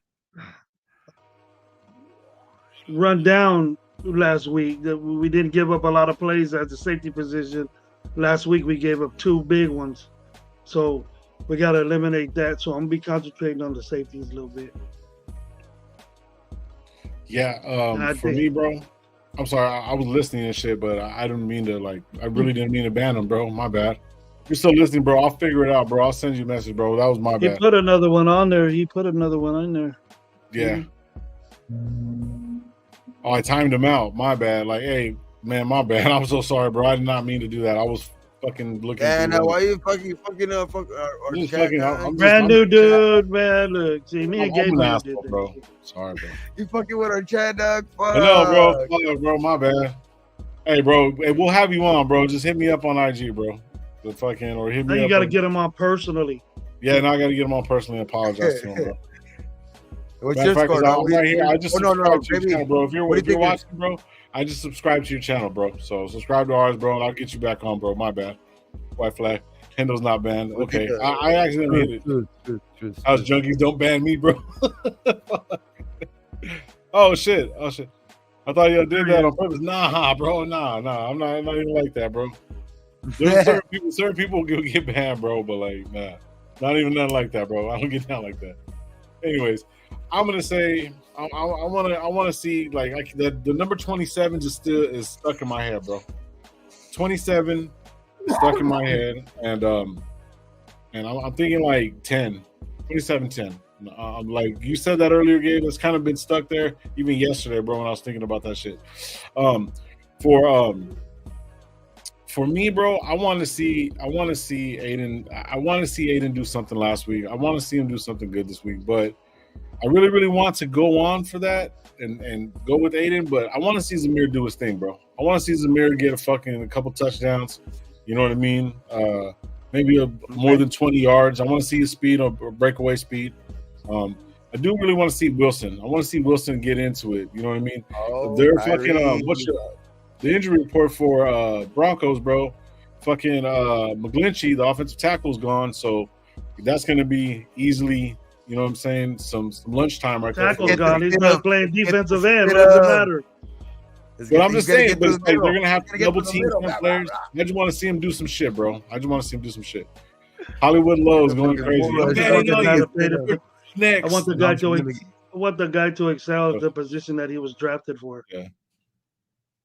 [SPEAKER 3] run down last week. That we didn't give up a lot of plays at the safety position. Last week we gave up 2 big ones, so we got to eliminate that. So I'm gonna be concentrating on the safeties a little bit.
[SPEAKER 1] Yeah, for me, bro. I'm sorry, I was listening and shit, but I didn't mean to I really didn't mean to ban them, bro. My bad. If you're still listening, bro, I'll figure it out, bro. I'll send you a message, bro. That was my bad.
[SPEAKER 3] He put another one on there.
[SPEAKER 1] Yeah. Oh, I timed him out. My bad. Like, hey, man, my bad. I'm so sorry, bro. I did not mean to do that. I was fucking looking.
[SPEAKER 2] Yeah, now why you fucking
[SPEAKER 3] brand new dude, man. Look, see me and Gabe
[SPEAKER 1] did that, bro. Sorry, bro.
[SPEAKER 2] You fucking with our chat, dog. Fuck.
[SPEAKER 1] No, bro. Fuck, bro. My bad. Hey, bro. Hey, we'll have you on, bro. Just hit me up on IG, bro. The fucking or hit me.
[SPEAKER 3] Now
[SPEAKER 1] up.
[SPEAKER 3] You got to get him on personally.
[SPEAKER 1] Yeah, now I got to get him on personally. And apologize to him, bro.
[SPEAKER 2] What's your score?
[SPEAKER 1] I'm right here. I just subscribed to your channel, bro. If you're watching, bro, I just subscribed to your channel, bro. So subscribe to ours, bro, and I'll get you back on, bro. My bad. White flag. Hendo's not banned. Okay. I accidentally hit it. House junkies don't ban me, bro. Oh shit. I thought y'all did that on purpose. Nah, bro. Nah. I'm not even like that, bro. There's certain people get banned, bro, but nah. Not even nothing like that, bro. I don't get down like that. Anyways, I'm gonna say I want to see the number 27 just still is stuck in my head, bro. 27 is stuck in my head, and I'm thinking 10, 27-10. Like you said that earlier, Gabe. It's kind of been stuck there even yesterday, bro. When I was thinking about that shit. For me, bro, I want to see Aiden. I want to see Aiden do something last week. I want to see him do something good this week, but I really, really want to go on for that and go with Aiden. But I want to see Zamir do his thing, bro. I want to see Zamir get a couple touchdowns. You know what I mean? Maybe more than 20 yards. I want to see his speed or breakaway speed. I do really want to see Wilson. I want to see Wilson get into it. You know what I mean? They're fucking the injury report for Broncos, bro. Fucking McGlinchey, the offensive tackle, is gone, so that's going to be easily, you know what I'm saying, some lunchtime right there.
[SPEAKER 3] Tackle's gone. He's not playing defensive end. What does it matter?
[SPEAKER 1] But I'm just saying, they're going to have double team players. I just want to see him do some shit, bro. Hollywood Low is going crazy.
[SPEAKER 3] I want the guy to excel at the position that he was drafted for.
[SPEAKER 1] Yeah.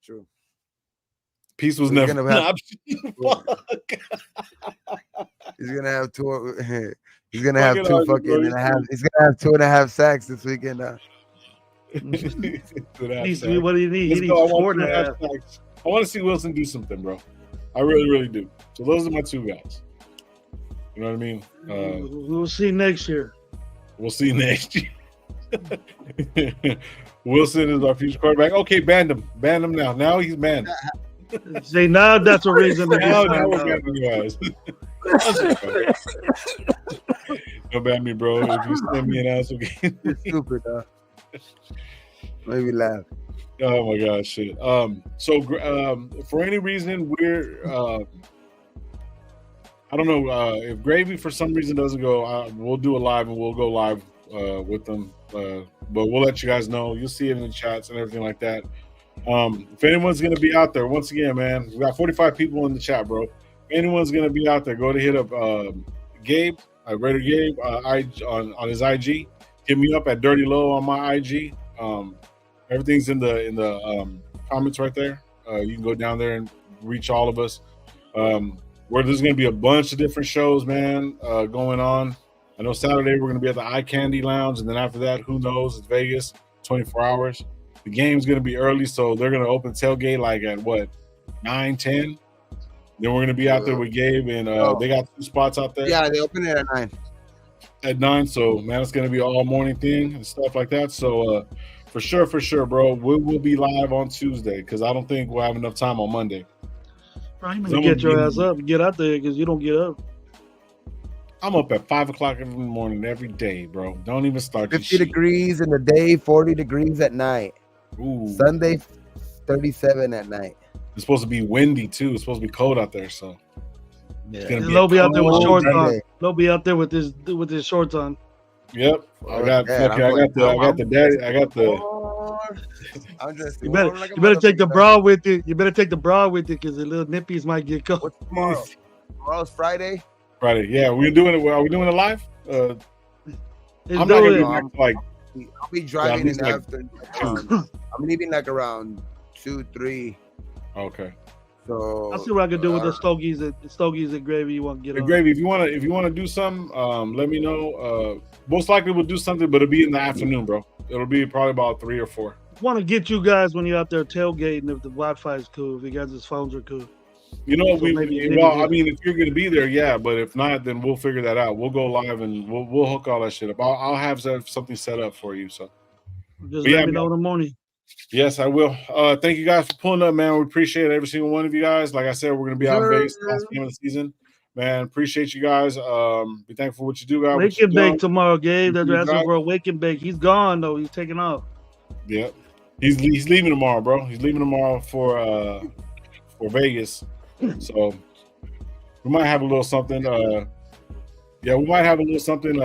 [SPEAKER 2] True.
[SPEAKER 1] Peace was never an option.
[SPEAKER 2] He's gonna have two. He's gonna have two fucking and a half. He's gonna have 2.5 sacks this weekend.
[SPEAKER 3] What do you need? He needs 4.5
[SPEAKER 1] sacks. I want to see Wilson do something, bro. I really, really do. So those are my two guys. You know what I mean?
[SPEAKER 3] We'll see next year.
[SPEAKER 1] Wilson is our future quarterback. Okay, ban him now. Now he's banned.
[SPEAKER 3] Say now that's a reason to
[SPEAKER 1] now we're banning your ass. Don't ban me, bro. If you send me an ass, okay.
[SPEAKER 2] You're stupid, dog. Maybe laugh.
[SPEAKER 1] Oh my gosh, shit. So for any reason we're I don't know if Gravy for some reason doesn't go, we'll do a live and we'll go live with them. But we'll let you guys know. You'll see it in the chats and everything like that. If anyone's going to be out there, once again, man, we got 45 people in the chat, bro. If anyone's going to be out there, go to hit up Gabe, Raider Gabe, on his IG. Hit me up at Dirty Low on my IG. Everything's in the comments right there. You can go down there and reach all of us. Where there's going to be a bunch of different shows, man, going on. I know Saturday we're going to be at the Eye Candy Lounge, and then after that, who knows? It's Vegas, 24 hours. The game's going to be early, so they're going to open tailgate at 9, 10? Then we're going to be out there with Gabe, and they got 2 spots out there.
[SPEAKER 2] Yeah, they open it at 9.
[SPEAKER 1] at 9. So man, it's gonna be an all morning thing and stuff like that. So for sure, bro, we'll be live on Tuesday because I don't think we'll have enough time on Monday.
[SPEAKER 3] Bro, you better get your ass up and get out there because you don't get up.
[SPEAKER 1] I'm up at 5 o'clock in the morning every day, bro. Don't even start.
[SPEAKER 2] 50 degrees in the day, 40 degrees at night.
[SPEAKER 1] Ooh.
[SPEAKER 2] Sunday, 37 at night.
[SPEAKER 1] It's supposed to be windy too. It's supposed to be cold out there, so
[SPEAKER 2] Yeah.
[SPEAKER 3] They'll be out there with shorts on.
[SPEAKER 2] Sunday.
[SPEAKER 3] They'll be out there with his shorts on.
[SPEAKER 1] Yep, I got the daddy. I got the.
[SPEAKER 2] I'm just.
[SPEAKER 3] You better take the bra with you. You better take the bra with you because the little nippies might get cold.
[SPEAKER 2] What's tomorrow? Tomorrow's Friday.
[SPEAKER 1] Friday, yeah, we're doing it. Are we doing it live? I'm not
[SPEAKER 3] do
[SPEAKER 1] gonna
[SPEAKER 3] it.
[SPEAKER 1] be back like.
[SPEAKER 2] I'll be driving in the
[SPEAKER 1] like
[SPEAKER 2] afternoon. I'm leaving like around 2, 3.
[SPEAKER 1] Okay.
[SPEAKER 2] So
[SPEAKER 3] I'll see what I can do with the stogies and gravy you want to get on.
[SPEAKER 1] Gravy, if you want to do something, let me know. Most likely we'll do something, but it'll be in the afternoon, bro. It'll be probably about 3 or 4.
[SPEAKER 3] I want to get you guys when you're out there tailgating if the Wi-Fi is cool, if you guys' phones are cool.
[SPEAKER 1] You know,
[SPEAKER 3] So maybe
[SPEAKER 1] I mean, if you're gonna be there, yeah. But if not, then we'll figure that out. We'll go live and we'll hook all that shit up. I'll have something set up for you. So
[SPEAKER 3] just let me know in the morning.
[SPEAKER 1] Yes, I will. Thank you guys for pulling up, man. We appreciate every single one of you guys. Like I said, we're gonna be out in Vegas last game of the season. Man, appreciate you guys. Be thankful for what you do, guys.
[SPEAKER 3] Wake and bake tomorrow, Gabe. They're asking for a wake and bake. He's gone though. He's taking off.
[SPEAKER 1] Yep. He's leaving tomorrow, bro. He's leaving tomorrow for Vegas. So we might have a little something. Yeah, we might have a little something.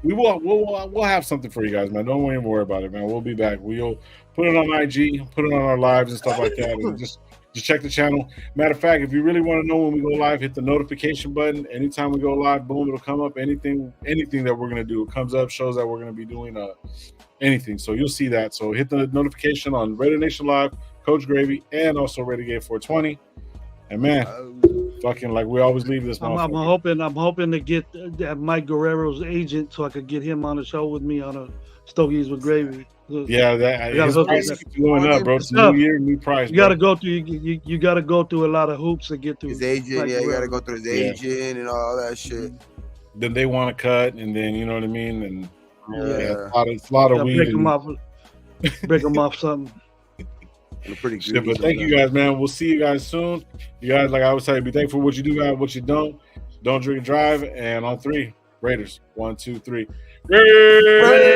[SPEAKER 1] We'll have something for you guys, man. Don't even worry about it, man. We'll be back. We'll put it on IG, put it on our lives and stuff like that, and just check the channel. Matter of fact, if you really want to know when we go live, hit the notification button. Anytime we go live, boom, it'll come up. Anything that we're gonna do, it comes up, shows that we're gonna be doing anything. So you'll see that. So hit the notification on Raider Nation Live, Coach Gravy, and also Renegade 420. And man, fucking like we always leave this.
[SPEAKER 3] I'm hoping to get Mike Guerrero's agent so I could get him on the show with me on a Stogies with Gravy.
[SPEAKER 1] Yeah, his price keeps going up, bro. It's new year, new price.
[SPEAKER 3] You gotta go through. You gotta go through a lot of hoops to get through
[SPEAKER 2] his agent. Yeah, you gotta go through his agent and all that shit.
[SPEAKER 1] Then they want to cut, and then you know what I mean. And
[SPEAKER 2] it's
[SPEAKER 1] a lot of weed.
[SPEAKER 3] Break them off something.
[SPEAKER 2] Pretty good.
[SPEAKER 1] Shit, but thank you guys, man. We'll see you guys soon. You guys, like I always say, be thankful for what you do, guys, what you don't. Don't drink and drive. And on 3, Raiders. 1, 2, 3. Raiders!